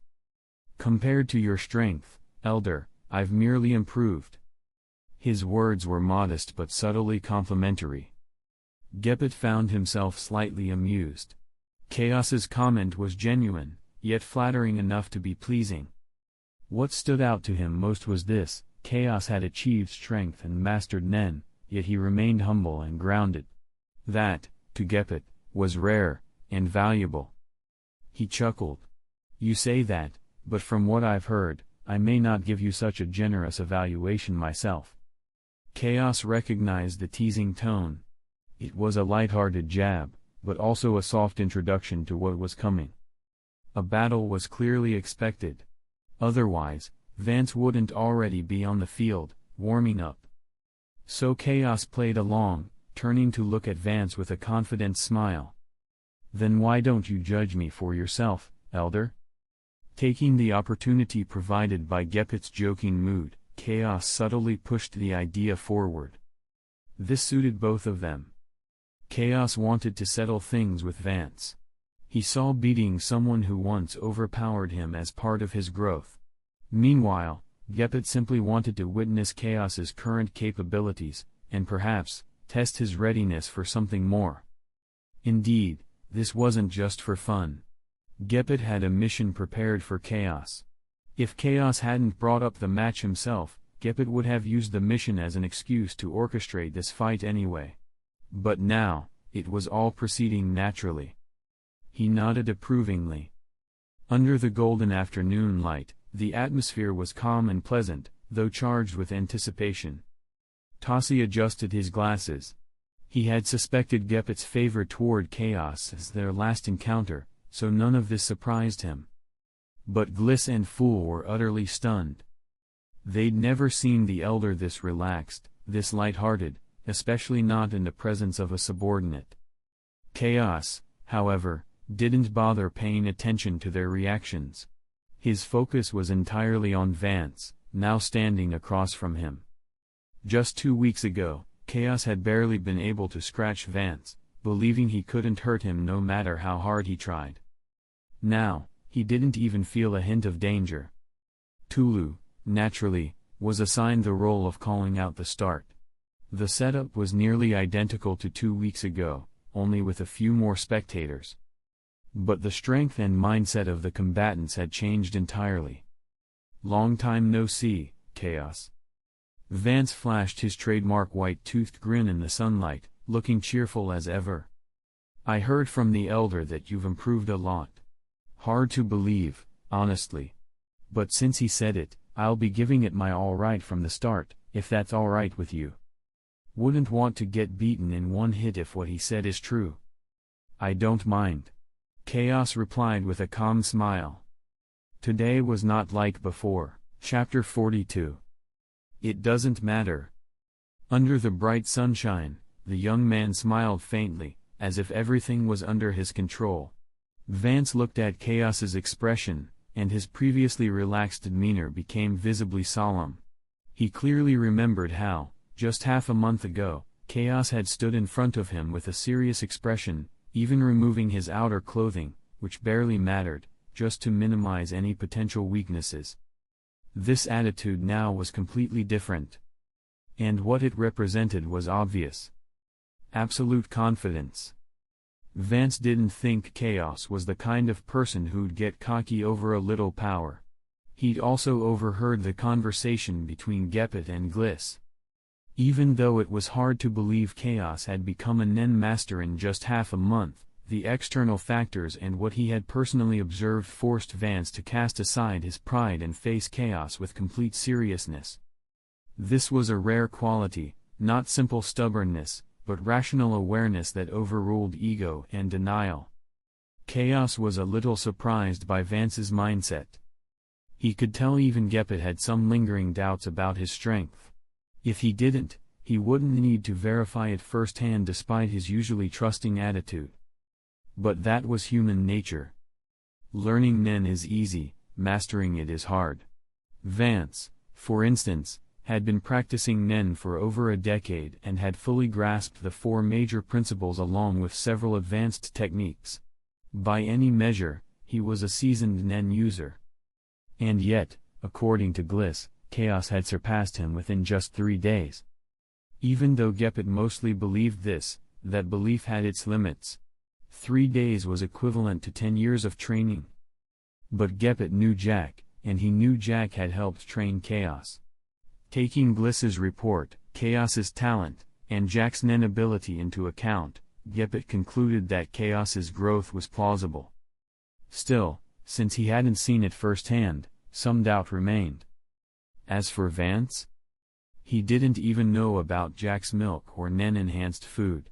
"Compared to your strength, Elder, I've merely improved." His words were modest but subtly complimentary. Gepet found himself slightly amused. Chaos's comment was genuine, yet flattering enough to be pleasing. What stood out to him most was this: Chaos had achieved strength and mastered Nen, yet he remained humble and grounded. That, to Gepet, was rare, and valuable. He chuckled. "You say that, but from what I've heard, I may not give you such a generous evaluation myself." Chaos recognized the teasing tone. It was a light-hearted jab, but also a soft introduction to what was coming. A battle was clearly expected. Otherwise, Vance wouldn't already be on the field, warming up. So Chaos played along, turning to look at Vance with a confident smile. "Then why don't you judge me for yourself, Elder?" Taking the opportunity provided by Gepet's joking mood, Chaos subtly pushed the idea forward. This suited both of them. Chaos wanted to settle things with Vance. He saw beating someone who once overpowered him as part of his growth. Meanwhile, Gepet simply wanted to witness Chaos's current capabilities, and perhaps, test his readiness for something more. Indeed, this wasn't just for fun. Gepet had a mission prepared for Chaos. If Chaos hadn't brought up the match himself, Gepet would have used the mission as an excuse to orchestrate this fight anyway. But now, it was all proceeding naturally. He nodded approvingly. Under the golden afternoon light, the atmosphere was calm and pleasant, though charged with anticipation. Tossi adjusted his glasses. He had suspected Gepet's favor toward Chaos as their last encounter, so none of this surprised him. But Gliss and Fool were utterly stunned. They'd never seen the elder this relaxed, this light-hearted, especially not in the presence of a subordinate. Chaos, however, didn't bother paying attention to their reactions. His focus was entirely on Vance, now standing across from him. Just 2 weeks ago, Chaos had barely been able to scratch Vance, believing he couldn't hurt him no matter how hard he tried. Now, he didn't even feel a hint of danger. Tulu, naturally, was assigned the role of calling out the start. The setup was nearly identical to 2 weeks ago, only with a few more spectators. But the strength and mindset of the combatants had changed entirely. Long time no see, Chaos. Vance flashed his trademark white-toothed grin in the sunlight, looking cheerful as ever. I heard from the elder that you've improved a lot. Hard to believe, honestly. But since he said it, I'll be giving it my all right from the start, if that's all right with you. Wouldn't want to get beaten in one hit if what he said is true. I don't mind. Chaos replied with a calm smile. Today was not like before. Chapter 42. It doesn't matter. Under the bright sunshine, the young man smiled faintly, as if everything was under his control. Vance looked at Chaos's expression, and his previously relaxed demeanor became visibly solemn. He clearly remembered how, just half a month ago, Chaos had stood in front of him with a serious expression, even removing his outer clothing, which barely mattered, just to minimize any potential weaknesses. This attitude now was completely different. And what it represented was obvious. Absolute confidence. Vance didn't think Chaos was the kind of person who'd get cocky over a little power. He'd also overheard the conversation between Gepet and Gliss. Even though it was hard to believe Chaos had become a Nen master in just half a month, the external factors and what he had personally observed forced Vance to cast aside his pride and face Chaos with complete seriousness. This was a rare quality, not simple stubbornness, but rational awareness that overruled ego and denial. Chaos was a little surprised by Vance's mindset. He could tell even Gepet had some lingering doubts about his strength. If he didn't, he wouldn't need to verify it firsthand despite his usually trusting attitude. But that was human nature. Learning Nen is easy, mastering it is hard. Vance, for instance, had been practicing Nen for over a decade and had fully grasped the 4 major principles along with several advanced techniques. By any measure, he was a seasoned Nen user. And yet, according to Gliss, Chaos had surpassed him within just 3 days. Even though Gepet mostly believed this, that belief had its limits. 3 days was equivalent to 10 years of training. But Gepet knew Jack, and he knew Jack had helped train Chaos. Taking Gliss's report, Chaos's talent, and Jack's Nen ability into account, Gepet concluded that Chaos's growth was plausible. Still, since he hadn't seen it firsthand, some doubt remained. As for Vance, he didn't even know about Jack's milk or Nen-enhanced food.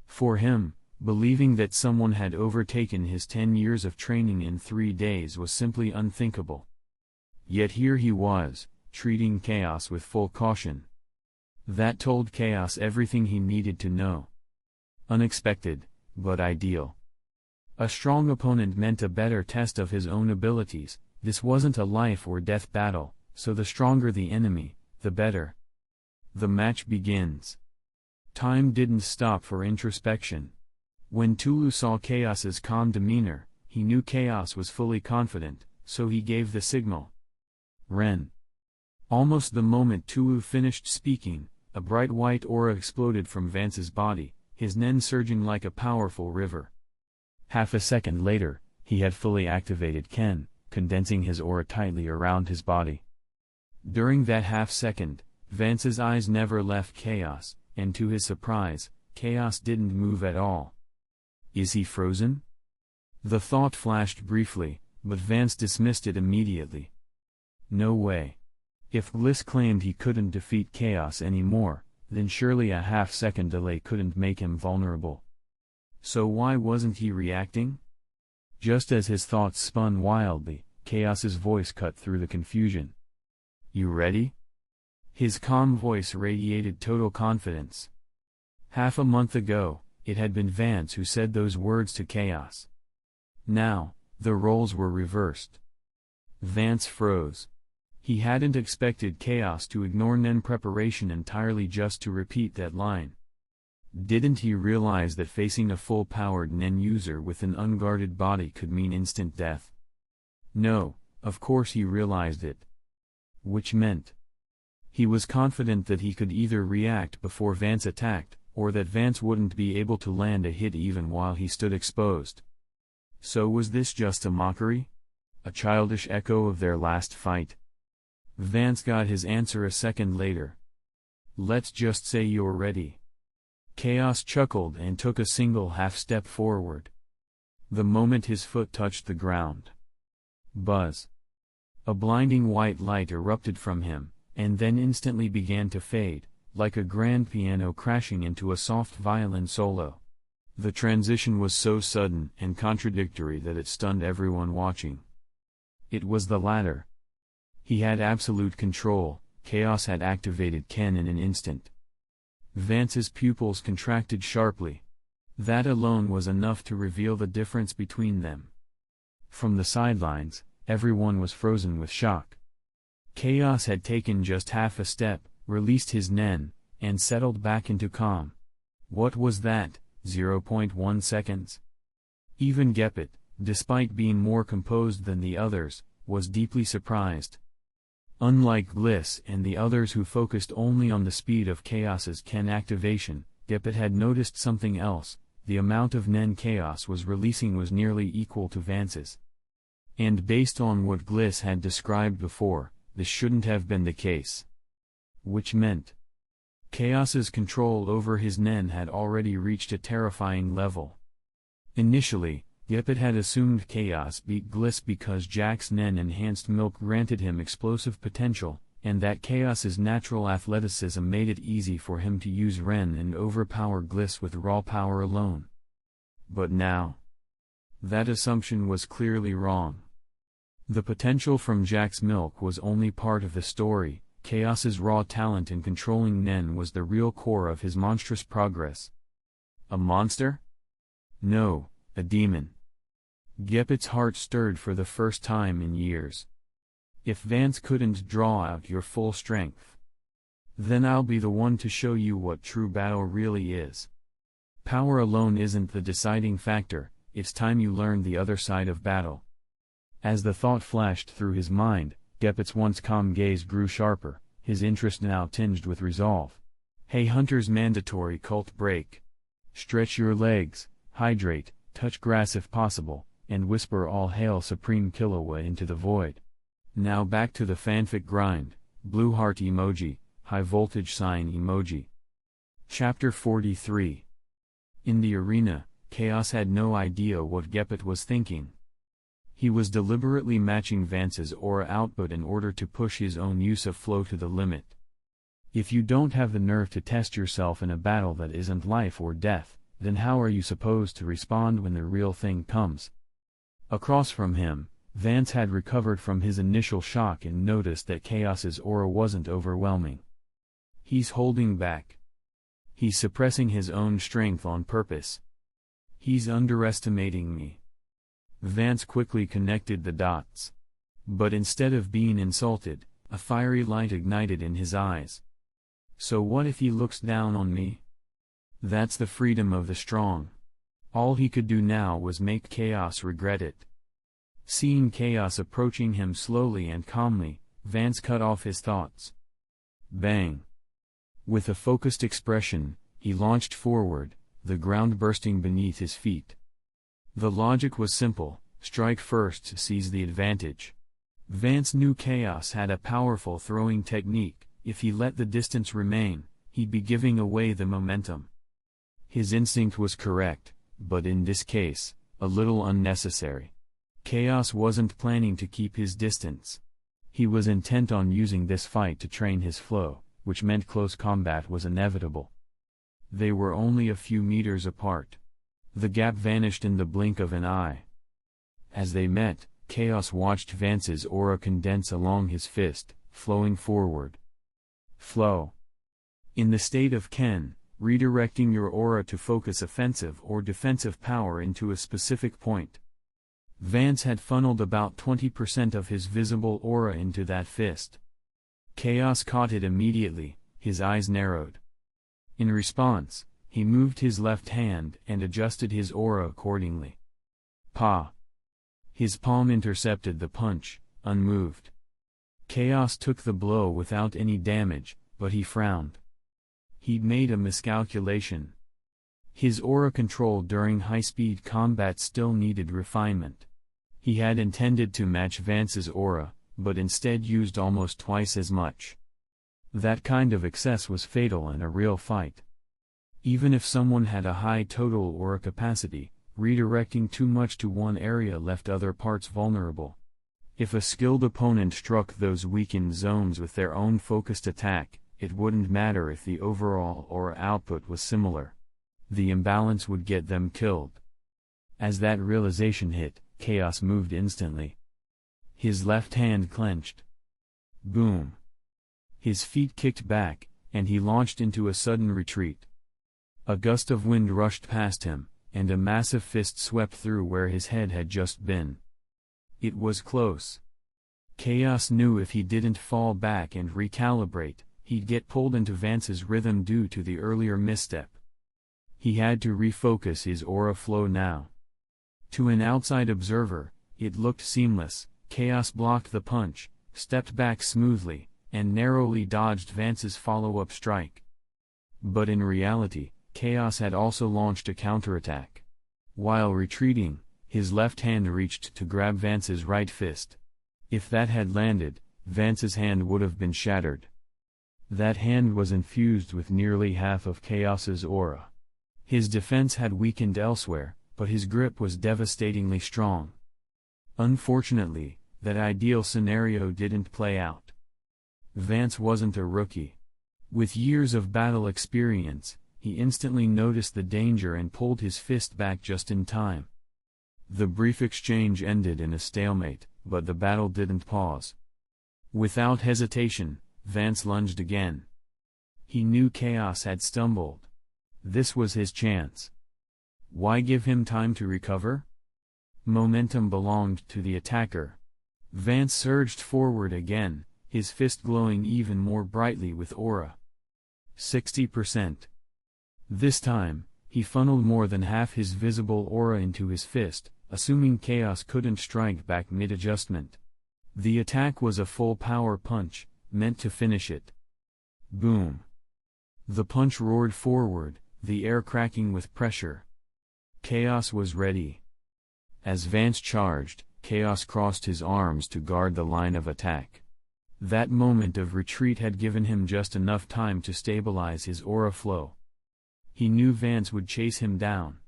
For him, believing that someone had overtaken his 10 years of training in 3 days was simply unthinkable. Yet here he was, treating Chaos with full caution. That told Chaos everything he needed to know. Unexpected, but ideal. A strong opponent meant a better test of his own abilities. This wasn't a life or death battle, so the stronger the enemy, the better. The match begins. Time didn't stop for introspection. When Tulu saw Chaos's calm demeanor, he knew Chaos was fully confident, so he gave the signal. Ren. Almost the moment Tulu finished speaking, a bright white aura exploded from Vance's body, his Nen surging like a powerful river. Half a second later, he had fully activated Ken, condensing his aura tightly around his body. During that half-second, Vance's eyes never left Chaos, and to his surprise, Chaos didn't move at all. Is he frozen? The thought flashed briefly, but Vance dismissed it immediately. No way. If Gliss claimed he couldn't defeat Chaos anymore, then surely a half-second delay couldn't make him vulnerable. So why wasn't he reacting? Just as his thoughts spun wildly, Chaos's voice cut through the confusion. You ready? His calm voice radiated total confidence. Half a month ago, it had been Vance who said those words to Chaos. Now, the roles were reversed. Vance froze. He hadn't expected Chaos to ignore Nen preparation entirely just to repeat that line. Didn't he realize that facing a full-powered Nen user with an unguarded body could mean instant death? No, of course he realized it. Which meant he was confident that he could either react before Vance attacked, or that Vance wouldn't be able to land a hit even while he stood exposed. So was this just a mockery? A childish echo of their last fight? Vance got his answer a second later. "Let's just say you're ready." Chaos chuckled and took a single half-step forward. The moment his foot touched the ground, buzz! A blinding white light erupted from him, and then instantly began to fade, like a grand piano crashing into a soft violin solo. The transition was so sudden and contradictory that it stunned everyone watching. It was the latter. He had absolute control. Chaos had activated Ken in an instant. Vance's pupils contracted sharply. That alone was enough to reveal the difference between them. From the sidelines, everyone was frozen with shock. Chaos had taken just half a step, released his Nen, and settled back into calm. What was that, 0.1 seconds? Even Gepet, despite being more composed than the others, was deeply surprised. Unlike Bliss and the others who focused only on the speed of Chaos's Ken activation, Gepet had noticed something else. The amount of Nen Chaos was releasing was nearly equal to Vance's. And based on what Gliss had described before, this shouldn't have been the case. Which meant Chaos's control over his Nen had already reached a terrifying level. Initially, Gepet had assumed Chaos beat Gliss because Jack's Nen enhanced milk granted him explosive potential, and that Chaos's natural athleticism made it easy for him to use Ren and overpower Gliss with raw power alone. But now, that assumption was clearly wrong. The potential from Jack's milk was only part of the story. Chaos's raw talent in controlling Nen was the real core of his monstrous progress. A monster? No, a demon. Gepet's heart stirred for the first time in years. If Vance couldn't draw out your full strength, then I'll be the one to show you what true battle really is. Power alone isn't the deciding factor, it's time you learn the other side of battle. As the thought flashed through his mind, Gepet's once calm gaze grew sharper, his interest now tinged with resolve. Hey Hunter's mandatory cult break. Stretch your legs, hydrate, touch grass if possible, and whisper all hail Supreme Killua into the void. Now back to the fanfic grind. Blue heart emoji, high voltage sign emoji. Chapter 43. In the arena, Chaos had no idea what Gepet was thinking. He was deliberately matching Vance's aura output in order to push his own use of flow to the limit. If you don't have the nerve to test yourself in a battle that isn't life or death, then how are you supposed to respond when the real thing comes? Across from him, Vance had recovered from his initial shock and noticed that Chaos's aura wasn't overwhelming. He's holding back. He's suppressing his own strength on purpose. He's underestimating me. Vance quickly connected the dots. But instead of being insulted, a fiery light ignited in his eyes. So what if he looks down on me? That's the freedom of the strong. All he could do now was make Chaos regret it. Seeing Chaos approaching him slowly and calmly, Vance cut off his thoughts. Bang! With a focused expression, he launched forward, the ground bursting beneath his feet. The logic was simple: strike first, seize the advantage. Vance knew Chaos had a powerful throwing technique. If he let the distance remain, he'd be giving away the momentum. His instinct was correct, but in this case, a little unnecessary. Chaos wasn't planning to keep his distance. He was intent on using this fight to train his flow, which meant close combat was inevitable. They were only a few meters apart. The gap vanished in the blink of an eye. As they met, Chaos watched Vance's aura condense along his fist, flowing forward. Flow. In the state of Ken, redirecting your aura to focus offensive or defensive power into a specific point. Vance had funneled about 20% of his visible aura into that fist. Chaos caught it immediately, his eyes narrowed. In response, He moved his left hand and adjusted his aura accordingly. Pa! His palm intercepted the punch, unmoved. Chaos took the blow without any damage, but he frowned. He'd made a miscalculation. His aura control during high-speed combat still needed refinement. He had intended to match Vance's aura, but instead used almost twice as much. That kind of excess was fatal in a real fight. Even if someone had a high total aura capacity, redirecting too much to one area left other parts vulnerable. If a skilled opponent struck those weakened zones with their own focused attack, it wouldn't matter if the overall aura output was similar. The imbalance would get them killed. As that realization hit, Chaos moved instantly. His left hand clenched. Boom! His feet kicked back, and he launched into a sudden retreat. A gust of wind rushed past him, and a massive fist swept through where his head had just been. It was close. Chaos knew if he didn't fall back and recalibrate, he'd get pulled into Vance's rhythm due to the earlier misstep. He had to refocus his aura flow now. To an outside observer, it looked seamless. Chaos blocked the punch, stepped back smoothly, and narrowly dodged Vance's follow-up strike. But in reality, Chaos had also launched a counterattack. While retreating, his left hand reached to grab Vance's right fist. If that had landed, Vance's hand would have been shattered. That hand was infused with nearly half of Chaos's aura. His defense had weakened elsewhere, but his grip was devastatingly strong. Unfortunately, that ideal scenario didn't play out. Vance wasn't a rookie. With years of battle experience, he instantly noticed the danger and pulled his fist back just in time. The brief exchange ended in a stalemate, but the battle didn't pause. Without hesitation, Vance lunged again. He knew Chaos had stumbled. This was his chance. Why give him time to recover? Momentum belonged to the attacker. Vance surged forward again, his fist glowing even more brightly with aura. 60%. This time, he funneled more than half his visible aura into his fist, assuming Chaos couldn't strike back mid-adjustment. The attack was a full power punch, meant to finish it. Boom! The punch roared forward, the air cracking with pressure. Chaos was ready. As Vance charged, Chaos crossed his arms to guard the line of attack. That moment of retreat had given him just enough time to stabilize his aura flow. He knew Vance would chase him down.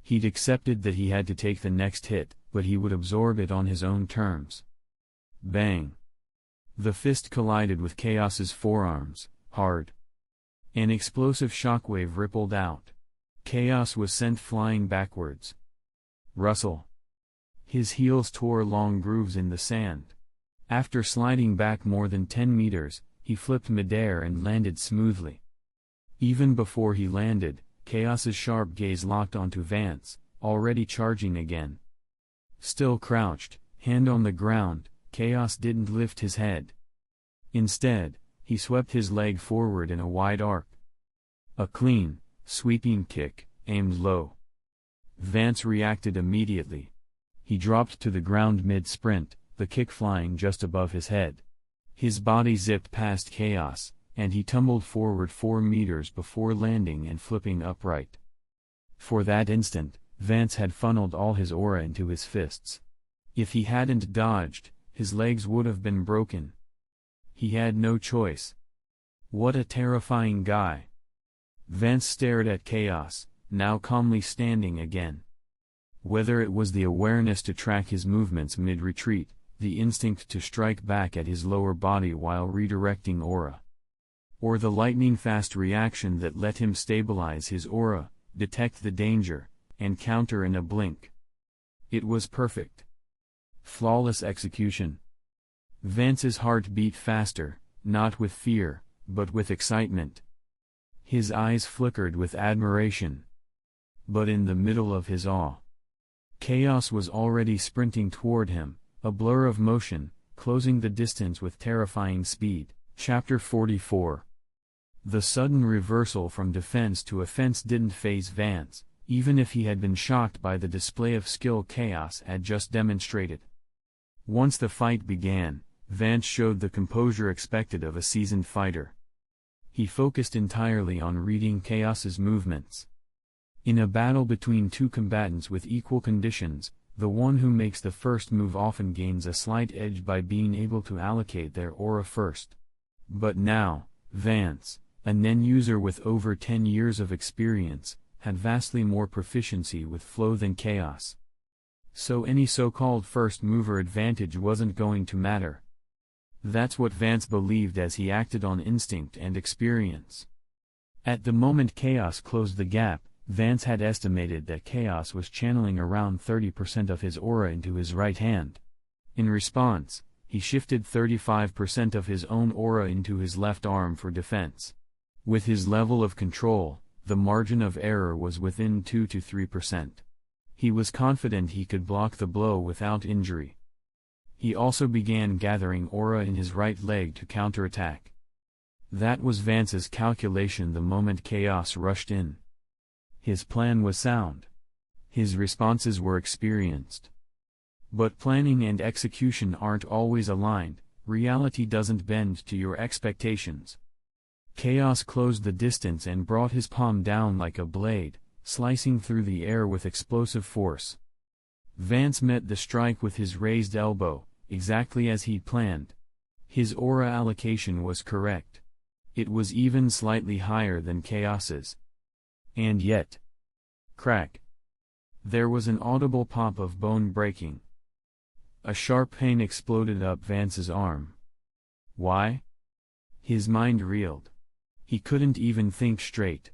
He'd accepted that he had to take the next hit, but he would absorb it on his own terms. Bang! The fist collided with Chaos's forearms, hard. An explosive shockwave rippled out. Chaos was sent flying backwards. Rustle! His heels tore long grooves in the sand. After sliding back more than 10 meters, he flipped midair and landed smoothly. Even before he landed, Chaos's sharp gaze locked onto Vance, already charging again. Still crouched, hand on the ground, Chaos didn't lift his head. Instead, he swept his leg forward in a wide arc. A clean, sweeping kick, aimed low. Vance reacted immediately. He dropped to the ground mid-sprint, the kick flying just above his head. His body zipped past Chaos, and he tumbled forward 4 meters before landing and flipping upright. For that instant, Vance had funneled all his aura into his fists. If he hadn't dodged, his legs would have been broken. He had no choice. What a terrifying guy. Vance stared at Chaos, now calmly standing again. Whether it was the awareness to track his movements mid-retreat, the instinct to strike back at his lower body while redirecting aura, or the lightning-fast reaction that let him stabilize his aura, detect the danger, and counter in a blink. It was perfect. Flawless execution. Vance's heart beat faster, not with fear, but with excitement. His eyes flickered with admiration. But in the middle of his awe, Chaos was already sprinting toward him, a blur of motion, closing the distance with terrifying speed. Chapter 44. The sudden reversal from defense to offense didn't faze Vance, even if he had been shocked by the display of skill Chaos had just demonstrated. Once the fight began, Vance showed the composure expected of a seasoned fighter. He focused entirely on reading Chaos's movements. In a battle between two combatants with equal conditions, the one who makes the first move often gains a slight edge by being able to allocate their aura first. But now, Vance, a Nen user with over 10 years of experience, had vastly more proficiency with flow than Chaos. So any so-called first mover advantage wasn't going to matter. That's what Vance believed as he acted on instinct and experience. At the moment Chaos closed the gap, Vance had estimated that Chaos was channeling around 30% of his aura into his right hand. In response, he shifted 35% of his own aura into his left arm for defense. With his level of control, the margin of error was within 2 to 3%. He was confident he could block the blow without injury. He also began gathering aura in his right leg to counterattack. That was Vance's calculation the moment Chaos rushed in. His plan was sound. His responses were experienced. But planning and execution aren't always aligned. Reality doesn't bend to your expectations. Chaos closed the distance and brought his palm down like a blade, slicing through the air with explosive force. Vance met the strike with his raised elbow, exactly as he'd planned. His aura allocation was correct. It was even slightly higher than Chaos's. And yet, crack! There was an audible pop of bone breaking. A sharp pain exploded up Vance's arm. Why? His mind reeled. He couldn't even think straight.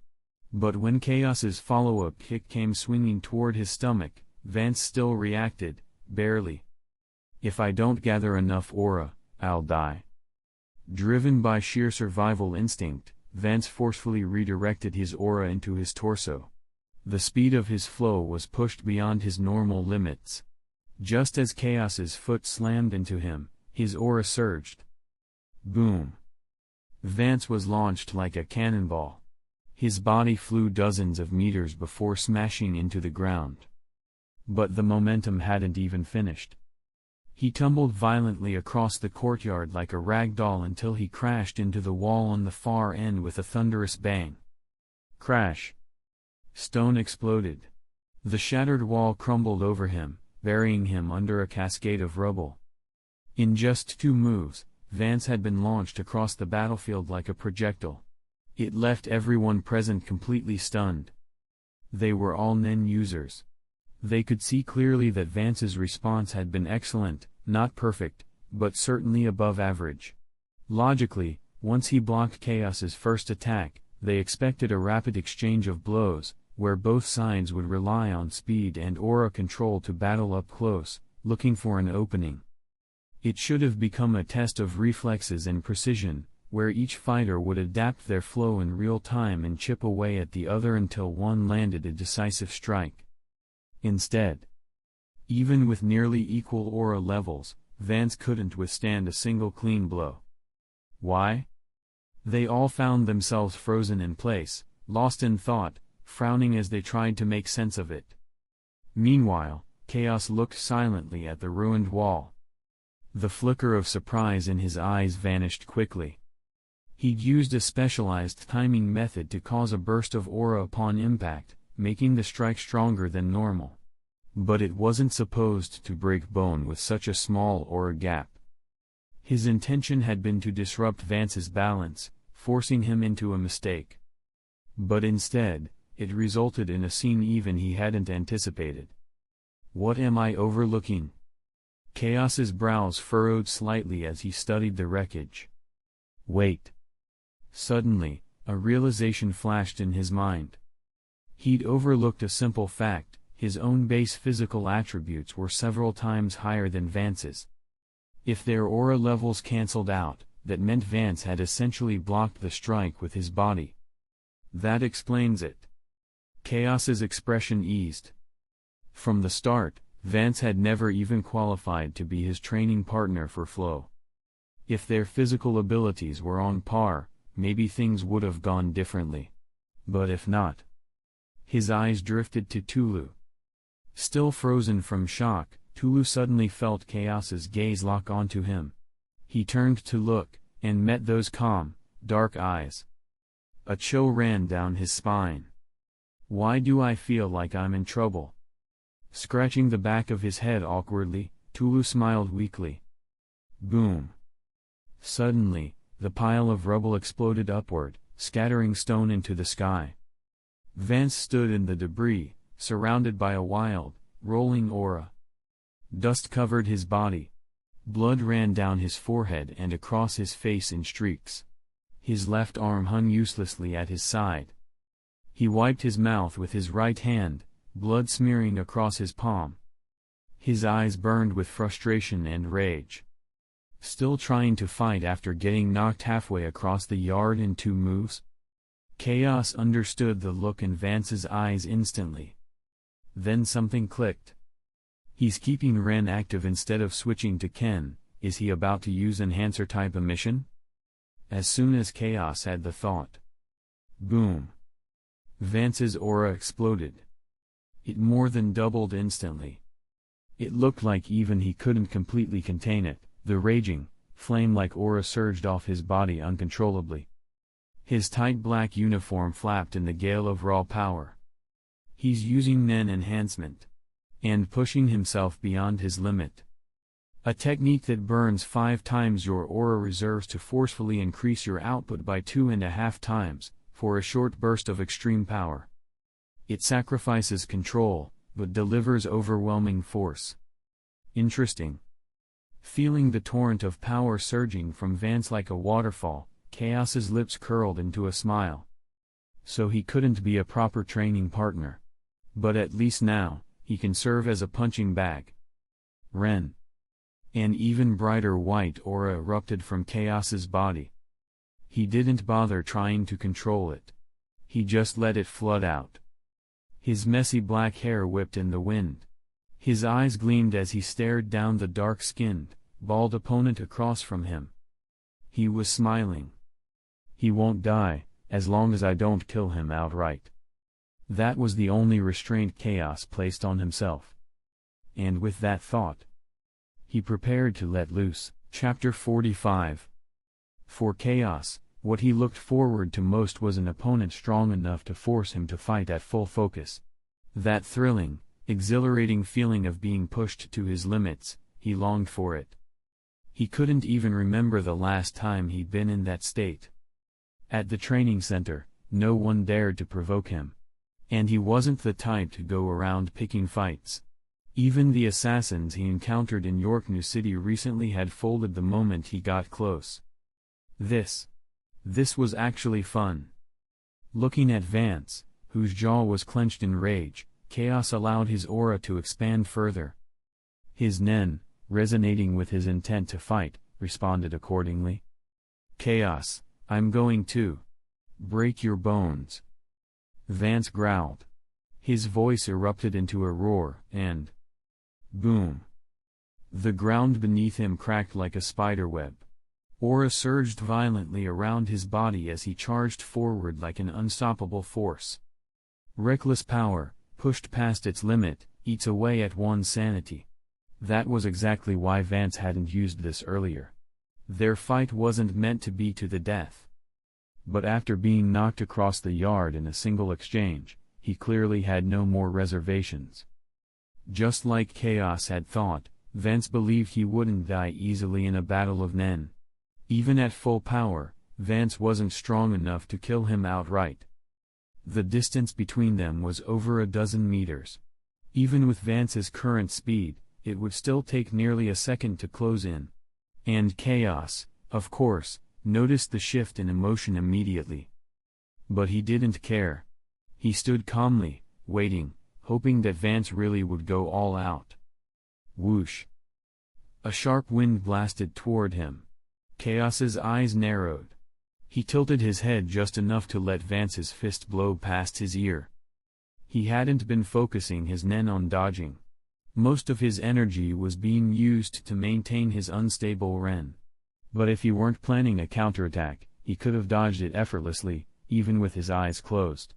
But when Chaos's follow-up kick came swinging toward his stomach, Vance still reacted, barely. If I don't gather enough aura, I'll die. Driven by sheer survival instinct, Vance forcefully redirected his aura into his torso. The speed of his flow was pushed beyond his normal limits. Just as Chaos's foot slammed into him, his aura surged. Boom! Vance was launched like a cannonball. His body flew dozens of meters before smashing into the ground. But the momentum hadn't even finished. He tumbled violently across the courtyard like a rag doll until he crashed into the wall on the far end with a thunderous bang. Crash! Stone exploded. The shattered wall crumbled over him, burying him under a cascade of rubble. In just 2 moves, Vance had been launched across the battlefield like a projectile. It left everyone present completely stunned. They were all Nen users. They could see clearly that Vance's response had been excellent, not perfect, but certainly above average. Logically, once he blocked Chaos's first attack, they expected a rapid exchange of blows, where both sides would rely on speed and aura control to battle up close, looking for an opening. It should have become a test of reflexes and precision, where each fighter would adapt their flow in real time and chip away at the other until one landed a decisive strike. Instead, even with nearly equal aura levels, Vance couldn't withstand a single clean blow. Why? They all found themselves frozen in place, lost in thought, frowning as they tried to make sense of it. Meanwhile, Chaos looked silently at the ruined wall. The flicker of surprise in his eyes vanished quickly. He'd used a specialized timing method to cause a burst of aura upon impact, making the strike stronger than normal. But it wasn't supposed to break bone with such a small aura gap. His intention had been to disrupt Vance's balance, forcing him into a mistake. But instead, it resulted in a scene even he hadn't anticipated. What am I overlooking? Chaos's brows furrowed slightly as he studied the wreckage. Wait. Suddenly, a realization flashed in his mind. He'd overlooked a simple fact: his own base physical attributes were several times higher than Vance's. If their aura levels cancelled out, that meant Vance had essentially blocked the strike with his body. That explains it. Chaos's expression eased. From the start, Vance had never even qualified to be his training partner for flow. If their physical abilities were on par, maybe things would have gone differently. But if not... His eyes drifted to Tulu. Still frozen from shock, Tulu suddenly felt Chaos's gaze lock onto him. He turned to look, and met those calm, dark eyes. A chill ran down his spine. Why do I feel like I'm in trouble? Scratching the back of his head awkwardly, Tulu smiled weakly. Boom. Suddenly, the pile of rubble exploded upward, scattering stone into the sky. Vance stood in the debris, surrounded by a wild, rolling aura. Dust covered his body. Blood ran down his forehead and across his face in streaks. His left arm hung uselessly at his side. He wiped his mouth with his right hand, blood smearing across his palm. His eyes burned with frustration and rage. Still trying to fight after getting knocked halfway across the yard in 2 moves? Chaos understood the look in Vance's eyes instantly. Then something clicked. He's keeping Ren active instead of switching to Ken. Is he about to use Enhancer type emission? As soon as Chaos had the thought. Boom. Vance's aura exploded. It more than doubled instantly. It looked like even he couldn't completely contain it. The raging, flame-like aura surged off his body uncontrollably. His tight black uniform flapped in the gale of raw power. He's using Nen enhancement. And pushing himself beyond his limit. A technique that burns 5 times your aura reserves to forcefully increase your output by 2.5 times, for a short burst of extreme power. It sacrifices control, but delivers overwhelming force. Interesting. Feeling the torrent of power surging from Vance like a waterfall, Chaos's lips curled into a smile. So he couldn't be a proper training partner. But at least now, he can serve as a punching bag. Ren. An even brighter white aura erupted from Chaos's body. He didn't bother trying to control it. He just let it flood out. His messy black hair whipped in the wind. His eyes gleamed as he stared down the dark-skinned, bald opponent across from him. He was smiling. He won't die, as long as I don't kill him outright. That was the only restraint Chaos placed on himself. And with that thought, he prepared to let loose. Chapter 45. For Chaos, what he looked forward to most was an opponent strong enough to force him to fight at full focus. That thrilling, exhilarating feeling of being pushed to his limits, he longed for it. He couldn't even remember the last time he'd been in that state. At the training center, no one dared to provoke him. And he wasn't the type to go around picking fights. Even the assassins he encountered in York New City recently had folded the moment he got close. This was actually fun. Looking at Vance, whose jaw was clenched in rage, Chaos allowed his aura to expand further. His Nen, resonating with his intent to fight, responded accordingly. Chaos, I'm going to break your bones. Vance growled. His voice erupted into a roar, and boom. The ground beneath him cracked like a spiderweb. Aura surged violently around his body as he charged forward like an unstoppable force. Reckless power, pushed past its limit, eats away at one's sanity. That was exactly why Vance hadn't used this earlier. Their fight wasn't meant to be to the death. But after being knocked across the yard in a single exchange, he clearly had no more reservations. Just like Chaos had thought, Vance believed he wouldn't die easily in a battle of Nen. Even at full power, Vance wasn't strong enough to kill him outright. The distance between them was over a dozen meters. Even with Vance's current speed, it would still take nearly a second to close in. And Chaos, of course, noticed the shift in emotion immediately. But he didn't care. He stood calmly, waiting, hoping that Vance really would go all out. Whoosh! A sharp wind blasted toward him. Chaos's eyes narrowed. He tilted his head just enough to let Vance's fist blow past his ear. He hadn't been focusing his Nen on dodging. Most of his energy was being used to maintain his unstable Ren. But if he weren't planning a counterattack, he could have dodged it effortlessly, even with his eyes closed.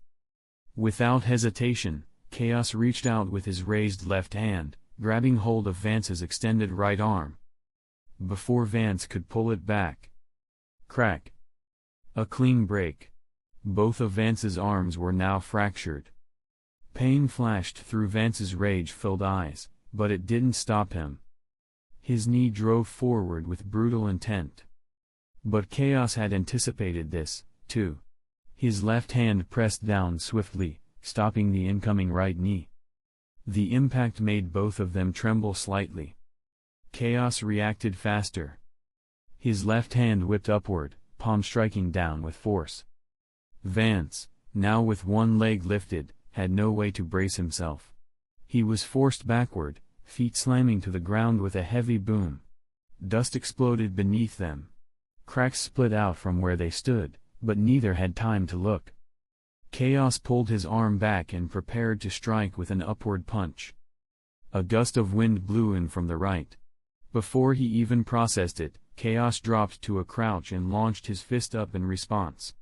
Without hesitation, Chaos reached out with his raised left hand, grabbing hold of Vance's extended right arm. Before Vance could pull it back. Crack. A clean break. Both of Vance's arms were now fractured. Pain flashed through Vance's rage-filled eyes, but it didn't stop him. His knee drove forward with brutal intent. But Chaos had anticipated this, too. His left hand pressed down swiftly, stopping the incoming right knee. The impact made both of them tremble slightly. Chaos reacted faster. His left hand whipped upward, palm striking down with force. Vance, now with one leg lifted, had no way to brace himself. He was forced backward, feet slamming to the ground with a heavy boom. Dust exploded beneath them. Cracks split out from where they stood, but neither had time to look. Chaos pulled his arm back and prepared to strike with an upward punch. A gust of wind blew in from the right. Before he even processed it, Chaos dropped to a crouch and launched his fist up in response.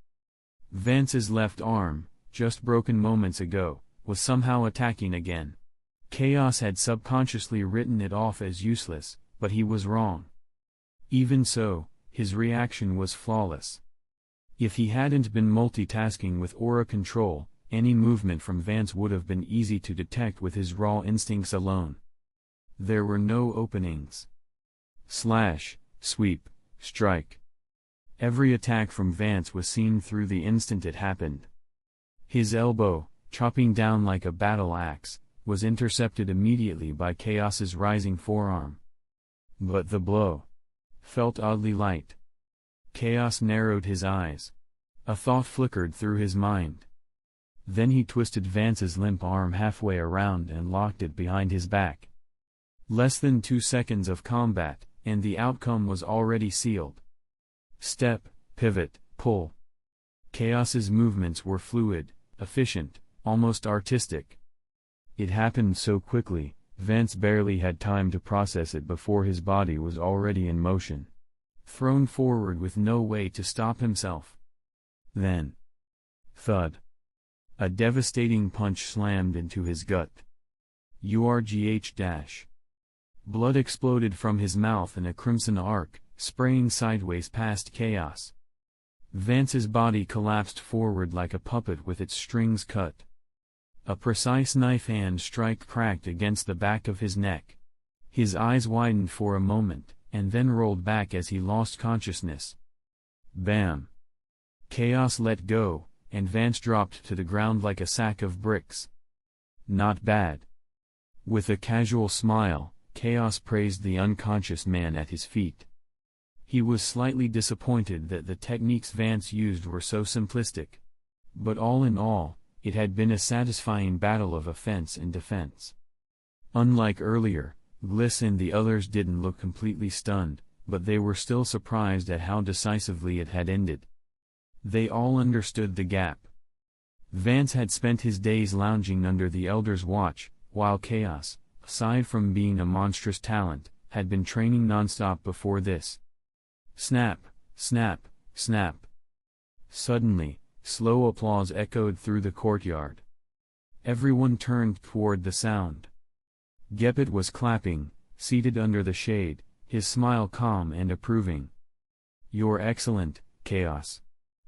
Vance's left arm, just broken moments ago, was somehow attacking again. Chaos had subconsciously written it off as useless, but he was wrong. Even so, his reaction was flawless. If he hadn't been multitasking with aura control, any movement from Vance would have been easy to detect with his raw instincts alone. There were no openings. Slash, sweep, strike. Every attack from Vance was seen through the instant it happened. His elbow, chopping down like a battle axe, was intercepted immediately by Chaos's rising forearm. But the blow felt oddly light. Chaos narrowed his eyes. A thought flickered through his mind. Then he twisted Vance's limp arm halfway around and locked it behind his back. Less than 2 seconds of combat, and the outcome was already sealed. Step, pivot, pull. Chaos's movements were fluid, efficient, almost artistic. It happened so quickly, Vance barely had time to process it before his body was already in motion. Thrown forward with no way to stop himself. Then. Thud. A devastating punch slammed into his gut. URGH-. Blood exploded from his mouth in a crimson arc, spraying sideways past Chaos. Vance's body collapsed forward like a puppet with its strings cut. A precise knife-hand strike cracked against the back of his neck. His eyes widened for a moment, and then rolled back as he lost consciousness. Bam! Chaos let go, and Vance dropped to the ground like a sack of bricks. Not bad. With a casual smile, Chaos praised the unconscious man at his feet. He was slightly disappointed that the techniques Vance used were so simplistic. But all in all, it had been a satisfying battle of offense and defense. Unlike earlier, Gliss and the others didn't look completely stunned, but they were still surprised at how decisively it had ended. They all understood the gap. Vance had spent his days lounging under the Elder's watch, while Chaos, aside from being a monstrous talent, had been training nonstop before this. Snap, snap, snap. Suddenly, slow applause echoed through the courtyard. Everyone turned toward the sound. Gepet was clapping, seated under the shade, his smile calm and approving. "You're excellent, Chaos.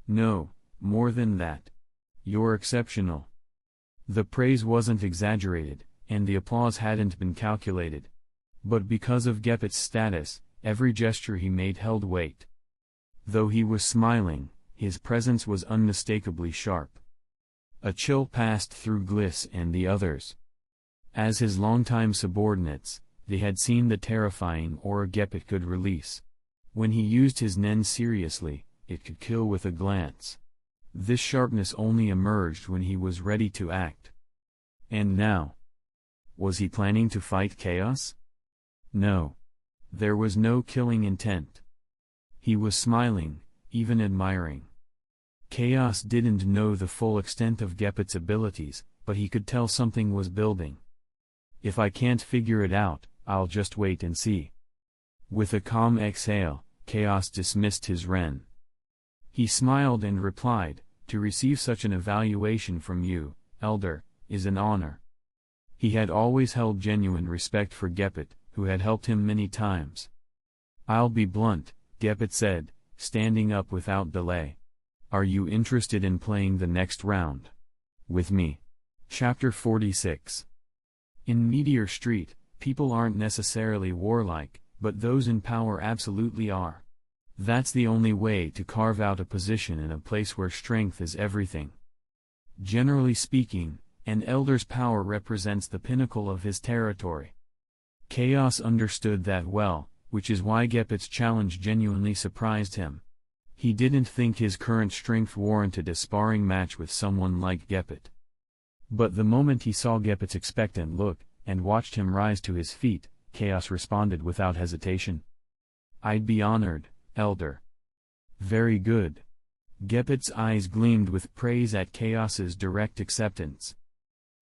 No, more than that. You're exceptional." The praise wasn't exaggerated, and the applause hadn't been calculated. But because of Gepet's status, every gesture he made held weight. Though he was smiling, his presence was unmistakably sharp. A chill passed through Gliss and the others. As his longtime subordinates, they had seen the terrifying aura Gepet could release. When he used his Nen seriously, it could kill with a glance. This sharpness only emerged when he was ready to act. And now? Was he planning to fight Chaos? No. There was no killing intent. He was smiling, even admiring. Chaos didn't know the full extent of Gepet's abilities, but he could tell something was building. If I can't figure it out, I'll just wait and see. With a calm exhale, Chaos dismissed his Ren. He smiled and replied, "To receive such an evaluation from you, Elder, is an honor." He had always held genuine respect for Gepet, who had helped him many times. "I'll be blunt," Gepet said, standing up without delay. "Are you interested in playing the next round with me?" Chapter 46. In Meteor Street, people aren't necessarily warlike, but those in power absolutely are. That's the only way to carve out a position in a place where strength is everything. Generally speaking, an elder's power represents the pinnacle of his territory. Chaos understood that well, which is why Gepet's challenge genuinely surprised him. He didn't think his current strength warranted a sparring match with someone like Gepet. But the moment he saw Gepet's expectant look, and watched him rise to his feet, Chaos responded without hesitation. "I'd be honored, Elder." "Very good." Gepet's eyes gleamed with praise at Chaos's direct acceptance.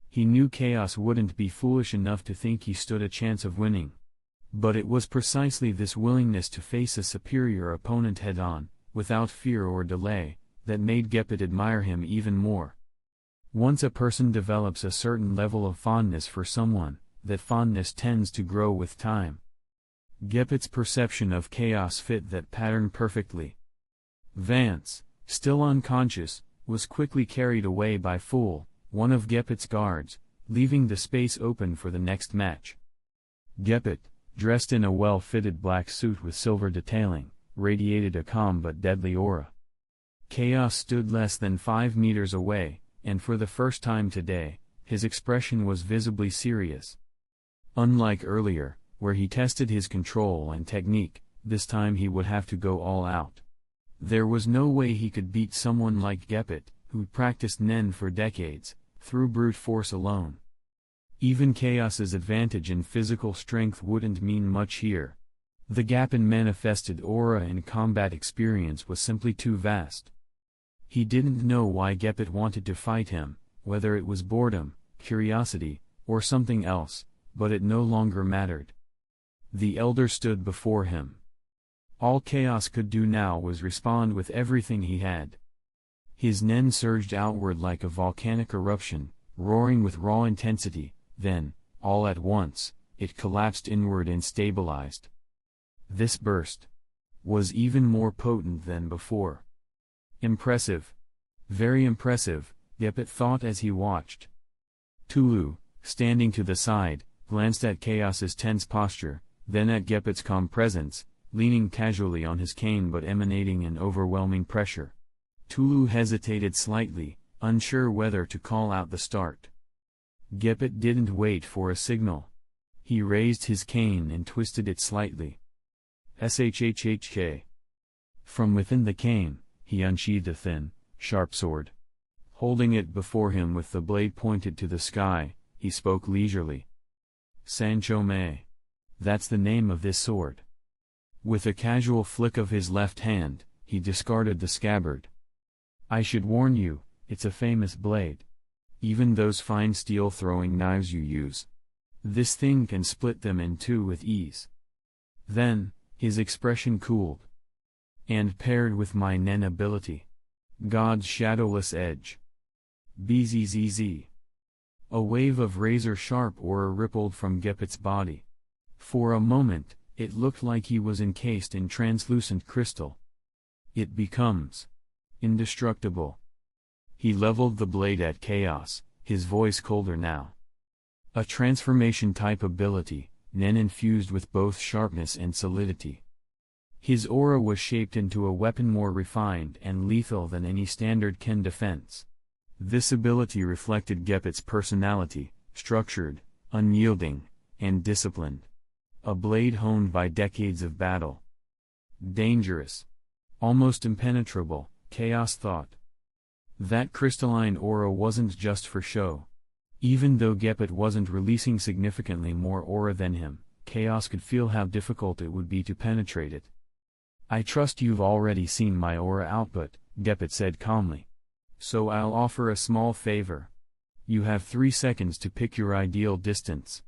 He knew Chaos wouldn't be foolish enough to think he stood a chance of winning. But it was precisely this willingness to face a superior opponent head-on, without fear or delay, that made Gepet admire him even more. Once a person develops a certain level of fondness for someone, that fondness tends to grow with time. Gepet's perception of Chaos fit that pattern perfectly. Vance, still unconscious, was quickly carried away by Fool, one of Gepet's guards, leaving the space open for the next match. Gepet, dressed in a well-fitted black suit with silver detailing, radiated a calm but deadly aura. Chaos stood less than 5 meters away, and for the first time today, his expression was visibly serious. Unlike earlier, where he tested his control and technique, this time he would have to go all out. There was no way he could beat someone like Gepet, who'd practiced Nen for decades, through brute force alone. Even Chaos's advantage in physical strength wouldn't mean much here. The gap in manifested aura and combat experience was simply too vast. He didn't know why Gepet wanted to fight him, whether it was boredom, curiosity, or something else, but it no longer mattered. The Elder stood before him. All Chaos could do now was respond with everything he had. His Nen surged outward like a volcanic eruption, roaring with raw intensity, then, all at once, it collapsed inward and stabilized. This burst was even more potent than before. Impressive. Very impressive, Gepet thought as he watched. Tulu, standing to the side, glanced at Chaos's tense posture, then at Gepet's calm presence, leaning casually on his cane but emanating an overwhelming pressure. Tulu hesitated slightly, unsure whether to call out the start. Gepet didn't wait for a signal. He raised his cane and twisted it slightly. Shhhk. From within the cane, he unsheathed a thin, sharp sword. Holding it before him with the blade pointed to the sky, he spoke leisurely. "Sancho Me. That's the name of this sword." With a casual flick of his left hand, he discarded the scabbard. "I should warn you, it's a famous blade. Even those fine steel-throwing knives you use. This thing can split them in two with ease." Then, his expression cooled. "And paired with my Nen ability. God's shadowless edge. Bzzz." A wave of razor-sharp aura rippled from Gepet's body. For a moment, it looked like he was encased in translucent crystal. "It becomes indestructible." He leveled the blade at Chaos, his voice colder now. A transformation-type ability, Nen infused with both sharpness and solidity. His aura was shaped into a weapon more refined and lethal than any standard Ken defense. This ability reflected Gepet's personality, structured, unyielding, and disciplined. A blade honed by decades of battle. Dangerous. Almost impenetrable, Chaos thought. That crystalline aura wasn't just for show. Even though Gepet wasn't releasing significantly more aura than him, Chaos could feel how difficult it would be to penetrate it. "I trust you've already seen my aura output," Gepet said calmly. "So I'll offer a small favor. You have 3 seconds to pick your ideal distance.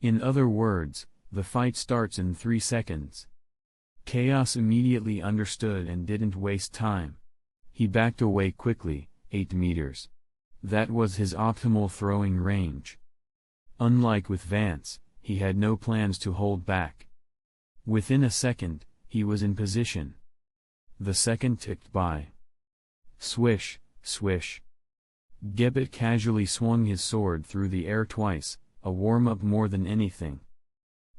In other words, the fight starts in 3 seconds. Chaos immediately understood and didn't waste time. He backed away quickly, 8 meters. That was his optimal throwing range. Unlike with Vance, he had no plans to hold back. Within a second, he was in position. The second ticked by. Swish, swish. Geppet casually swung his sword through the air twice, a warm-up more than anything.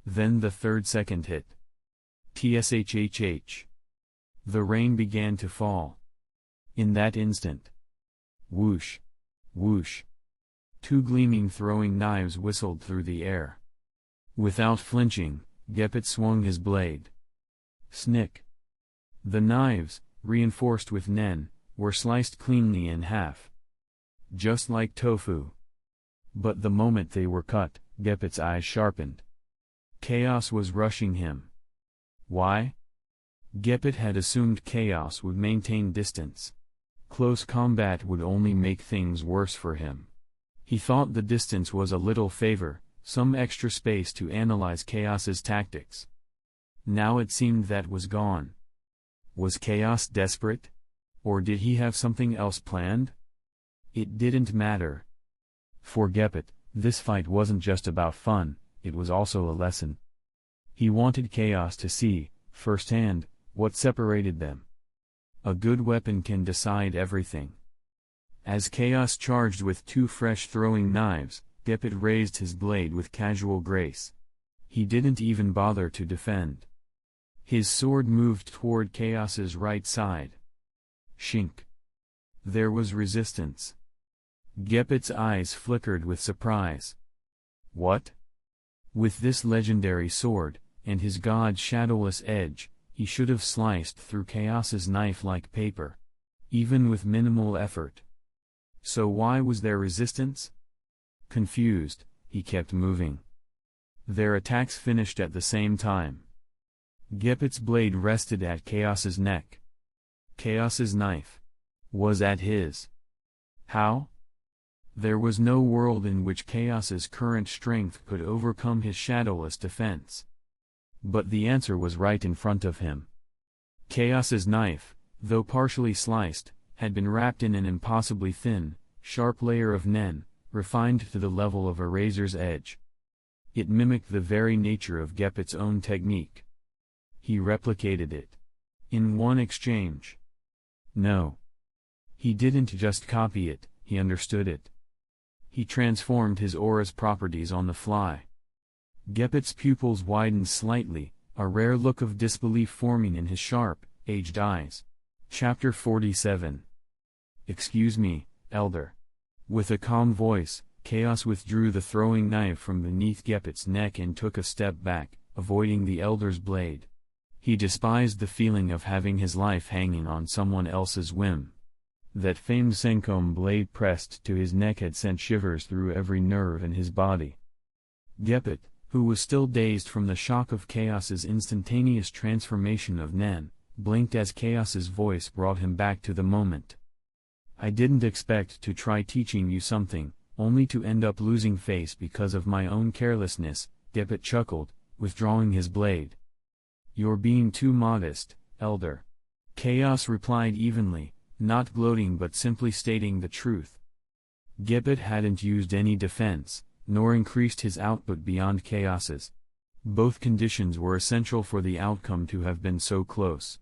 Then the third second hit. Tshhh. The rain began to fall. In that instant. Whoosh. Whoosh. 2 gleaming throwing knives whistled through the air. Without flinching, Geppet swung his blade. Snick. The knives, reinforced with nen, were sliced cleanly in half. Just like tofu. But the moment they were cut, Geppet's eyes sharpened. Chaos was rushing him. Why? Geppet had assumed Chaos would maintain distance. Close combat would only make things worse for him. He thought the distance was a little favor, some extra space to analyze Chaos's tactics. Now it seemed that was gone. Was Chaos desperate? Or did he have something else planned? It didn't matter. For Geppet, this fight wasn't just about fun, it was also a lesson. He wanted Chaos to see, firsthand, what separated them. A good weapon can decide everything. As Chaos charged with 2 fresh throwing knives, Geppet raised his blade with casual grace. He didn't even bother to defend. His sword moved toward Chaos's right side. Shink. There was resistance. Geppet's eyes flickered with surprise. What? With this legendary sword, and his god's shadowless edge, he should have sliced through Chaos's knife like paper. Even with minimal effort. So why was there resistance? Confused, he kept moving. Their attacks finished at the same time. Geppet's blade rested at Chaos's neck. Chaos's knife was at his. How? There was no world in which Chaos's current strength could overcome his shadowless defense. But the answer was right in front of him. Chaos's knife, though partially sliced, had been wrapped in an impossibly thin, sharp layer of nen, refined to the level of a razor's edge. It mimicked the very nature of Geppet's own technique. He replicated it. In one exchange. No. He didn't just copy it, he understood it. He transformed his aura's properties on the fly. Geppet's pupils widened slightly, a rare look of disbelief forming in his sharp, aged eyes. Chapter 47. Excuse me, Elder. With a calm voice, Chaos withdrew the throwing knife from beneath Geppet's neck and took a step back, avoiding the Elder's blade. He despised the feeling of having his life hanging on someone else's whim. That famed Senkom blade pressed to his neck had sent shivers through every nerve in his body. Geppet, who was still dazed from the shock of Chaos's instantaneous transformation of nen, blinked as Chaos's voice brought him back to the moment. I didn't expect to try teaching you something, only to end up losing face because of my own carelessness, Geppet chuckled, withdrawing his blade. You're being too modest, Elder. Chaos replied evenly, not gloating but simply stating the truth. Geppet hadn't used any defense, nor increased his output beyond Chaos's. Both conditions were essential for the outcome to have been so close.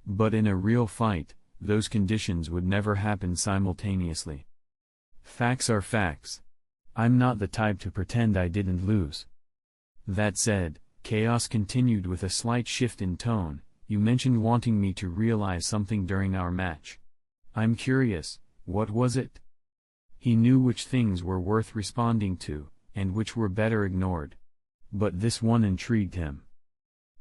But in a real fight, those conditions would never happen simultaneously. Facts are facts. I'm not the type to pretend I didn't lose. That said, Chaos continued with a slight shift in tone, you mentioned wanting me to realize something during our match. I'm curious, what was it? He knew which things were worth responding to, and which were better ignored. But this one intrigued him.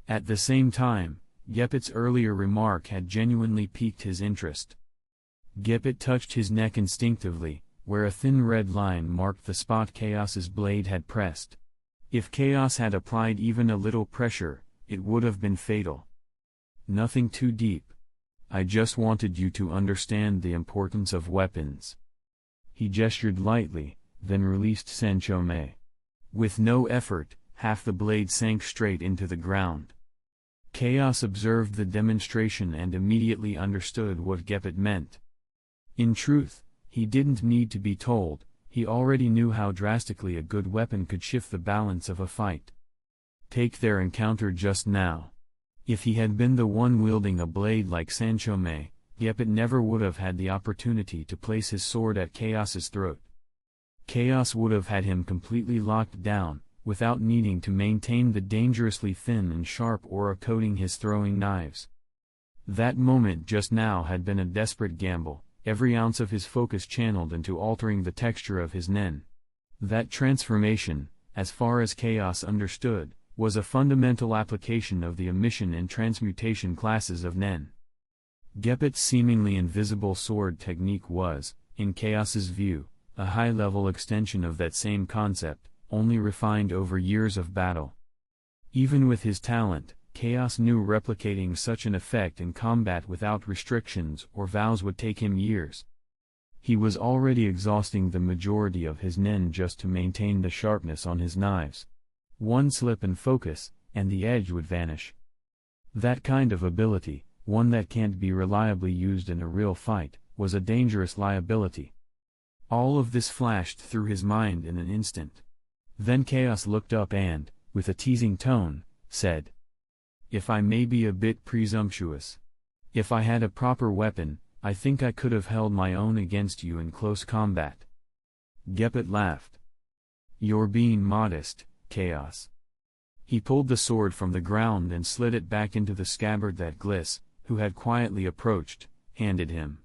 At the same time, Geppet's earlier remark had genuinely piqued his interest. Geppet touched his neck instinctively, where a thin red line marked the spot Chaos's blade had pressed. If Chaos had applied even a little pressure, it would have been fatal. Nothing too deep. I just wanted you to understand the importance of weapons. He gestured lightly, then released Senchome. With no effort, half the blade sank straight into the ground. Chaos observed the demonstration and immediately understood what Gepet meant. In truth, he didn't need to be told, he already knew how drastically a good weapon could shift the balance of a fight. Take their encounter just now. If he had been the one wielding a blade like Sanchome, Gepet never would have had the opportunity to place his sword at Chaos's throat. Chaos would have had him completely locked down, without needing to maintain the dangerously thin and sharp aura coating his throwing knives. That moment just now had been a desperate gamble, every ounce of his focus channeled into altering the texture of his nen. That transformation, as far as Chaos understood, was a fundamental application of the emission and transmutation classes of nen. Gepet's seemingly invisible sword technique was, in Chaos's view, a high-level extension of that same concept, only refined over years of battle. Even with his talent, Chaos knew replicating such an effect in combat without restrictions or vows would take him years. He was already exhausting the majority of his nen just to maintain the sharpness on his knives. One slip in focus, and the edge would vanish. That kind of ability, one that can't be reliably used in a real fight, was a dangerous liability. All of this flashed through his mind in an instant. Then Chaos looked up and, with a teasing tone, said, "If I may be a bit presumptuous. If I had a proper weapon, I think I could have held my own against you in close combat." Gepet laughed. "You're being modest, Chaos." He pulled the sword from the ground and slid it back into the scabbard that Gliss, who had quietly approached, handed him.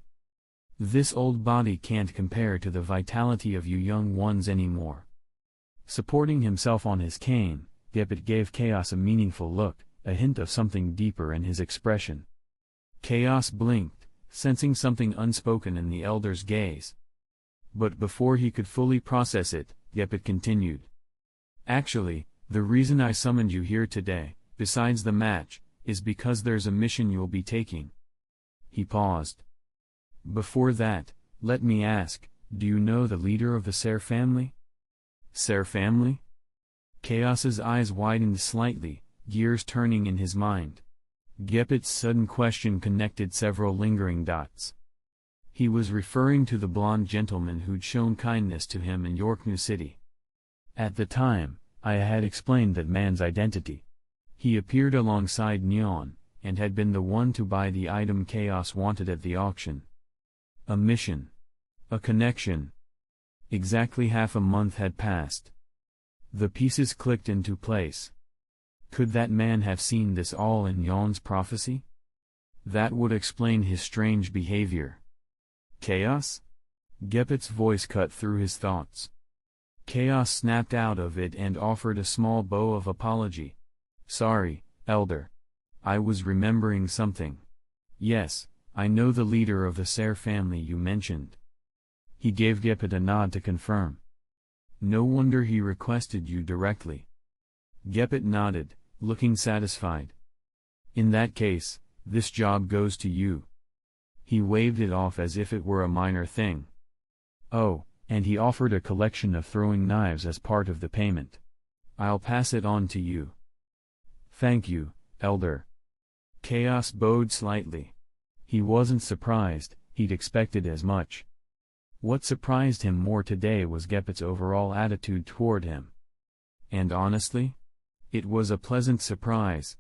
"This old body can't compare to the vitality of you young ones anymore." Supporting himself on his cane, Gepet gave Chaos a meaningful look, a hint of something deeper in his expression. Chaos blinked, sensing something unspoken in the elder's gaze. But before he could fully process it, Gepet continued. "Actually, the reason I summoned you here today, besides the match, is because there's a mission you'll be taking." He paused. "Before that, let me ask, do you know the leader of the Ser family?" "Ser family?" Chaos's eyes widened slightly, gears turning in his mind. Gepet's sudden question connected several lingering dots. He was referring to the blonde gentleman who'd shown kindness to him in Yorknew City. At the time, I had explained that man's identity. He appeared alongside Nyan, and had been the one to buy the item Chaos wanted at the auction. A mission. A connection. Exactly half a month had passed. The pieces clicked into place. Could that man have seen this all in Nyan's prophecy? That would explain his strange behavior. Chaos? Gepet's voice cut through his thoughts. Chaos snapped out of it and offered a small bow of apology. "Sorry, Elder. I was remembering something. Yes, I know the leader of the Ser family you mentioned." He gave Gepet a nod to confirm. "No wonder he requested you directly." Gepet nodded, looking satisfied. "In that case, this job goes to you." He waved it off as if it were a minor thing. "Oh, and he offered a collection of throwing knives as part of the payment. I'll pass it on to you." "Thank you, Elder." Chaos bowed slightly. He wasn't surprised, he'd expected as much. What surprised him more today was Gepet's overall attitude toward him. And honestly, it was a pleasant surprise.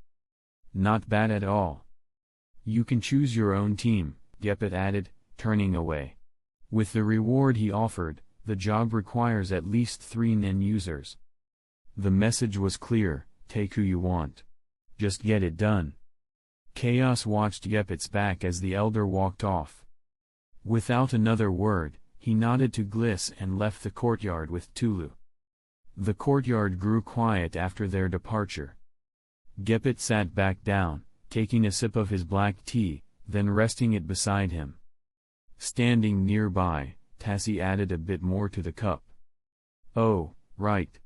Not bad at all. "You can choose your own team," Gepet added, turning away. With the reward he offered, the job requires at least 3 nen users. The message was clear: take who you want. Just get it done. Chaos watched Gepet's back as the elder walked off. Without another word, he nodded to Gliss and left the courtyard with Tulu. The courtyard grew quiet after their departure. Gepet sat back down, taking a sip of his black tea, then resting it beside him. Standing nearby, Tassie added a bit more to the cup. "Oh, right.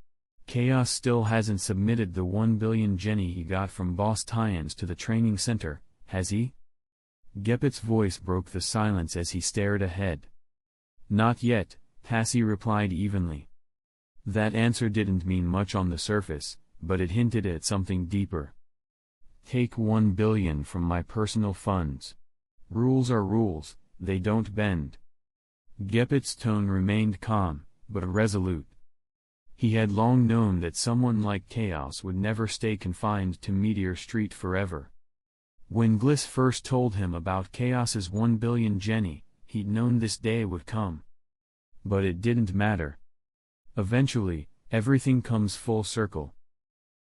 Chaos still hasn't submitted the 1 billion jenny he got from Boss Tyans to the training center, has he?" Gepet's voice broke the silence as he stared ahead. "Not yet," Tassie replied evenly. That answer didn't mean much on the surface, but it hinted at something deeper. Take 1 billion from my personal funds. Rules are rules, they don't bend. Gepet's tone remained calm, but resolute. He had long known that someone like Chaos would never stay confined to Meteor Street forever. When Gliss first told him about Chaos's 1 billion jenny, he'd known this day would come. But it didn't matter. Eventually, everything comes full circle.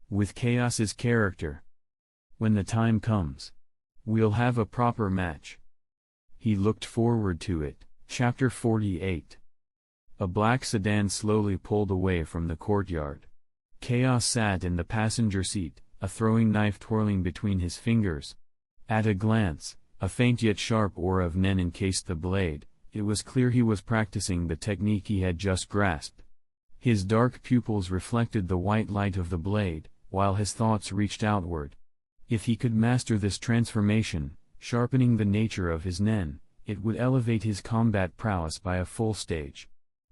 With Chaos's character. When the time comes, we'll have a proper match. He looked forward to it. Chapter 48. A black sedan slowly pulled away from the courtyard. Chaos sat in the passenger seat, a throwing knife twirling between his fingers. At a glance, a faint yet sharp aura of Nen encased the blade. It was clear he was practicing the technique he had just grasped. His dark pupils reflected the white light of the blade, while his thoughts reached outward. If he could master this transformation, sharpening the nature of his Nen, it would elevate his combat prowess by a full stage.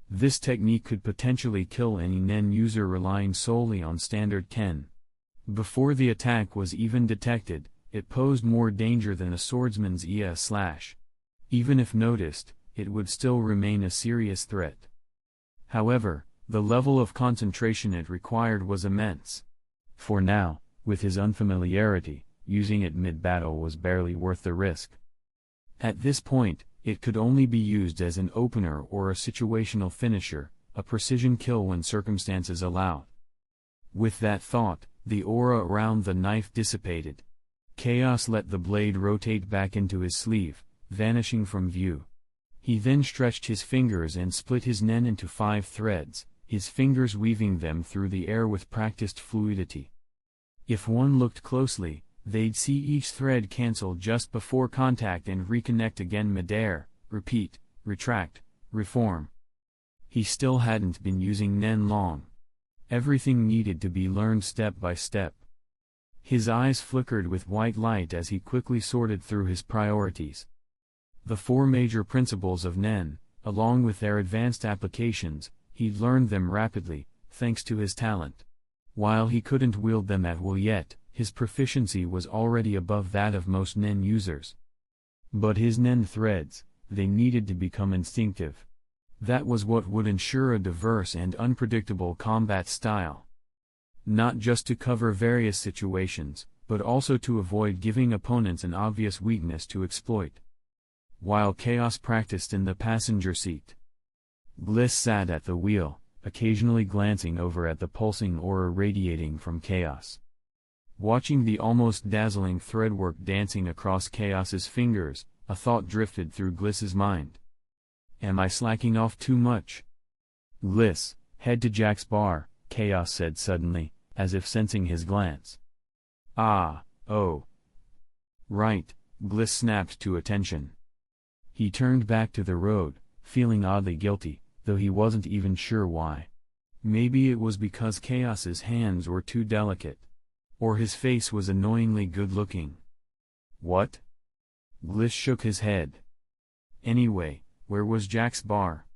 This technique could potentially kill any Nen user relying solely on standard Ken. Before the attack was even detected, it posed more danger than a swordsman's Ia slash. Even if noticed, it would still remain a serious threat. However, the level of concentration it required was immense. For now, with his unfamiliarity, using it mid-battle was barely worth the risk. At this point, it could only be used as an opener or a situational finisher, a precision kill when circumstances allowed. With that thought, the aura around the knife dissipated. Chaos let the blade rotate back into his sleeve, vanishing from view. He then stretched his fingers and split his Nen into 5 threads, his fingers weaving them through the air with practiced fluidity. If one looked closely, they'd see each thread cancel just before contact and reconnect again mid-air, repeat, retract, reform. He still hadn't been using Nen long. Everything needed to be learned step by step. His eyes flickered with white light as he quickly sorted through his priorities. The 4 major principles of Nen, along with their advanced applications, he'd learned them rapidly, thanks to his talent. While he couldn't wield them at will yet, his proficiency was already above that of most Nen users. But his Nen threads, they needed to become instinctive. That was what would ensure a diverse and unpredictable combat style. Not just to cover various situations, but also to avoid giving opponents an obvious weakness to exploit. While Chaos practiced in the passenger seat, Gliss sat at the wheel, occasionally glancing over at the pulsing aura radiating from Chaos. Watching the almost dazzling threadwork dancing across Chaos's fingers, a thought drifted through Gliss's mind. Am I slacking off too much? Gliss, head to Jack's bar, Chaos said suddenly, as if sensing his glance. Oh. Right, Gliss snapped to attention. He turned back to the road, feeling oddly guilty, though he wasn't even sure why. Maybe it was because Chaos's hands were too delicate. Or his face was annoyingly good-looking. What? Gliss shook his head. Anyway, where was Jack's bar?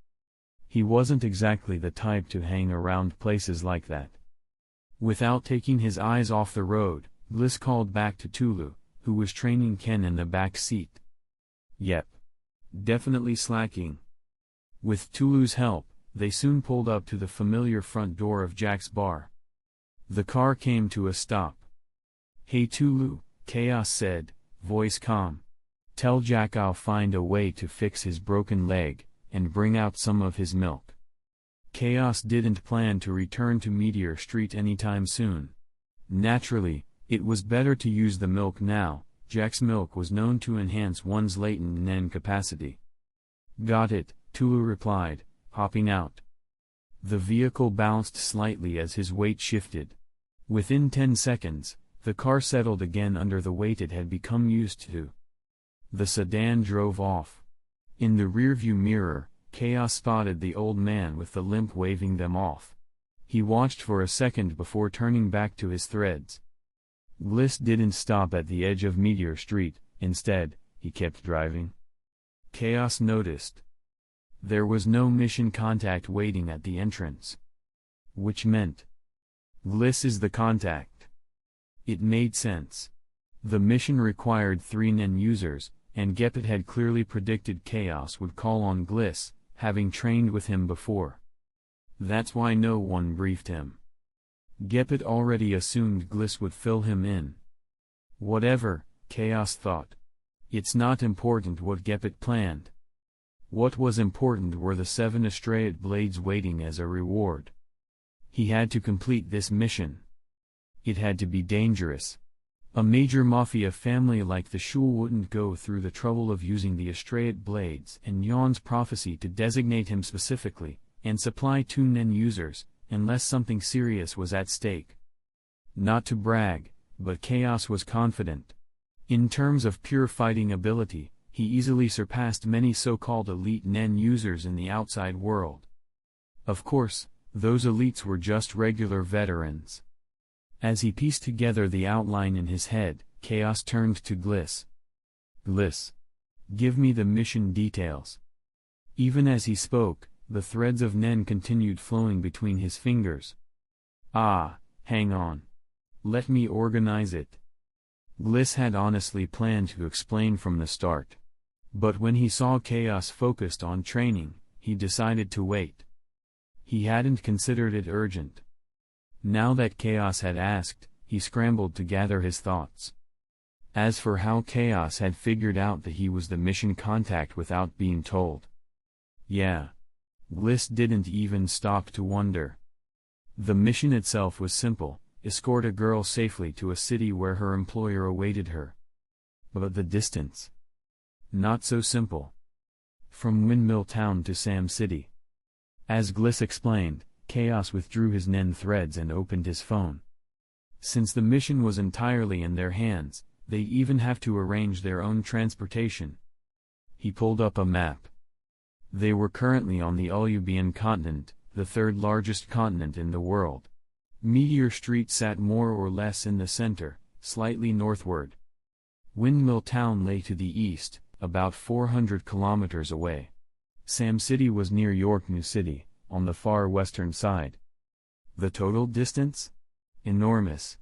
He wasn't exactly the type to hang around places like that. Without taking his eyes off the road, Gliss called back to Tulu, who was training Ken in the back seat. Yep. Definitely slacking. With Tulu's help, they soon pulled up to the familiar front door of Jack's bar. The car came to a stop. Hey Tulu, Chaos said, voice calm. Tell Jack I'll find a way to fix his broken leg, and bring out some of his milk. Chaos didn't plan to return to Meteor Street anytime soon. Naturally, it was better to use the milk now. Jack's milk was known to enhance one's latent Nen capacity. Got it, Tulu replied, hopping out. The vehicle bounced slightly as his weight shifted. Within 10 seconds, the car settled again under the weight it had become used to. The sedan drove off. In the rearview mirror, Chaos spotted the old man with the limp waving them off. He watched for a second before turning back to his threads. Gliss didn't stop at the edge of Meteor Street, instead, he kept driving. Chaos noticed. There was no mission contact waiting at the entrance. Which meant, Gliss is the contact. It made sense. The mission required 3 NEN users, and Gepet had clearly predicted Chaos would call on Gliss, having trained with him before. That's why no one briefed him. Gepet already assumed Gliss would fill him in. Whatever, Chaos thought. It's not important what Gepet planned. What was important were the 7 Astraeat blades waiting as a reward. He had to complete this mission. It had to be dangerous. A major mafia family like the Shul wouldn't go through the trouble of using the Astraeat blades and Yon's prophecy to designate him specifically, and supply 2 NEN users, unless something serious was at stake. Not to brag, but Chaos was confident. In terms of pure fighting ability, he easily surpassed many so-called elite NEN users in the outside world. Of course, those elites were just regular veterans. As he pieced together the outline in his head, Chaos turned to Gliss. Gliss, give me the mission details. Even as he spoke, the threads of NEN continued flowing between his fingers. Ah, hang on. Let me organize it. Gliss had honestly planned to explain from the start. But when he saw Chaos focused on training, he decided to wait. He hadn't considered it urgent. Now that Chaos had asked, he scrambled to gather his thoughts. As for how Chaos had figured out that he was the mission contact without being told. Yeah. Gliss didn't even stop to wonder. The mission itself was simple: escort a girl safely to a city where her employer awaited her. But the distance? Not so simple. From Windmill Town to Sam City. As Gliss explained, Chaos withdrew his NEN threads and opened his phone. Since the mission was entirely in their hands, they even have to arrange their own transportation. He pulled up a map. They were currently on the Ulubian continent, the 3rd largest continent in the world. Meteor Street sat more or less in the center, slightly northward. Windmill Town lay to the east, about 400 kilometers away. Sam City was near York New City, on the far western side. The total distance? Enormous.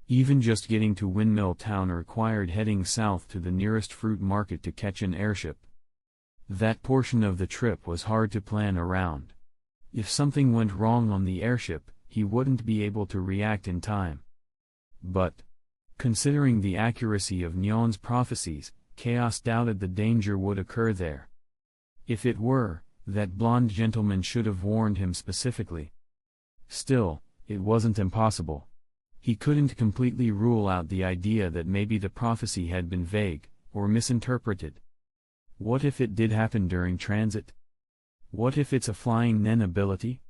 Even just getting to Windmill Town required heading south to the nearest fruit market to catch an airship. That portion of the trip was hard to plan around. If something went wrong on the airship, he wouldn't be able to react in time. But, considering the accuracy of Nyon's prophecies, Chaos doubted the danger would occur there. If it were, that blonde gentleman should have warned him specifically. Still, it wasn't impossible. He couldn't completely rule out the idea that maybe the prophecy had been vague, or misinterpreted. What if it did happen during transit? What if it's a flying NEN ability?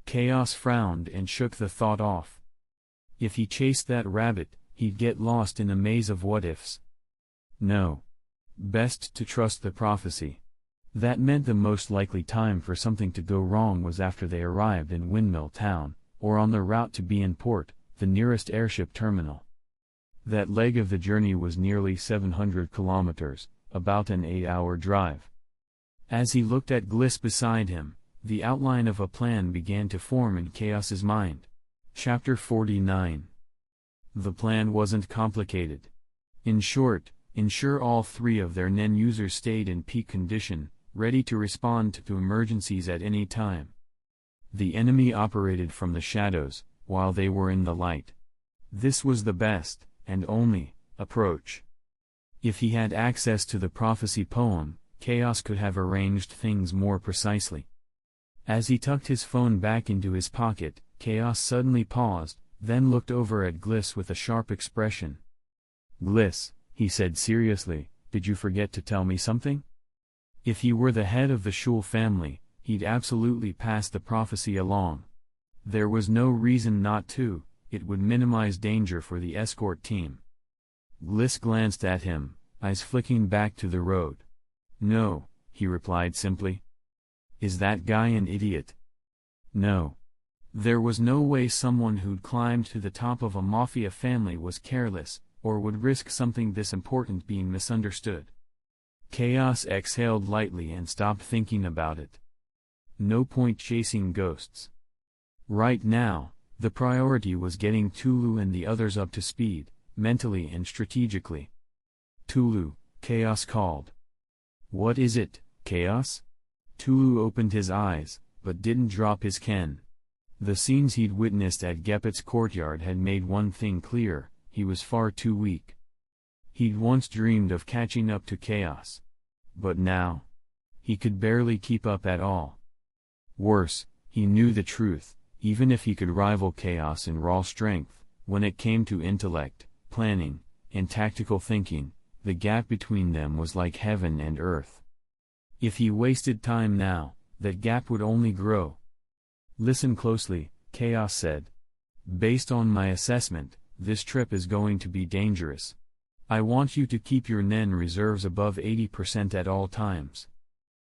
Chaos frowned and shook the thought off. If he chased that rabbit, he'd get lost in a maze of what-ifs. No. Best to trust the prophecy. That meant the most likely time for something to go wrong was after they arrived in Windmill Town, or on the route to Bienport, the nearest airship terminal. That leg of the journey was nearly 700 kilometers, about an 8-hour drive. As he looked at Gliss beside him, the outline of a plan began to form in Chaos's mind. Chapter 49. The plan wasn't complicated. In short, ensure all 3 of their NEN users stayed in peak condition, ready to respond to emergencies at any time. The enemy operated from the shadows, while they were in the light. This was the best, and only, approach. If he had access to the prophecy poem, Chaos could have arranged things more precisely. As he tucked his phone back into his pocket, Chaos suddenly paused, then looked over at Gliss with a sharp expression. "Gliss," he said seriously, "did you forget to tell me something?" If he were the head of the Shul family, he'd absolutely pass the prophecy along. There was no reason not to, it would minimize danger for the escort team. Gliss glanced at him, eyes flicking back to the road. "No," he replied simply. "Is that guy an idiot?" No. There was no way someone who'd climbed to the top of a mafia family was careless, or would risk something this important being misunderstood. Chaos exhaled lightly and stopped thinking about it. No point chasing ghosts. Right now, the priority was getting Tulu and the others up to speed, mentally and strategically. Tulu, Chaos called. What is it, Chaos? Tulu opened his eyes, but didn't drop his ken. The scenes he'd witnessed at Gepet's courtyard had made one thing clear: he was far too weak. He'd once dreamed of catching up to Chaos. But now, he could barely keep up at all. Worse, he knew the truth: even if he could rival Chaos in raw strength, when it came to intellect, planning, and tactical thinking, the gap between them was like heaven and earth. If he wasted time now, that gap would only grow. Listen closely, Chaos said. Based on my assessment, this trip is going to be dangerous. I want you to keep your Nen reserves above 80% at all times.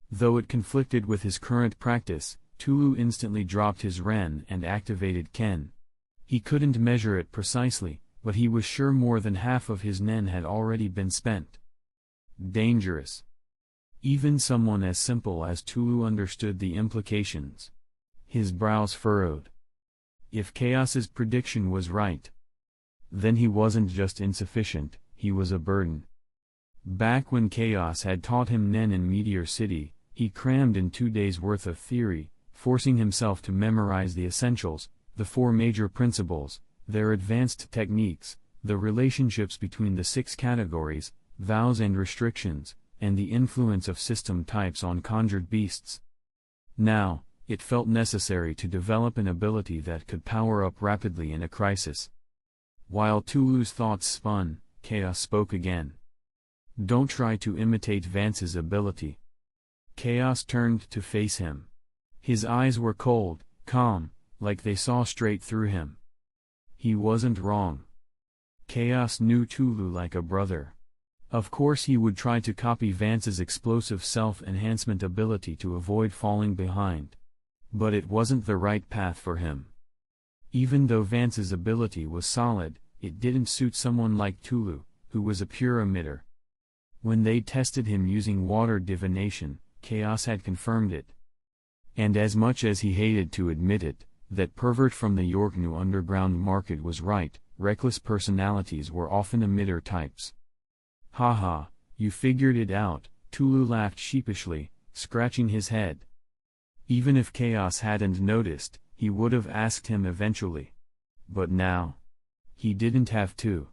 Though it conflicted with his current practice, Tulu instantly dropped his Ren and activated Ken. He couldn't measure it precisely, but he was sure more than half of his Nen had already been spent. Dangerous. Even someone as simple as Tulu understood the implications. His brows furrowed. If Chaos's prediction was right, then he wasn't just insufficient, he was a burden. Back when Chaos had taught him Nen in Meteor City, he crammed in 2 days' worth of theory, forcing himself to memorize the essentials, the 4 major principles, their advanced techniques, the relationships between the 6 categories, vows and restrictions, and the influence of system types on conjured beasts. Now, it felt necessary to develop an ability that could power up rapidly in a crisis. While Tulu's thoughts spun, Chaos spoke again. Don't try to imitate Vance's ability. Chaos turned to face him. His eyes were cold, calm, like they saw straight through him. He wasn't wrong. Chaos knew Tulu like a brother. Of course he would try to copy Vance's explosive self-enhancement ability to avoid falling behind. But it wasn't the right path for him. Even though Vance's ability was solid, it didn't suit someone like Tulu, who was a pure emitter. When they tested him using water divination, Chaos had confirmed it. And as much as he hated to admit it, that pervert from the Yorknu underground market was right: reckless personalities were often emitter types. Haha, you figured it out, Tulu laughed sheepishly, scratching his head. Even if Chaos hadn't noticed, he would have asked him eventually. But now, he didn't have to.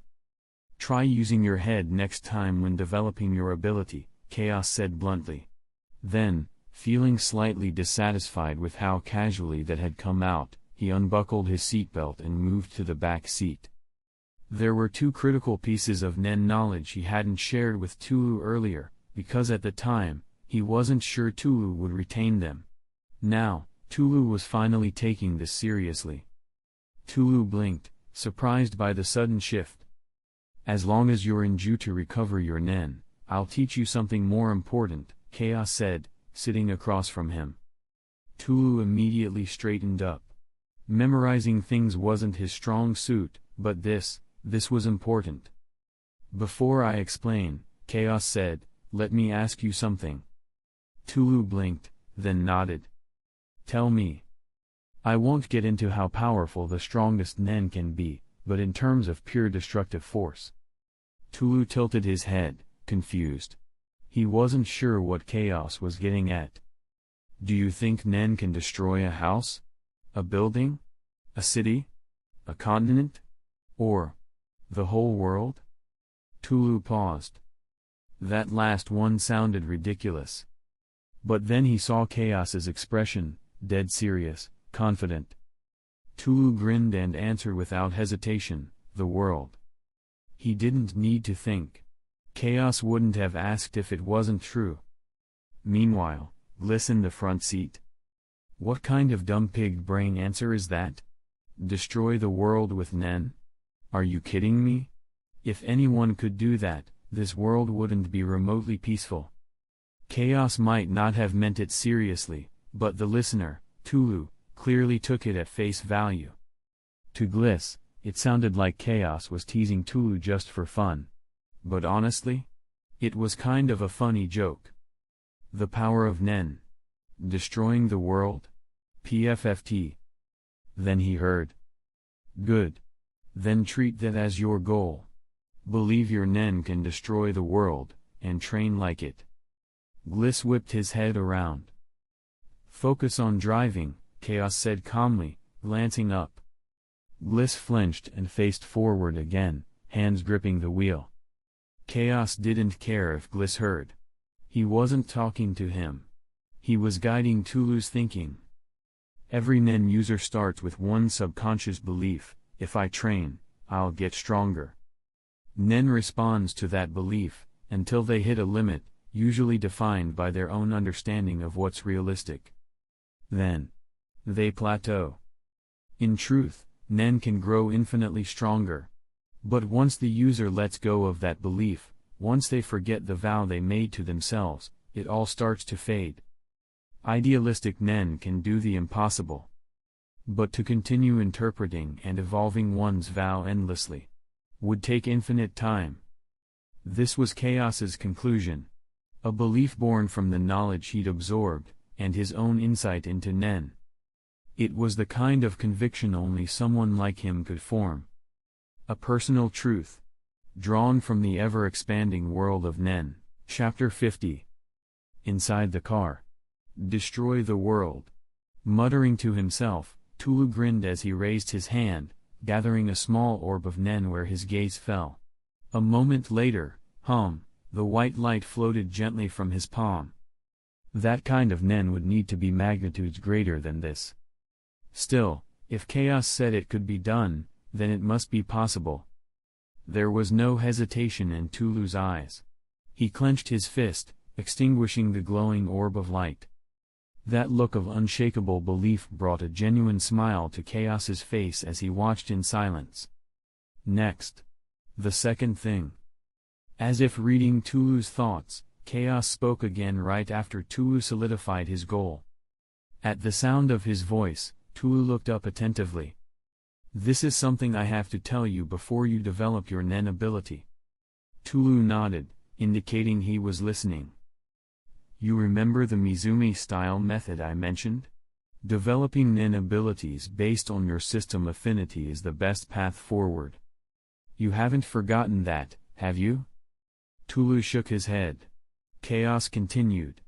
Try using your head next time when developing your ability, Chaos said bluntly. Then, feeling slightly dissatisfied with how casually that had come out, he unbuckled his seatbelt and moved to the back seat. There were 2 critical pieces of Nen knowledge he hadn't shared with Tulu earlier, because at the time, he wasn't sure Tulu would retain them. Now, Tulu was finally taking this seriously. Tulu blinked, surprised by the sudden shift. As long as you're in Ju to recover your Nen, I'll teach you something more important, Chaos said, sitting across from him. Tulu immediately straightened up. Memorizing things wasn't his strong suit, but this was important. Before I explain, Chaos said, let me ask you something. Tulu blinked, then nodded. Tell me. I won't get into how powerful the strongest Nen can be, but in terms of pure destructive force. Tulu tilted his head, confused. He wasn't sure what Chaos was getting at. Do you think Nen can destroy a house? A building? A city? A continent? Or the whole world? Tulu paused. That last one sounded ridiculous. But then he saw Chaos's expression, dead serious, confident. Tulu grinned and answered without hesitation, the world. He didn't need to think. Chaos wouldn't have asked if it wasn't true. Meanwhile, listen, the front seat. What kind of dumb pig brain answer is that? Destroy the world with Nen? Are you kidding me? If anyone could do that, this world wouldn't be remotely peaceful. Chaos might not have meant it seriously, but the listener, Tulu, clearly took it at face value. To Gliss, it sounded like Chaos was teasing Tulu just for fun. But honestly, it was kind of a funny joke. The power of Nen. Destroying the world? PFFT. Then he heard. Good. Then treat that as your goal. Believe your nen can destroy the world, and train like it. Gliss whipped his head around. Focus on driving, Chaos said calmly, glancing up. Gliss flinched and faced forward again, hands gripping the wheel. Chaos didn't care if Gliss heard. He wasn't talking to him. He was guiding Tulu's thinking. Every nen user starts with one subconscious belief: if I train, I'll get stronger. Nen responds to that belief, until they hit a limit, usually defined by their own understanding of what's realistic. Then, they plateau. In truth, nen can grow infinitely stronger. But once the user lets go of that belief, once they forget the vow they made to themselves, it all starts to fade. Idealistic nen can do the impossible. But to continue interpreting and evolving one's vow endlessly would take infinite time. This was Chaos's conclusion. A belief born from the knowledge he'd absorbed, and his own insight into nen. It was the kind of conviction only someone like him could form. A personal truth, drawn from the ever-expanding world of nen. Chapter 50. Inside the car. Destroy the world. Muttering to himself, Tulu grinned as he raised his hand, gathering a small orb of nen where his gaze fell. A moment later, the white light floated gently from his palm. That kind of nen would need to be magnitudes greater than this. Still, if Chaos said it could be done, then it must be possible. There was no hesitation in Tulu's eyes. He clenched his fist, extinguishing the glowing orb of light. That look of unshakable belief brought a genuine smile to Chaos's face as he watched in silence. Next. The second thing. As if reading Tulu's thoughts, Chaos spoke again right after Tulu solidified his goal. At the sound of his voice, Tulu looked up attentively. This is something I have to tell you before you develop your nen ability. Tulu nodded, indicating he was listening. You remember the Mizumi-style method I mentioned? Developing nen abilities based on your system affinity is the best path forward. You haven't forgotten that, have you? Tulu shook his head. Chaos continued.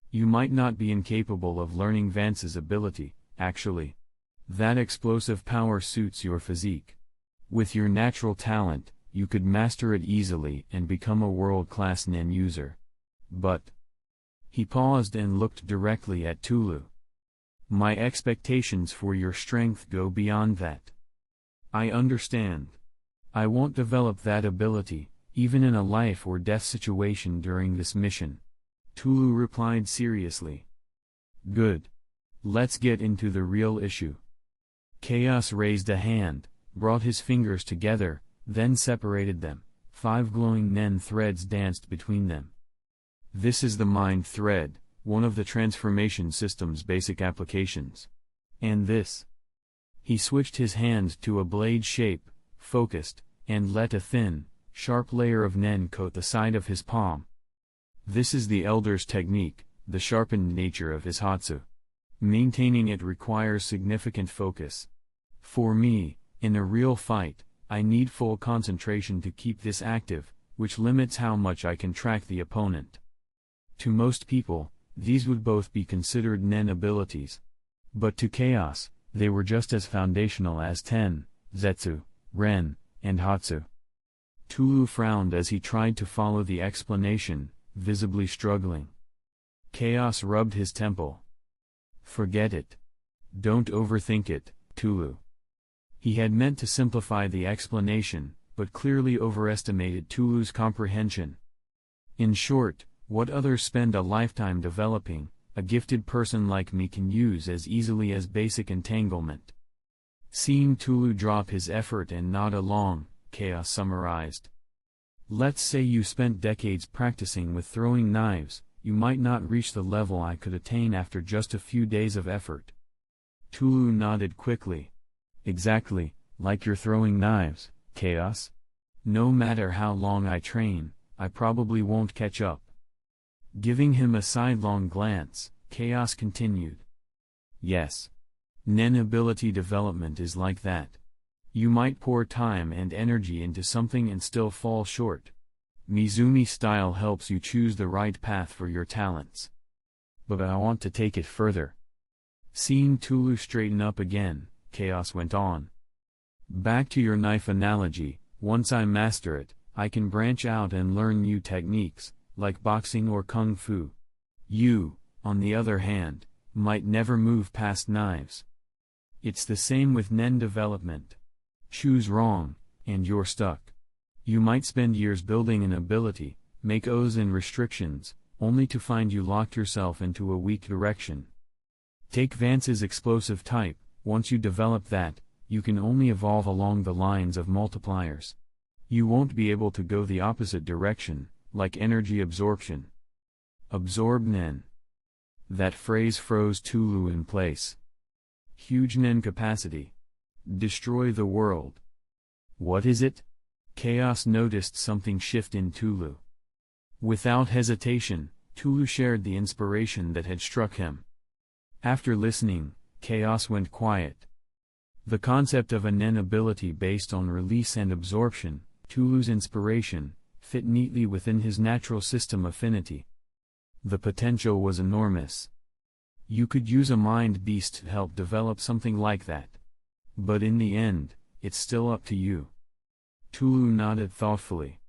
You might not be incapable of learning Vance's ability, actually. That explosive power suits your physique. With your natural talent, you could master it easily and become a world-class nen user. But... He paused and looked directly at Tulu. My expectations for your strength go beyond that. I understand. I won't develop that ability, even in a life or death situation during this mission. Tulu replied seriously. Good. Let's get into the real issue. Chaos raised a hand, brought his fingers together, then separated them. 5 glowing nen threads danced between them. This is the mind thread, one of the transformation system's basic applications. And this. He switched his hand to a blade shape, focused, and let a thin, sharp layer of nen coat the side of his palm. This is the Elder's technique, the sharpened nature of his Hatsu. Maintaining it requires significant focus. For me, in a real fight, I need full concentration to keep this active, which limits how much I can track the opponent. To most people, these would both be considered nen abilities. But to Chaos, they were just as foundational as Ten, Zetsu, Ren, and Hatsu. Tulu frowned as he tried to follow the explanation, visibly struggling. Chaos rubbed his temple. Forget it. Don't overthink it, Tulu. He had meant to simplify the explanation, but clearly overestimated Tulu's comprehension. In short, what others spend a lifetime developing, a gifted person like me can use as easily as basic entanglement. Seeing Tulu drop his effort and nod along, Chaos summarized. Let's say you spent decades practicing with throwing knives, you might not reach the level I could attain after just a few days of effort. Tulu nodded quickly. Exactly, like you're throwing knives, Chaos. No matter how long I train, I probably won't catch up. Giving him a sidelong glance, Chaos continued. Yes. Nen ability development is like that. You might pour time and energy into something and still fall short. Mizumi style helps you choose the right path for your talents. But I want to take it further. Seeing Tulu straighten up again, Chaos went on. Back to your knife analogy, once I master it, I can branch out and learn new techniques, like boxing or kung fu. You, on the other hand, might never move past knives. It's the same with nen development. Choose wrong, and you're stuck. You might spend years building an ability, make O's and restrictions, only to find you locked yourself into a weak direction. Take Vance's explosive type. Once you develop that, you can only evolve along the lines of multipliers. You won't be able to go the opposite direction, like energy absorption. Absorb nen. That phrase froze Tulu in place. Huge nen capacity. Destroy the world. What is it? Chaos noticed something shift in Tulu. Without hesitation, Tulu shared the inspiration that had struck him. After listening, Chaos went quiet. The concept of a nen ability based on release and absorption, Tulu's inspiration, fit neatly within his natural system affinity. The potential was enormous. You could use a mind beast to help develop something like that. But in the end, it's still up to you. Tulu nodded thoughtfully.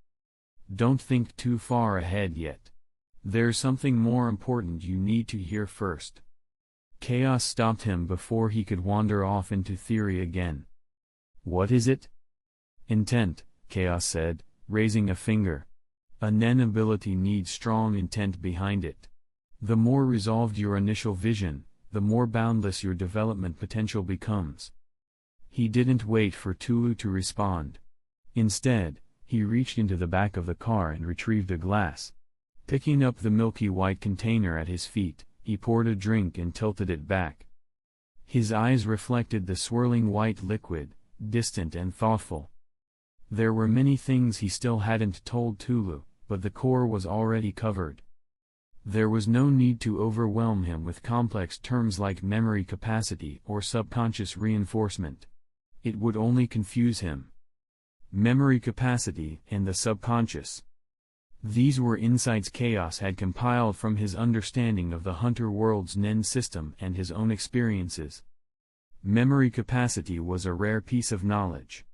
Don't think too far ahead yet. There's something more important you need to hear first. Chaos stopped him before he could wander off into theory again. What is it? Intent, Chaos said, raising a finger. A nen ability needs strong intent behind it. The more resolved your initial vision, the more boundless your development potential becomes. He didn't wait for Tulu to respond. Instead, he reached into the back of the car and retrieved a glass. Picking up the milky white container at his feet, he poured a drink and tilted it back. His eyes reflected the swirling white liquid, distant and thoughtful. There were many things he still hadn't told Tulu, but the core was already covered. There was no need to overwhelm him with complex terms like memory capacity or subconscious reinforcement. It would only confuse him. Memory capacity and the subconscious. These were insights Chaos had compiled from his understanding of the Hunter world's nen system and his own experiences. Memory capacity was a rare piece of knowledge.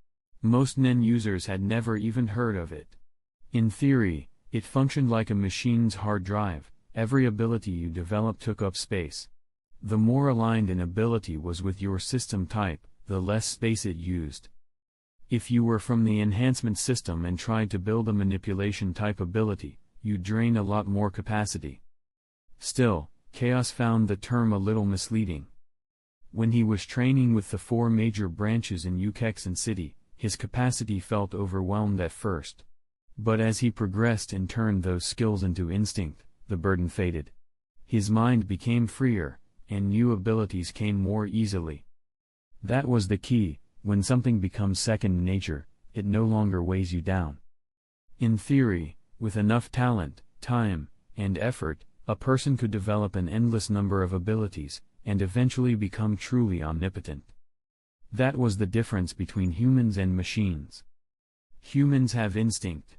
Most nen users had never even heard of it. In theory, it functioned like a machine's hard drive. Every ability you developed took up space. The more aligned an ability was with your system type, the less space it used. If you were from the enhancement system and tried to build a manipulation type ability, you'd drain a lot more capacity. Still, Chaos found the term a little misleading. When he was training with the 4 major branches in Ukexan City, his capacity felt overwhelmed at first. But as he progressed and turned those skills into instinct, the burden faded. His mind became freer, and new abilities came more easily. That was the key. When something becomes second nature, it no longer weighs you down. In theory, with enough talent, time, and effort, a person could develop an endless number of abilities, and eventually become truly omnipotent. That was the difference between humans and machines. Humans have instinct,